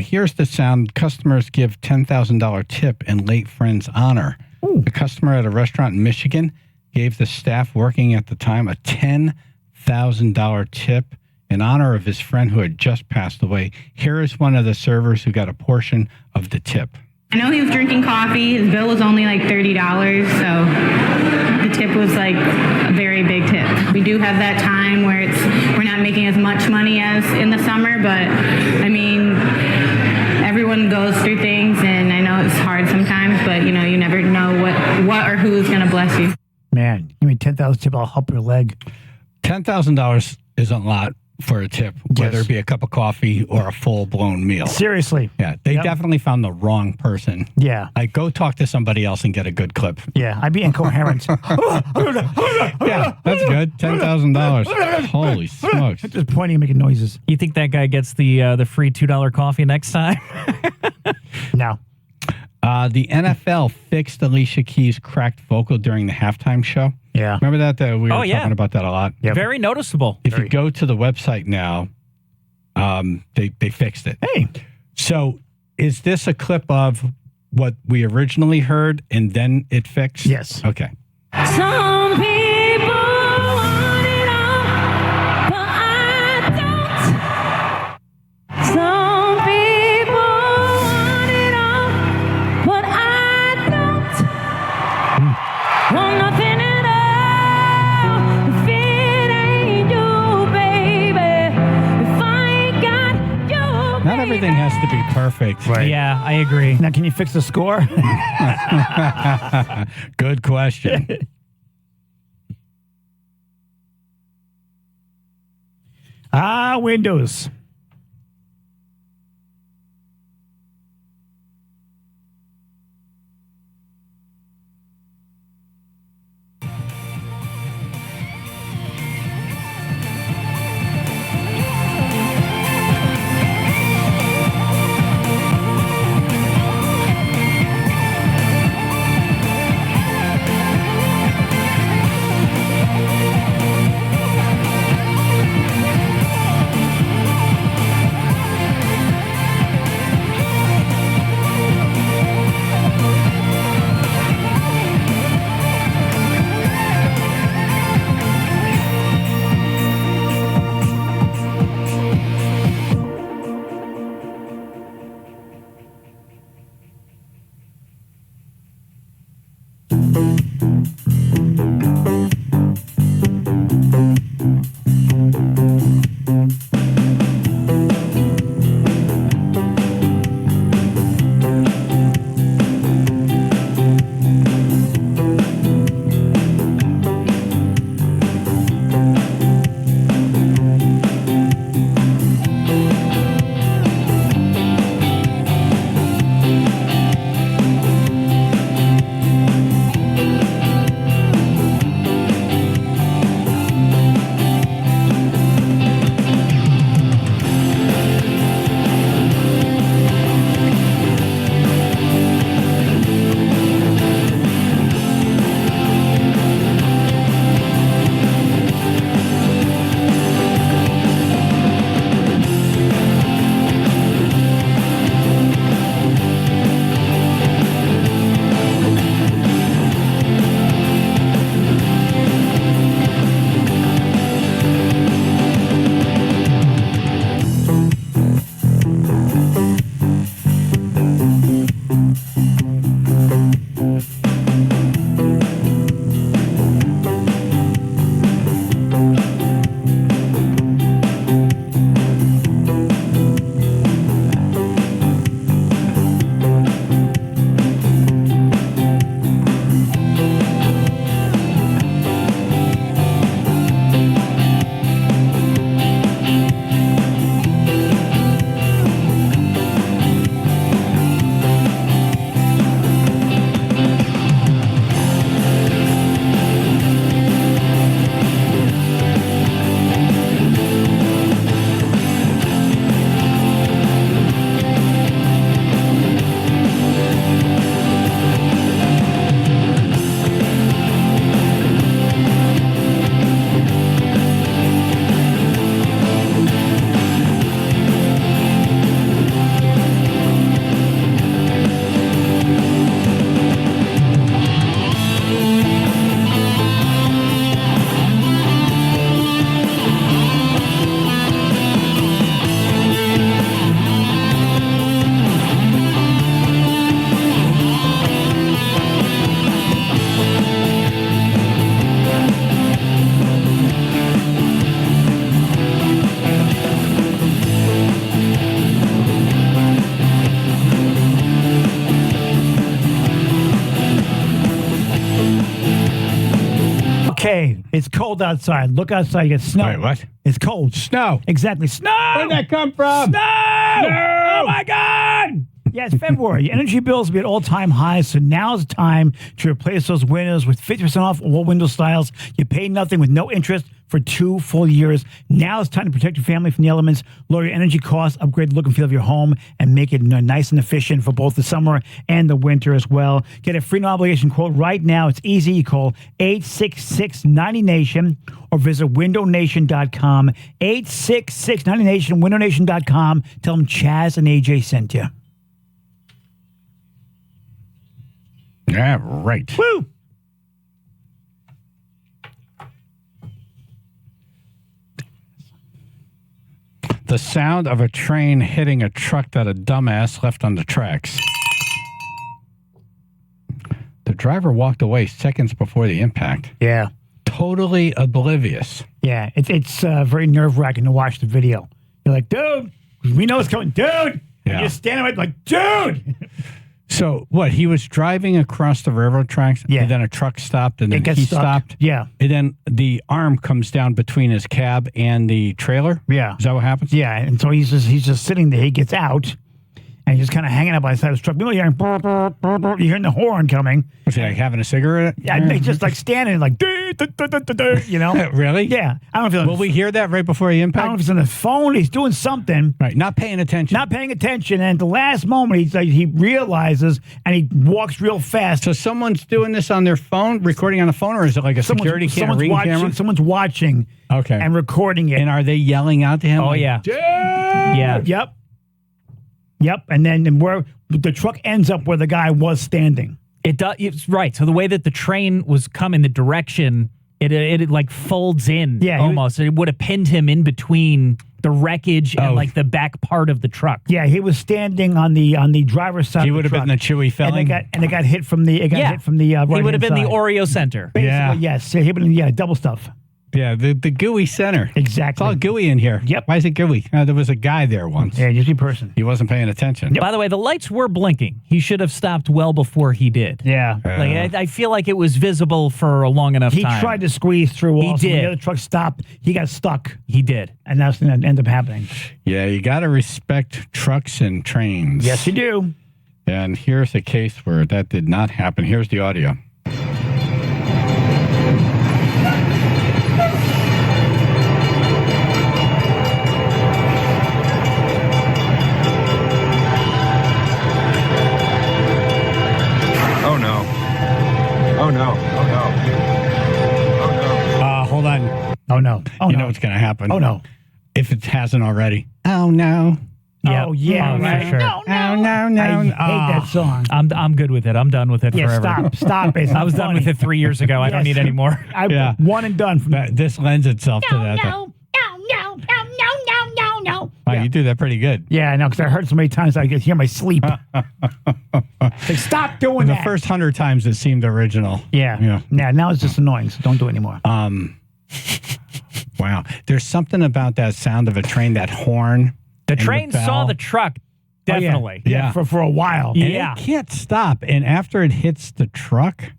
Here's the sound. Customers give $10,000 tip in late friend's honor. Ooh. A customer at a restaurant in Michigan gave the staff working at the time a $10,000 tip in honor of his friend who had just passed away. Here is one of the servers who got a portion of the tip. I know he was drinking coffee. His bill was only like $30, so the tip was like a very big tip. We do have that time where we're not making as much money as in the summer, but I mean, everyone goes through things, and I know it's hard sometimes, but you know, you never know what or who's going to bless you. Man, give me 10,000 tip, I'll help your leg. $10,000 isn't a lot for a tip, whether it be a cup of coffee or a full-blown meal. Seriously. Yeah, they definitely found the wrong person. Yeah. Like, go talk to somebody else and get a good clip. Yeah, I'd be incoherent. Yeah, that's good. $10,000. Holy smokes. Just pointing and making noises. You think that guy gets the free $2 coffee next time? No. The NFL fixed Alicia Keys' cracked vocal during the halftime show. Yeah. Remember that? We were talking about that a lot. Very noticeable. If you go to the website now, they fixed it. Hey. So is this a clip of what we originally heard and then it fixed? Yes. Okay. Some people want it all, but I don't. Some people want it all, but I don't. Want nothing at all if it ain't you, baby. If I ain't got you, Not everything has to be perfect. Yeah, I agree. Now, can you fix the score? Good question. Windows. It's cold outside. Look outside. You get snow. Wait, what? It's cold. Snow. Exactly. Snow. Where'd that come from? Snow. Oh my God. Yeah, it's February. Your energy bills will be at all-time highs, so now's the time to replace those windows with 50% off all window styles. You pay nothing with no interest for 2 full years. Now it's time to protect your family from the elements, lower your energy costs, upgrade the look and feel of your home, and make it nice and efficient for both the summer and the winter as well. Get a free no-obligation quote right now. It's easy. You call 866-90-NATION or visit windownation.com. 866-90-NATION, windownation.com. Tell them Chaz and AJ sent you. Yeah, right. Woo! The sound of a train hitting a truck that a dumbass left on the tracks. The driver walked away seconds before the impact. Yeah. Totally oblivious. Yeah, it's very nerve-wracking to watch the video. You're like, dude, we know it's coming. Dude! Yeah. You're standing right like, dude! So, what, he was driving across the railroad tracks, and then a truck stopped, and then he stopped. Yeah. And then the arm comes down between his cab and the trailer? Yeah. Is that what happens? Yeah, and so he's just sitting there. He gets out, and he's just kind of hanging out by the side of his truck. You're hearing, you're hearing the horn coming. Was he like having a cigarette? Yeah, he's just like standing like, you know? Really? Yeah. I don't know if Will we hear that right before he I don't know impacts? if he's on the phone. He's doing something. Right, not paying attention. Not paying attention. And at the last moment, he's like, he realizes and he walks real fast. So someone's doing this on their phone, recording on the phone, or is it like a security camera, ring camera? Someone's watching and recording it. And are they yelling out to him? Oh, like, yeah. Yeah. Yep. And then where the truck ends up where the guy was standing. It does. It's right. So the way that the train was coming, the direction, it like folds in almost. It would have pinned him in between the wreckage and like the back part of the truck. Yeah, he was standing on the driver's side. He of the would have truck. been the chewy filling. And it got hit from the. It got hit from the. He would have been right-hand the side. Oreo center. Basically, yes. Yeah, he would have, double stuff. Yeah, the gooey center. Exactly. It's all gooey in here. Yep. Why is it gooey? There was a guy there once. Yeah, usually person. He wasn't paying attention. By the way, the lights were blinking. He should have stopped well before he did. Yeah. Like I feel like it was visible for a long enough He time. tried to squeeze through. He Also. When did. the other truck stopped. He got stuck. He did. And that's going to end up happening. Yeah, you got to respect trucks and trains. Yes, you do. And here's a case where that did not happen. Here's the audio. Oh no. Oh no. Oh no. Oh no. Hold on. Oh no. Oh you no. know what's going to happen. Oh no. If it hasn't already. Oh no. Yeah. Oh yeah. Oh, right. for sure. No. No. I hate that song. I'm good with it. I'm done with it Yeah. forever. Stop it. It's I was not done with funny. it 3 years ago. I don't need any more. Yeah. One and done from me. This lends itself to that. No. Wow, you do that pretty good. Yeah, I know, because I heard so many times I could hear my sleep. Like, stop doing The that. first 100 times it seemed original. Yeah. Now it's just annoying, so don't do it anymore. Wow. There's something about that sound of a train, that horn. The and train bell. saw the truck. Definitely. Yeah. For a while. And Yeah. it can't stop. And after it hits the truck,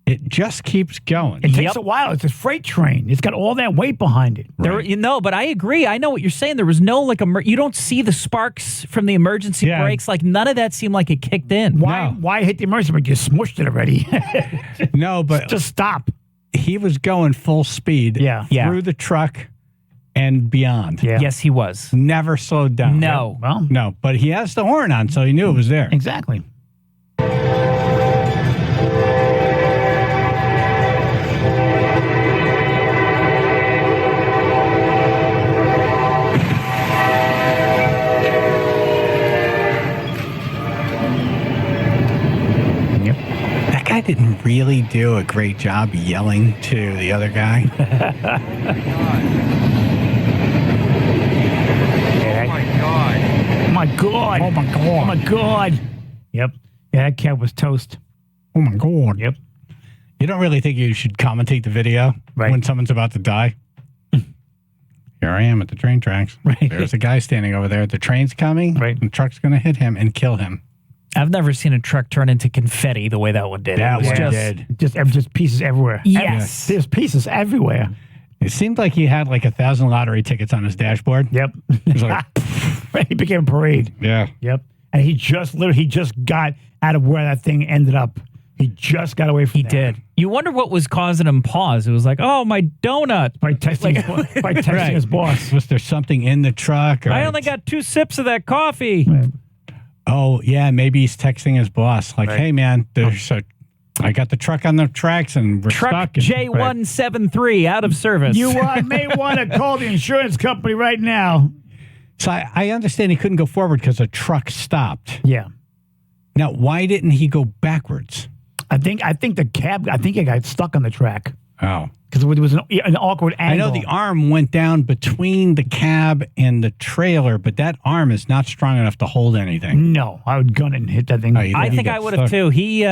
it just keeps going. It takes a while. It's a freight train. It's got all that weight behind it. But I agree. I know what you're saying. There was no you don't see the sparks from the emergency brakes. Like none of that seemed like it kicked in. Why hit the emergency brake? You smushed it already. No, but just stop. He was going full speed through the truck and beyond. Yeah. Yes, he was. Never slowed down. No. Well, no, but he has the horn on, so he knew it was there. Exactly. That guy didn't really do a great job yelling to the other guy. Oh my god. Oh my god. Oh my god. Yep. Yeah, that cat was toast. Oh my god. Yep. You don't really think you should commentate the video when someone's about to die? Here I am at the train tracks. Right. There's a guy standing over there. The train's coming. Right. The truck's going to hit him and kill him. I've never seen a truck turn into confetti the way that one did. That It was one just did. Just pieces everywhere. Yes. There's pieces everywhere. It seemed like he had like 1,000 lottery tickets on his dashboard. Yep. It was like, He became a parade. yeah. Yep. And he just got out of where that thing ended up. He just got away from He did. You wonder what was causing him pause. It was like, oh, my donut. By texting, Right. his boss. Was there something in the truck? Or, I only got 2 sips of that coffee. oh, yeah, maybe he's texting his boss. Like, hey, man, I got the truck on the tracks and we're Truck stuck. J173 out of service. You may want to call the insurance company right now. So I understand he couldn't go forward because the truck stopped. Yeah. Now, why didn't he go backwards? I think the cab. I think it got stuck on the track Oh. because it was an awkward angle. I know the arm went down between the cab and the trailer, but that arm is not strong enough to hold anything. No, I would gun it and hit that thing. I think I would have too. He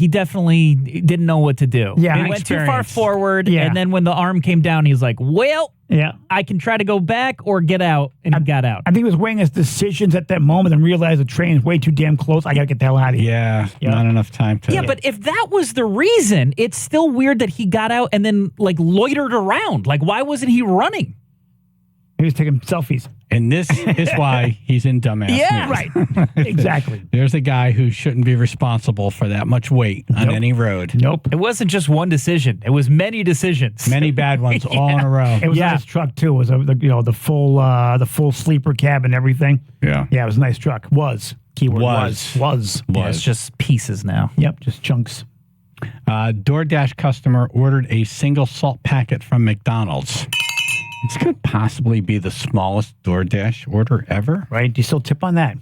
definitely didn't know what to do. Yeah, he went too far experience. forward, Yeah. and then when the arm came down, he was like, "Well, yeah, I can try to go back or get out," and he got out. I think he was weighing his decisions at that moment and realized the train is way too damn close. I got to get the hell out of here. Yeah, not enough time to. Yeah, but if that was the reason, it's still weird that he got out and then like loitered around. Like, why wasn't he running? He was taking selfies. And this is why he's in dumbass. Yeah, news. Right. Exactly. There's a guy who shouldn't be responsible for that much weight on any road. Nope. It wasn't just one decision; it was many decisions, Many bad ones all in a row. It was a nice truck too. It was the full sleeper cab and everything. Yeah. Yeah, it was a nice truck. Keyword was. Yeah, it's just pieces now. Yep, just chunks. DoorDash customer ordered a single salt packet from McDonald's. This could possibly be the smallest DoorDash order ever. Right? Do you still tip on that?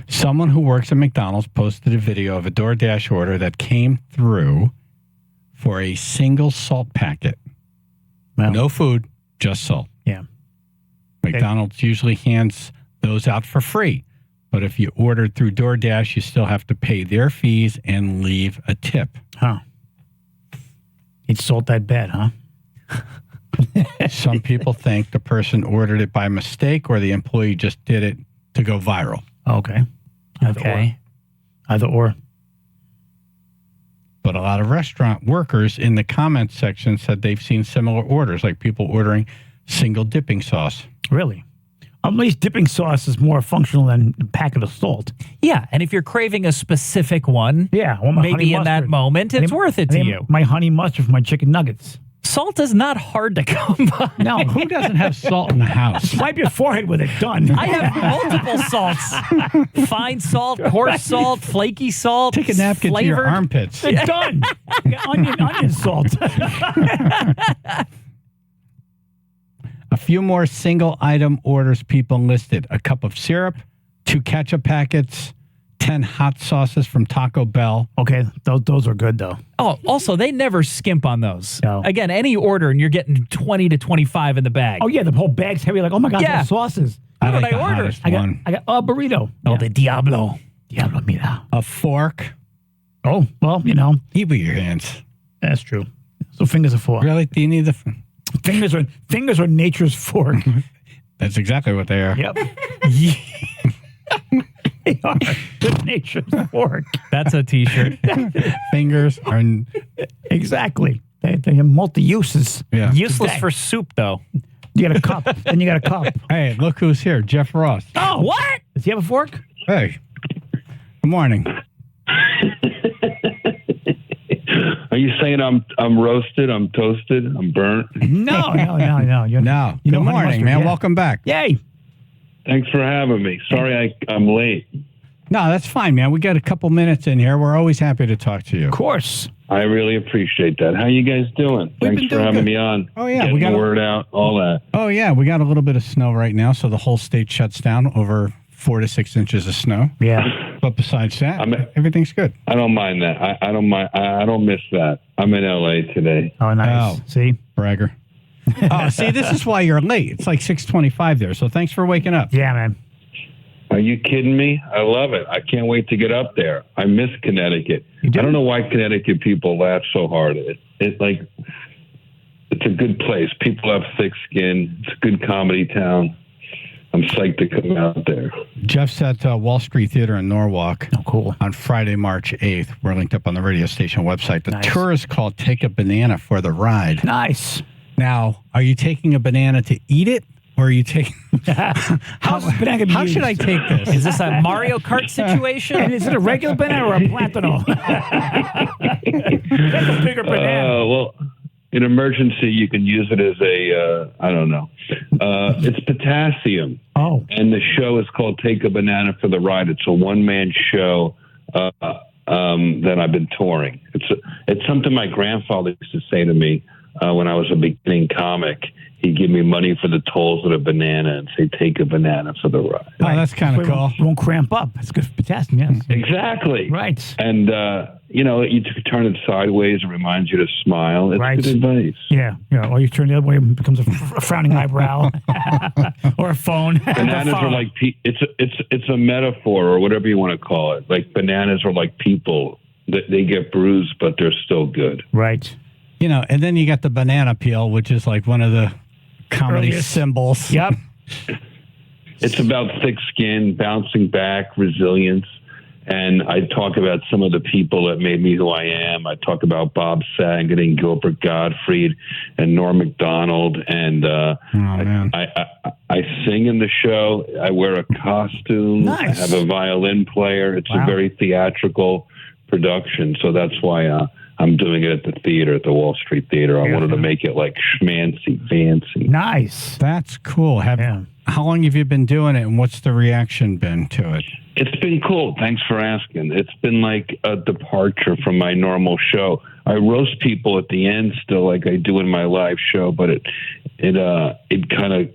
Someone who works at McDonald's posted a video of a DoorDash order that came through for a single salt packet. Well, no food, just salt. Yeah. McDonald's usually hands those out for free. But if you ordered through DoorDash, you still have to pay their fees and leave a tip. Huh. You'd salt that bad, huh? Some people think the person ordered it by mistake or the employee just did it to go viral. Okay. Either or. But a lot of restaurant workers in the comments section said they've seen similar orders, like people ordering single dipping sauce. Really? At least dipping sauce is more functional than a packet of salt. Yeah, and if you're craving a specific one, yeah, I want my honey maybe in that mustard. moment, it's worth it to you. My honey mustard for my chicken nuggets. Salt is not hard to come by. No. Who doesn't have salt in the house? Wipe your forehead with it. Done. I have multiple salts. Fine salt, coarse salt, flaky salt. Take a napkin to your armpits. It's done. Onion salt. A few more single item orders people listed. A cup of syrup, 2 ketchup packets, 10 hot sauces from Taco Bell. Okay, those are good though. Oh, also, they never skimp on those. No. Again, any order and you're getting 20 to 25 in the bag. Oh yeah, the whole bag's heavy. Like, oh my God, Yeah. those sauces. What did like I the order? hottest I one. got a burrito. Oh, the Diablo. Diablo mira. A fork. Oh, well, you know. Eat with your hands. That's true. So fingers are fork. Really? Do you need the... Fingers are nature's fork. That's exactly what they are. Yep. They are. They're nature's fork. That's a T-shirt. Fingers are... Exactly. They have multi-uses. Yeah. Useless for soup, though. You got a cup. Then you got a cup. Hey, look who's here. Jeff Ross. Oh, what? Does he have a fork? Hey. Good morning. Are you saying I'm roasted, I'm toasted, I'm burnt? No. You're, No. you know, Good honey morning, mustard, man. yeah. Welcome back. Yay. Thanks for having me. Sorry I'm late. No, that's fine, man. We got a couple minutes in here. We're always happy to talk to you. Of course. I really appreciate that. How you guys doing? Thanks for doing having good. me on. Oh, yeah, Getting we got the a- word out, all that. Oh, yeah. We got a little bit of snow right now, so the whole state shuts down over 4 to 6 inches of snow. Yeah. But besides that, everything's good. I don't mind that. I don't mind. I don't miss that. I'm in LA today. Oh, nice. Oh. See? Bragger. Oh, see, this is why you're late. It's like 6:25 there, so thanks for waking up. Yeah, man. Are you kidding me? I love it. I can't wait to get up there. I miss Connecticut. I don't know why Connecticut people laugh so hard. It's a good place. People have thick skin. It's a good comedy town. I'm psyched to come out there. Jeff's at Wall Street Theater in Norwalk. Oh, cool. On Friday, March 8th. We're linked up on the radio station website. The tour is called Take a Banana for the Ride. Nice. Now, are you taking a banana to eat it? Or are you taking... How should I take this? Is this a Mario Kart situation? And is it a regular banana or a platano? That's a bigger banana. Well, in emergency, you can use it as a, I don't know. It's potassium. Oh. And the show is called Take a Banana for the Ride. It's a one-man show that I've been touring. It's something my grandfather used to say to me when I was a beginning comic. He'd give me money for the tolls of a banana and say, take a banana for the ride. Oh, that's kind of cool. It won't cramp up. It's good for potassium, yes. Exactly. Right. And, you turn it sideways. It reminds you to smile. It's good advice. Yeah. Or you turn the other way, it becomes a frowning eyebrow. Or a phone. Bananas are like, it's a metaphor or whatever you want to call it. Like bananas are like people. They get bruised, but they're still good. Right. And then you got the banana peel, which is like one of the comedy symbols. Yep. It's about thick skin, bouncing back, resilience. And I talk about some of the people that made me who I am. I talk about Bob Saget and Gilbert Gottfried and Norm Macdonald. And I sing in the show. I wear a costume. Nice. I have a violin player. It's a very theatrical production. So that's why I'm doing it at the theater, at the Wall Street Theater. I wanted to make it like schmancy, fancy. Nice. That's cool. How long have you been doing it, and what's the reaction been to it? It's been cool. Thanks for asking. It's been like a departure from my normal show. I roast people at the end still like I do in my live show, but it kind of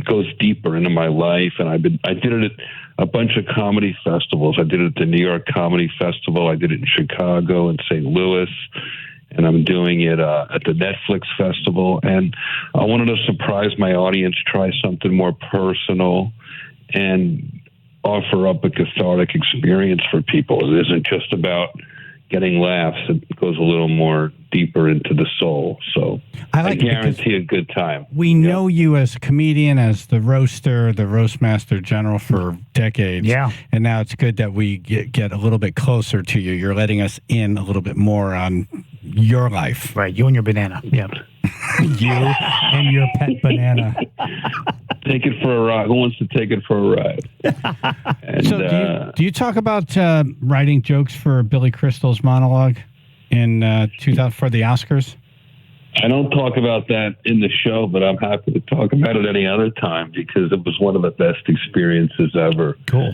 goes deeper into my life. And I did it at a bunch of comedy festivals. I did it at the New York Comedy Festival. I did it in Chicago and St. Louis. And I'm doing it at the Netflix Festival. And I wanted to surprise my audience, try something more personal, and offer up a cathartic experience for people. It isn't just about getting laughs. It goes a little more deeper into the soul. So I guarantee a good time. We know you as a comedian, as the roaster, the roast master general for decades. Yeah. And now it's good that we get a little bit closer to you. You're letting us in a little bit more on your life. Right. You and your banana. Yep. You and your pet banana. Take it for a ride. Who wants to take it for a ride? And, so do you talk about writing jokes for Billy Crystal's monologue in 2000 for the Oscars? I don't talk about that in the show, but I'm happy to talk about it any other time because it was one of the best experiences ever. Cool.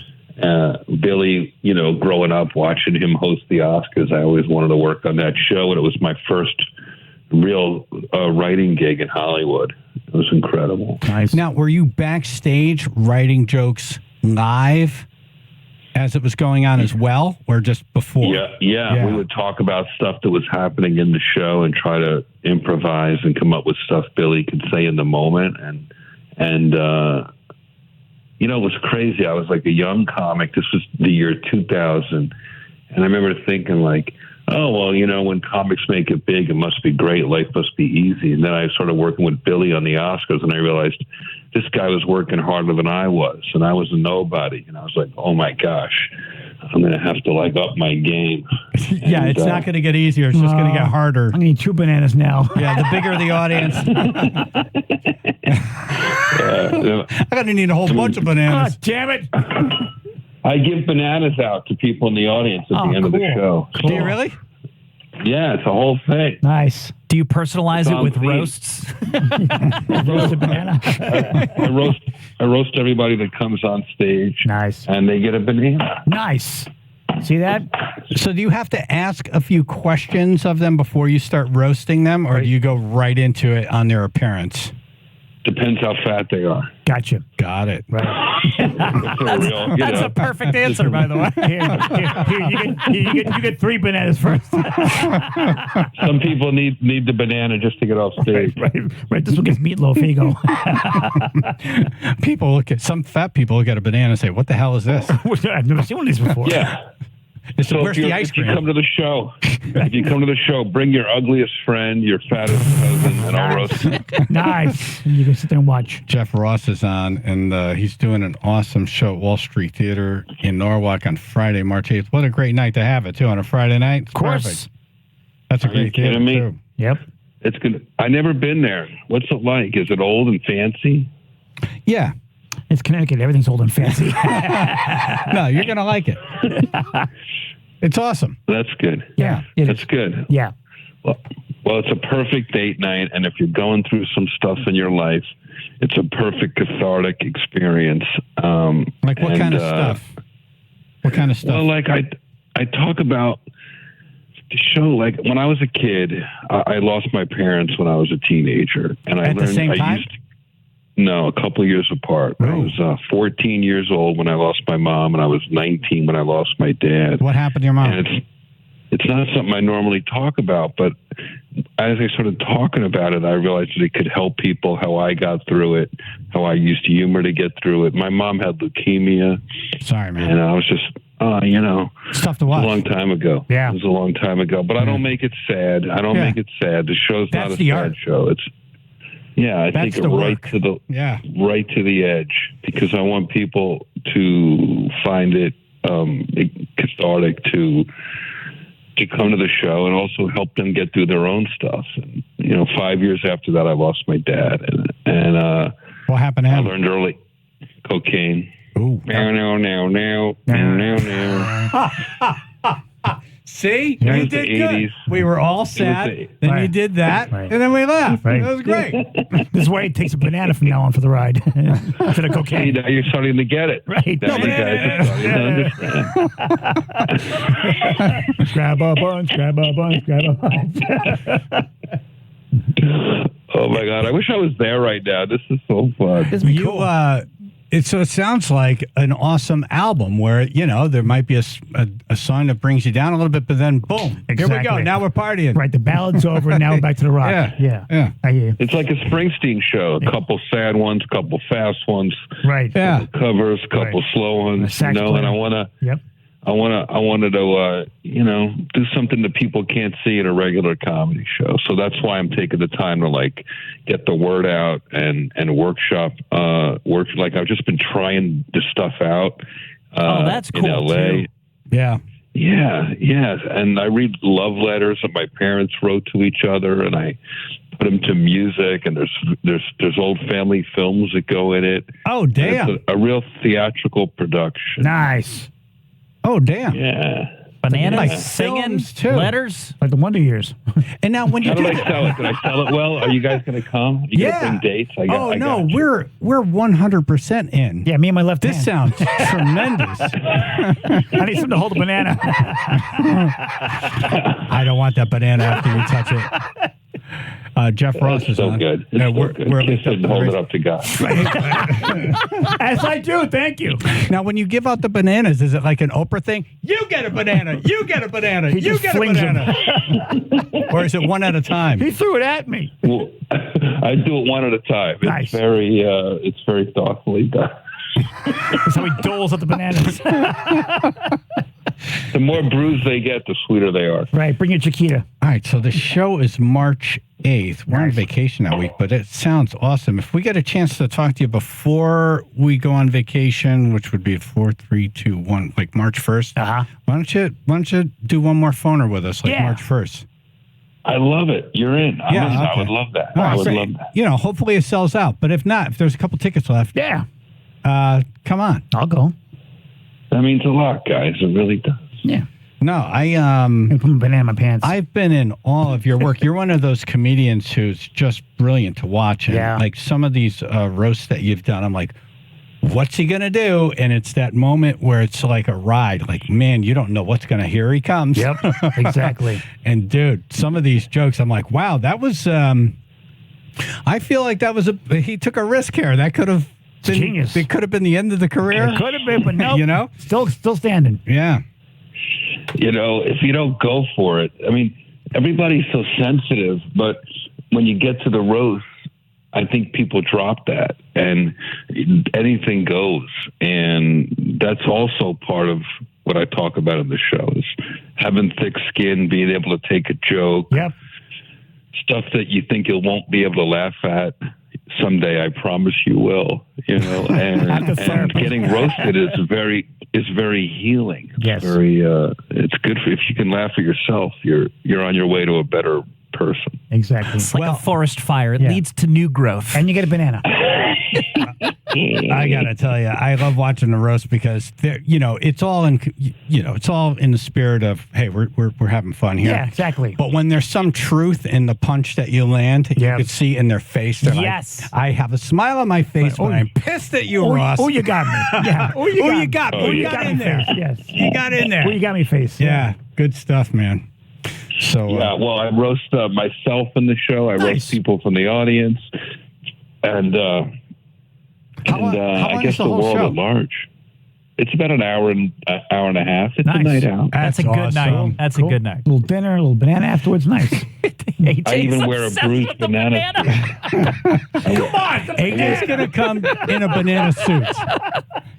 Billy, growing up watching him host the Oscars, I always wanted to work on that show, and it was my first real writing gig in Hollywood. It was incredible. Nice. Now, were you backstage writing jokes live as it was going on as well, or just before? Yeah. We would talk about stuff that was happening in the show and try to improvise and come up with stuff Billy could say in the moment. And it was crazy. I was like a young comic. This was the year 2000. And I remember thinking like, oh, well, when comics make it big, it must be great. Life must be easy. And then I started working with Billy on the Oscars, and I realized this guy was working harder than I was, and I was a nobody. And I was like, oh, my gosh, I'm going to have to, up my game. Yeah, it's not going to get easier. It's just going to get harder. I'm going to need 2 bananas now. Yeah, the bigger the audience. I'm going to need a whole bunch of bananas. Oh, damn it. I give bananas out to people in the audience at the end of the show. Cool. Do you really? Yeah, it's a whole thing. Nice. Do you personalize it with roasts? Roasted banana. I roast everybody that comes on stage. Nice. And they get a banana. Nice. See that? So do you have to ask a few questions of them before you start roasting them, or do you go right into it on their appearance? Depends how fat they are. Gotcha. Got it. Right. That's a perfect answer, by the way. Here, you get 3 bananas first. Some people need the banana just to get off stage. Right. This one gets meatloaf. Here you go. Some fat people look at a banana and say, "What the hell is this?" I've never seen one of these before. Yeah. So where's the ice if you cream? come to the show, bring your ugliest friend, your fattest cousin, and I'll roast you. Nice. You can sit there and watch. Jeff Ross is on, and he's doing an awesome show at Wall Street Theater in Norwalk on Friday, March 8th. What a great night to have it, too, on a Friday night. Of course. Perfect. That's a Are you great theater, kidding me? too. Yep. It's good. I never been there. What's it like? Is it old and fancy? Yeah. It's Connecticut. Everything's old and fancy. No, you're going to like it. It's awesome. That's good. Yeah. That's good. Yeah. Well, it's a perfect date night, and if you're going through some stuff in your life, it's a perfect cathartic experience. Like what kind of stuff? What kind of stuff? Well, like I talk about the show. Like when I was a kid, I lost my parents when I was a teenager, and I At learned the same time? No, a couple of years apart. I was 14 years old when I lost my mom, and I was 19 when I lost my dad. What happened to your mom? And it's not something I normally talk about, but as I started talking about it, I realized that it could help people, how I got through it, how I used humor to get through it. My mom had leukemia. Sorry, man. And I was just, it's tough to watch. It was a long time ago. Yeah. It was a long time ago. But I don't make it sad. I don't make it sad. The show's That's not a the sad art. show. It's I That's take it the right work. to the right to the edge, because I want people to find it cathartic to come to the show, and also help them get through their own stuff. And 5 years after that, I lost my dad, and what happened to him? I learned early cocaine. Ooh. No. See? That You was did the good. 80s. We were all sad. Then you did that. Right. And then we laughed. Right. That was great. This is why he takes a banana from now on for the ride. Instead of Hey, cocaine. now you're starting to get it. Right. Now you guys are starting to understand. Grab a bunch, grab a bunch, grab a bunch. Oh my God! I wish I was there right now. This is so fun. It sounds like an awesome album where, there might be a song that brings you down a little bit, but then boom, here we go. Now we're partying. Right, the ballad's over, and now we're back to the rock. Yeah. I hear you. It's like a Springsteen show. A couple sad ones, a couple fast ones. Right. Yeah. Covers, a couple slow ones. And I wanted to do something that people can't see at a regular comedy show. So that's why I'm taking the time to get the word out and workshop. Like I've just been trying this stuff out. That's cool in LA. too. Yeah. Yeah. And I read love letters that my parents wrote to each other, and I put them to music. And there's old family films that go in it. Oh, damn! It's a real theatrical production. Nice. Oh, damn! Yeah. Bananas, Like singing, films, too. letters. Like the Wonder Years. And now when you How did I sell it? Did I sell it well? Are you guys going to come? You going to bring dates? I got you. We're 100% in. Yeah, me and my left This hand. sounds tremendous. I need something to hold a banana. I don't want that banana after you touch it. Jeff Ross is so on. good. It's so good. Kiss it and hold it up to God. As I do, thank you. Now, when you give out the bananas, is it like an Oprah thing? You get a banana. You get a banana. He You just get a flings banana. Or is it one at a time? He threw it at me. Well, I do it one at a time. Nice. It's very thoughtfully done. That's how he doles out the bananas. The more bruised they get, the sweeter they are. Right, bring your Chiquita. All right, so the show is March 8th. We're on vacation that week, but it sounds awesome. If we get a chance to talk to you before we go on vacation, which would be at 4, 3, 2, 1, like March 1st, why don't you do one more phoner with us, like March 1st? I love it. You're in. I'm in. I would love that. All right, I would great. love that. Hopefully it sells out. But if not, if there's a couple tickets left, come on. I'll go. That means a lot, guys. It really does. Yeah. No, I put a banana in my pants. I've been in all of your work. You're one of those comedians who's just brilliant to watch. And like some of these roasts that you've done, I'm like, what's he going to do? And it's that moment where it's like a ride. Like, man, you don't know what's going to, here he comes. Yep, exactly. And dude, some of these jokes, I'm like, wow, that was, I feel like that was he took a risk here. That could have been genius. It could have been the end of the career. It could have been, but no. Still standing. Yeah. If you don't go for it, I mean, everybody's so sensitive, but when you get to the roast, I think people drop that and anything goes. And that's also part of what I talk about in the show is having thick skin, being able to take a joke. Yep. Stuff that you think you won't be able to laugh at. Someday, I promise you will. And getting roasted is very healing. It's yes. It's good if you can laugh at yourself. You're on your way to a better person. Exactly. It's like a forest fire. It leads to new growth. And you get a banana. I gotta tell you, I love watching the roast because it's all in the spirit of, hey, we're having fun here. Yeah, exactly. But when there's some truth in the punch that you land, you can see in their face. They're yes, like, I have a smile on my face when I'm pissed at you, Ross. Oh, you got me. Yeah. Oh, you got me. Oh, you got in there. Yes. You got in there. Oh, you got me face. Yeah, good stuff, man. So well, I roast myself in the show. I roast people from the audience, and I guess the world at large. It's about an hour and a half. It's a night out. That's a good night. That's a good night. A little dinner, a little banana afterwards. Nice. I even wear a bruised banana. Come on, AJ's gonna come in a banana suit.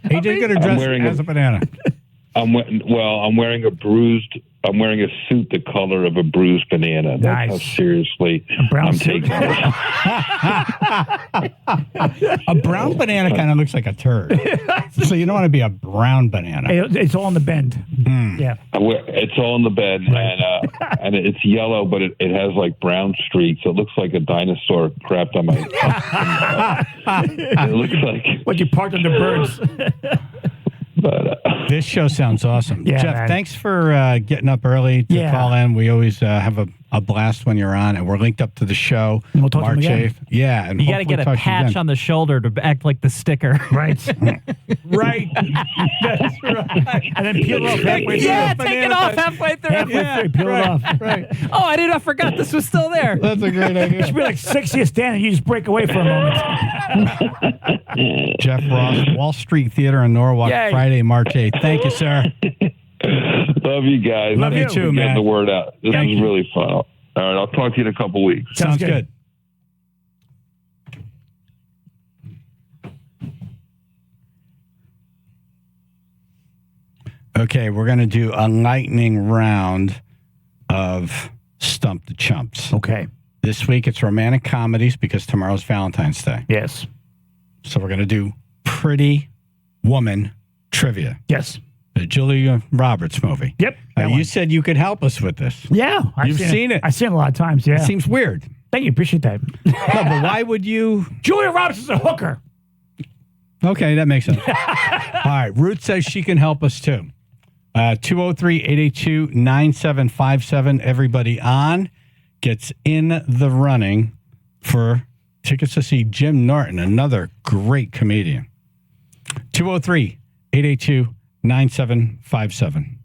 AJ's gonna dress as a banana. I'm wearing a suit the color of a bruised banana. That's how seriously I'm taking it. A brown banana kind of looks like a turd. So you don't want to be a brown banana. It's all in the bend. Yeah. It's all in the bend, and it's yellow, but it has like brown streaks. It looks like a dinosaur crapped on my it looks like... What, you parked under birds? But, this show sounds awesome. Yeah, Jeff, man. thanks for getting up early to call in. We always have a blast when you're on, and we're linked up to the show. And we'll talk March to them again. 8th. Yeah. And you got to get a patch on the shoulder to act like the sticker. Right. Right. That's right. And then peel it off halfway through. Yeah, take it off halfway through. Peel it off. Right. Oh, I forgot this was still there. That's a great idea. It should be like 60th stand and you just break away for a moment. Jeff Ross, Wall Street Theater in Norwalk, Yay. Friday, March 8th. Thank you, sir. Love you guys. Love you too, man. Getting the word out. This is really fun. All right, I'll talk to you in a couple weeks. Sounds good. Okay, we're going to do a lightning round of Stump the Chumps. Okay. This week it's romantic comedies because tomorrow's Valentine's Day. Yes. So we're going to do Pretty Woman trivia. Yes. The Julia Roberts movie. Yep. You said you could help us with this. Yeah. You've seen it. I've seen it a lot of times, yeah. It seems weird. Thank you. Appreciate that. No, but why would you? Julia Roberts is a hooker. Okay, that makes sense. All right. Ruth says she can help us too. 203-882-9757. Everybody on gets in the running for tickets to see Jim Norton, another great comedian. 203-882-9757.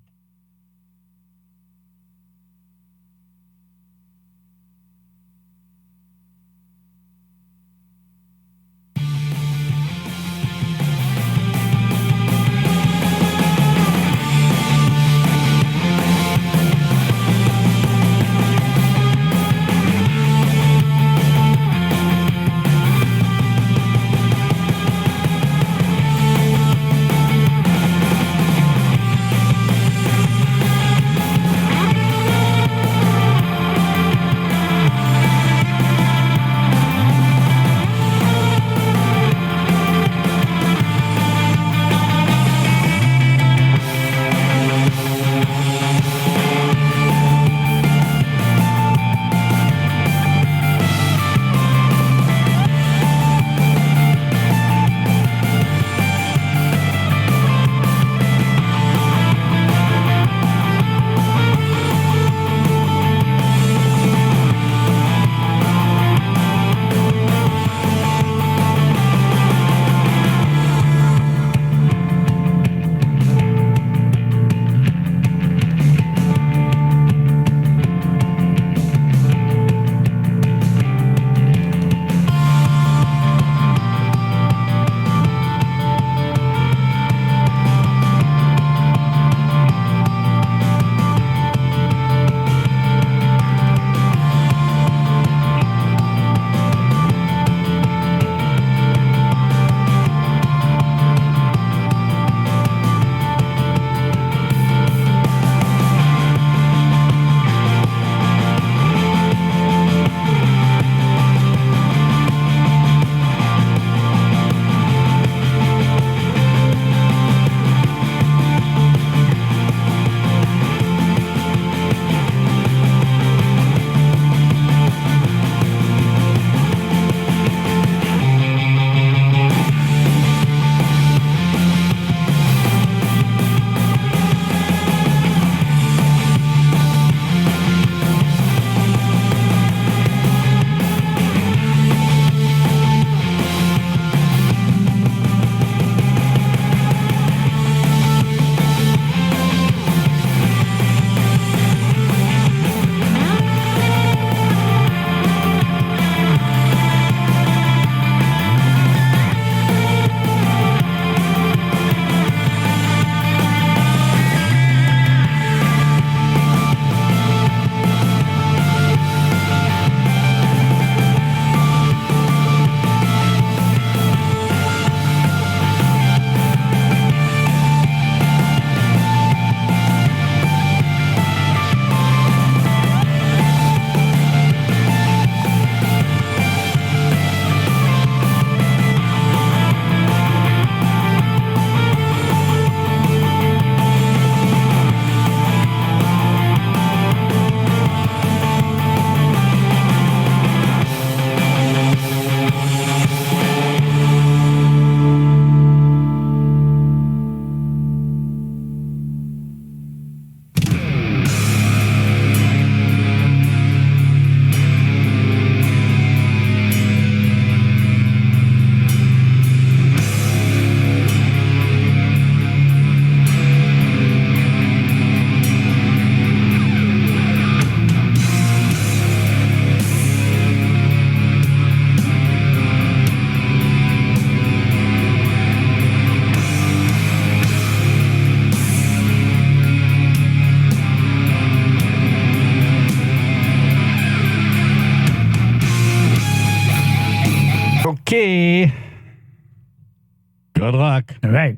Good luck. All right.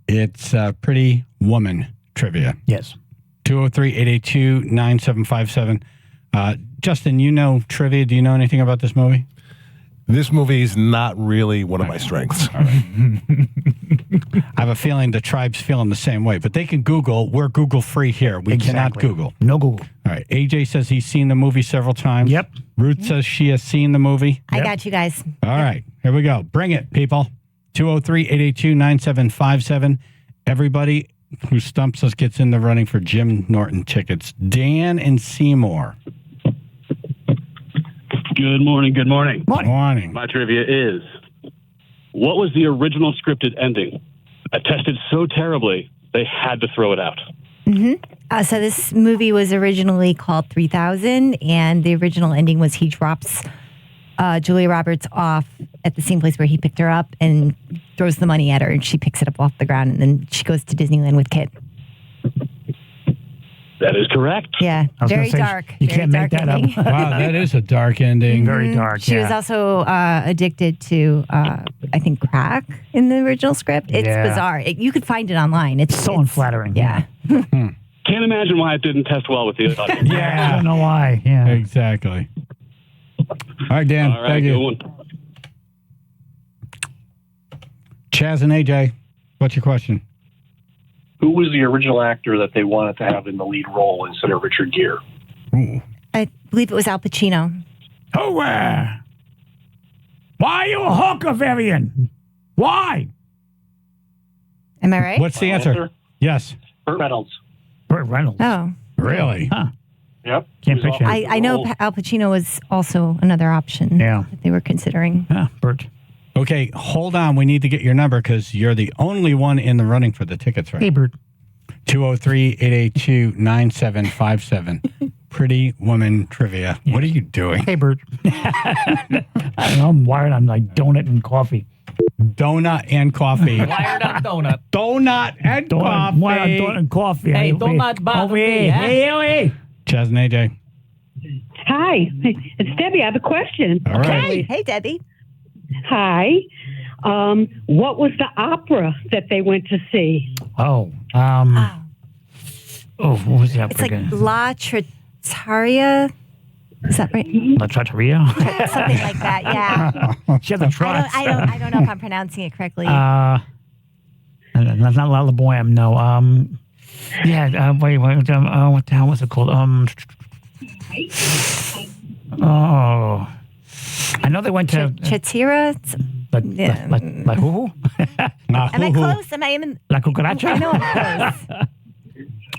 It's Pretty Woman trivia. Yes. 203-882-9757. Justin, you know trivia. Do you know anything about this movie? This movie is not really one of my strengths. All right. I have a feeling the tribe's feeling the same way, but they can Google. We're Google free here. We cannot Google. No Google. All right. AJ says he's seen the movie several times. Yep. Ruth says she has seen the movie. I got you guys. All right. Here we go. Bring it, people. 203-882-9757. Everybody who stumps us gets in the running for Jim Norton tickets. Dan and Seymour. Good morning. Good morning. Morning. My trivia is, what was the original scripted ending? It tested so terribly, they had to throw it out. So this movie was originally called 3000, and the original ending was he drops Julia Roberts off at the same place where he picked her up and throws the money at her, and she picks it up off the ground, and then she goes to Disneyland with Kit. That is correct. Yeah, very dark. You very can't make dark that ending. up. Wow, that is a dark ending. Very dark. She was also addicted to, I think, crack in the original script. It's bizarre. You could find it online. It's so unflattering. Yeah. Can't imagine why it didn't test well with the audience. I don't know why. Yeah. Exactly. All right, Dan. All right, Thank good you. one. Chaz and AJ, what's your question? Who was the original actor that they wanted to have in the lead role instead of Richard Gere? I believe it was Al Pacino. Oh, why are you a hooker, Vivian? Why? Am I right? What's the answer? Yes. Burt Reynolds. Burt Reynolds. Oh. Really? Huh. Yep. Can't picture him. I know Al Pacino was also another option that they were considering. Yeah, Burt. Okay, hold on. We need to get your number because you're the only one in the running for the tickets, right? Hey, Bert. 203-882-9757. Pretty Woman Trivia. What are you doing? Hey, Bert. I don't know. I'm wired on like donut and coffee. Donut and coffee. Wired up donut. Donut and coffee. Wired on donut and coffee. Hey, donut bother over me, here. huh? Hey. Chaz and AJ. Hi, it's Debbie. I have a question. All right. Hey, Debbie. Hi. What was the opera that they went to see? Oh, what was the opera It's like again? La Trattaria. Is that right? La Trattoria? Something like that, yeah. She had the trots. I don't know if I'm pronouncing it correctly. That's not La Boheme, no. Wait, what the hell was it called? I know they went to... Chatira? La who? Am I close? Am I in? La cucaracha? I know I'm close.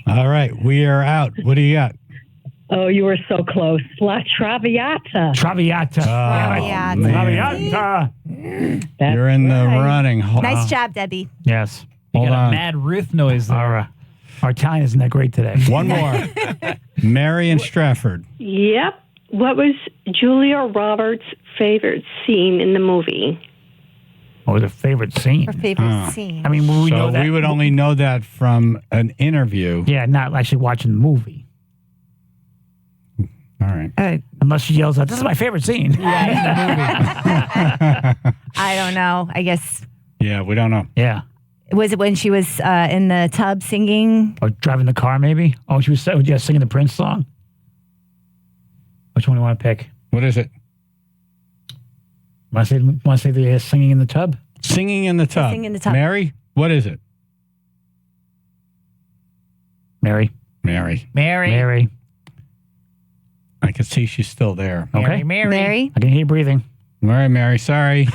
All right, we are out. What do you got? Oh, you were so close. La Traviata. Traviata. Traviata. That's You're in the right. running. Nice job, Debbie. Yes. You Hold got on. a mad Ruth noise there. Our Italian isn't that great today. One more. Mary in Stratford. Yep. What was Julia Roberts' favorite scene in the movie? What was her favorite scene? Her favorite scene. I mean, we So know that. we would only know that from an interview. Yeah, not actually watching the movie. All right. Unless she yells out, "This is my favorite scene." I don't know. I guess. Yeah, we don't know. Yeah. Was it when she was in the tub singing? Or driving the car, maybe? Oh, she was singing the Prince song? Which one do you want to pick? What is it? Want to say the singing in the tub? Singing in the tub. Singing in the tub. Mary, what is it? Mary. I can see she's still there. Okay. Mary. I can hear you breathing. All right, Mary. Sorry.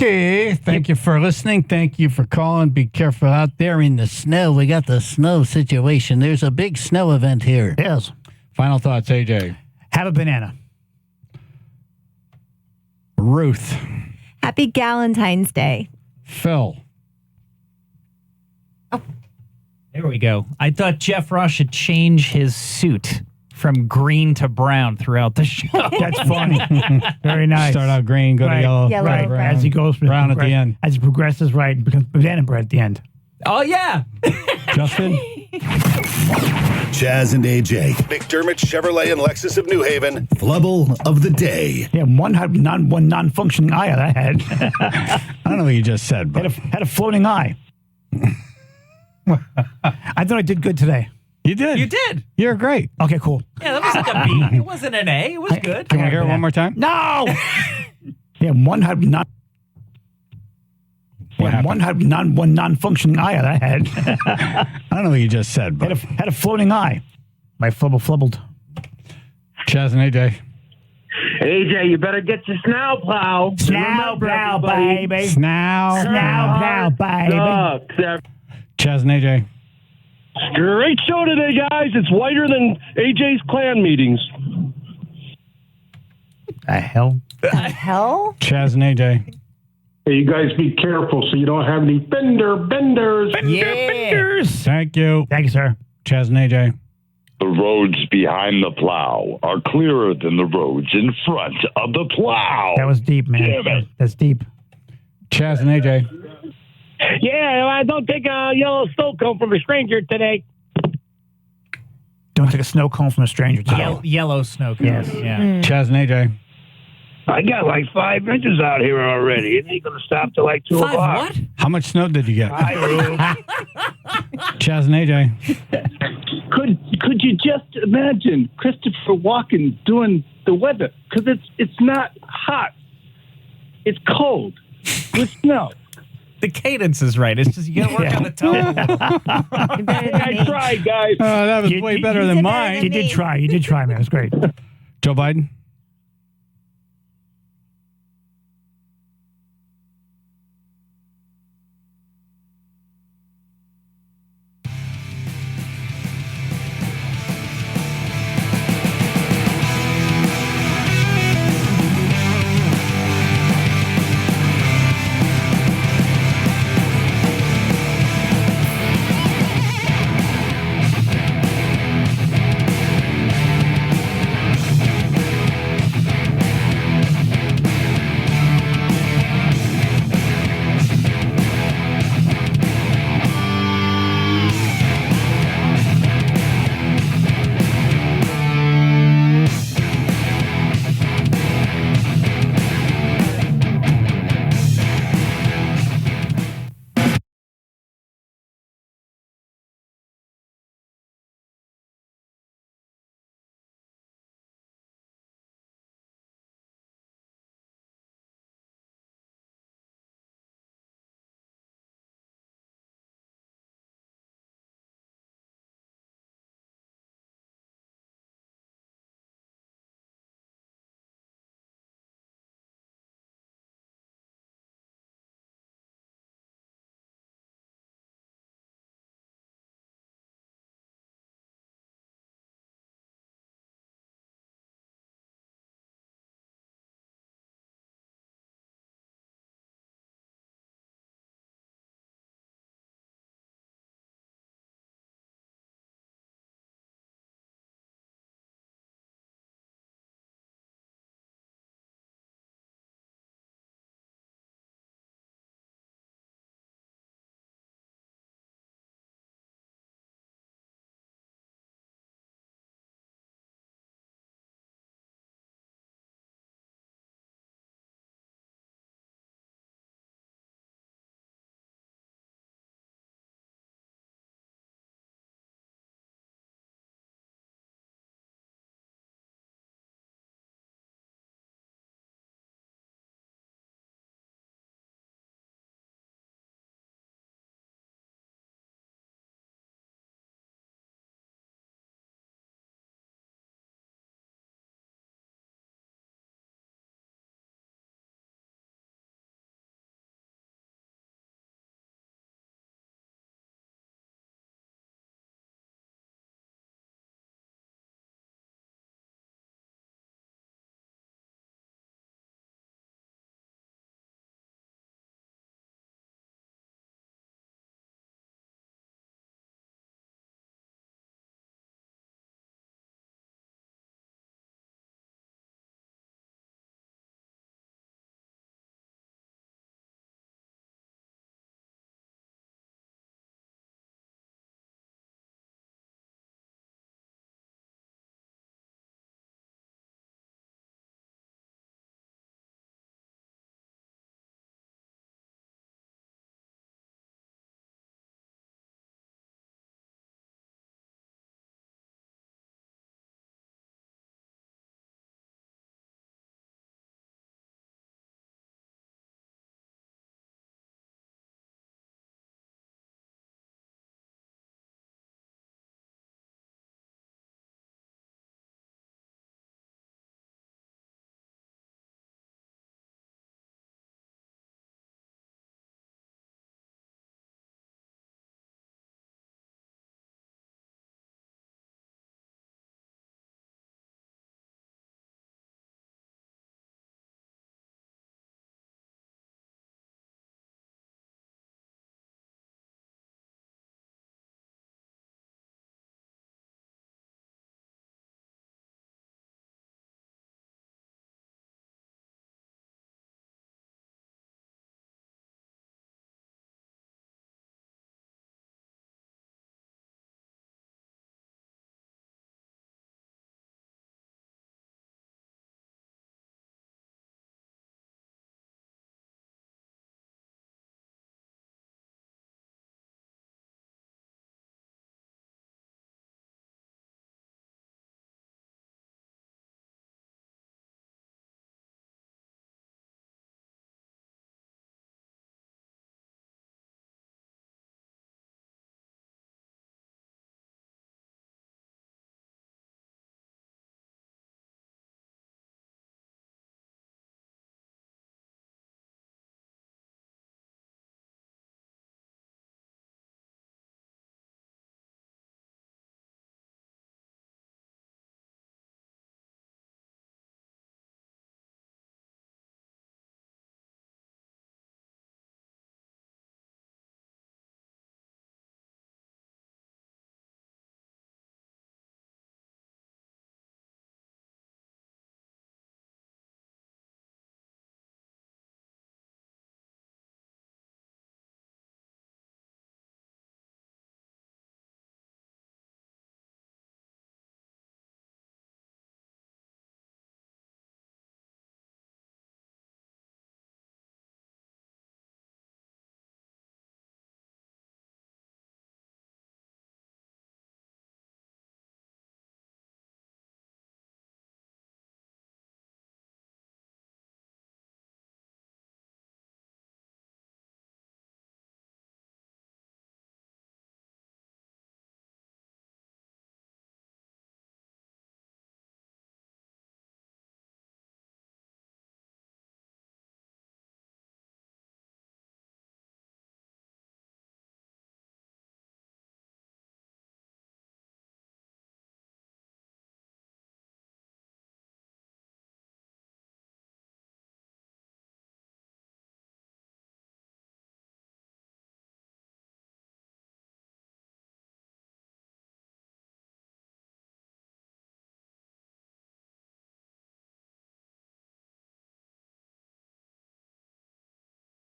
Okay. Thank you for listening. Thank you for calling. Be careful out there in the snow. We got the snow situation. There's a big snow event here. Yes. Final thoughts, AJ. Have a banana. Ruth. Happy Galentine's Day. Phil. There we go. I thought Jeff Ross should change his suit from green to brown throughout the show. That's funny. Very nice. Start out green, go to yellow. Yellow, brown. As he goes Brown at the end. As he progresses, right, it becomes banana bread at the end. Oh, yeah. Justin. Chaz and AJ, McDermott Chevrolet and Lexus of New Haven, flubble of the day. Yeah, one non-functioning eye that had. I don't know what you just said, but had a floating eye. I thought I did good today. You did. You did. You're great. Okay, cool. Yeah, that wasn't a B. It wasn't an A. It was good. Can I hear it one more time? No. Yeah, one non-functioning eye that had. I don't know what you just said, but had a floating eye. My flubbled. Chaz and AJ. AJ, you better get your snowplow. Snowplow, baby. Snowplow, baby. Chaz and AJ. Great show today, guys. It's whiter than AJ's clan meetings. The hell? Hell? Chaz and AJ. Hey, you guys be careful so you don't have any benders. Benders. Thank you. Thank you, sir. Chaz and AJ. The roads behind the plow are clearer than the roads in front of the plow. That was deep, man. Damn it. That's deep. Chaz and AJ. Yeah, I don't take a yellow snow cone from a stranger today. Don't take a snow cone from a stranger today. Yellow snow cone. Yes. Yeah. Chaz and AJ. I got like 5 inches out here already. It ain't going to stop till like 2 5 o'clock. what? How much snow did you get? Chaz and AJ. Could you just imagine Christopher Walken doing the weather? Because it's not hot. It's cold with snow. The cadence is right. It's just you got to work on the tone a little. I tried, guys. That was way better than mine. You did try. You did try, man. It was great. Joe Biden.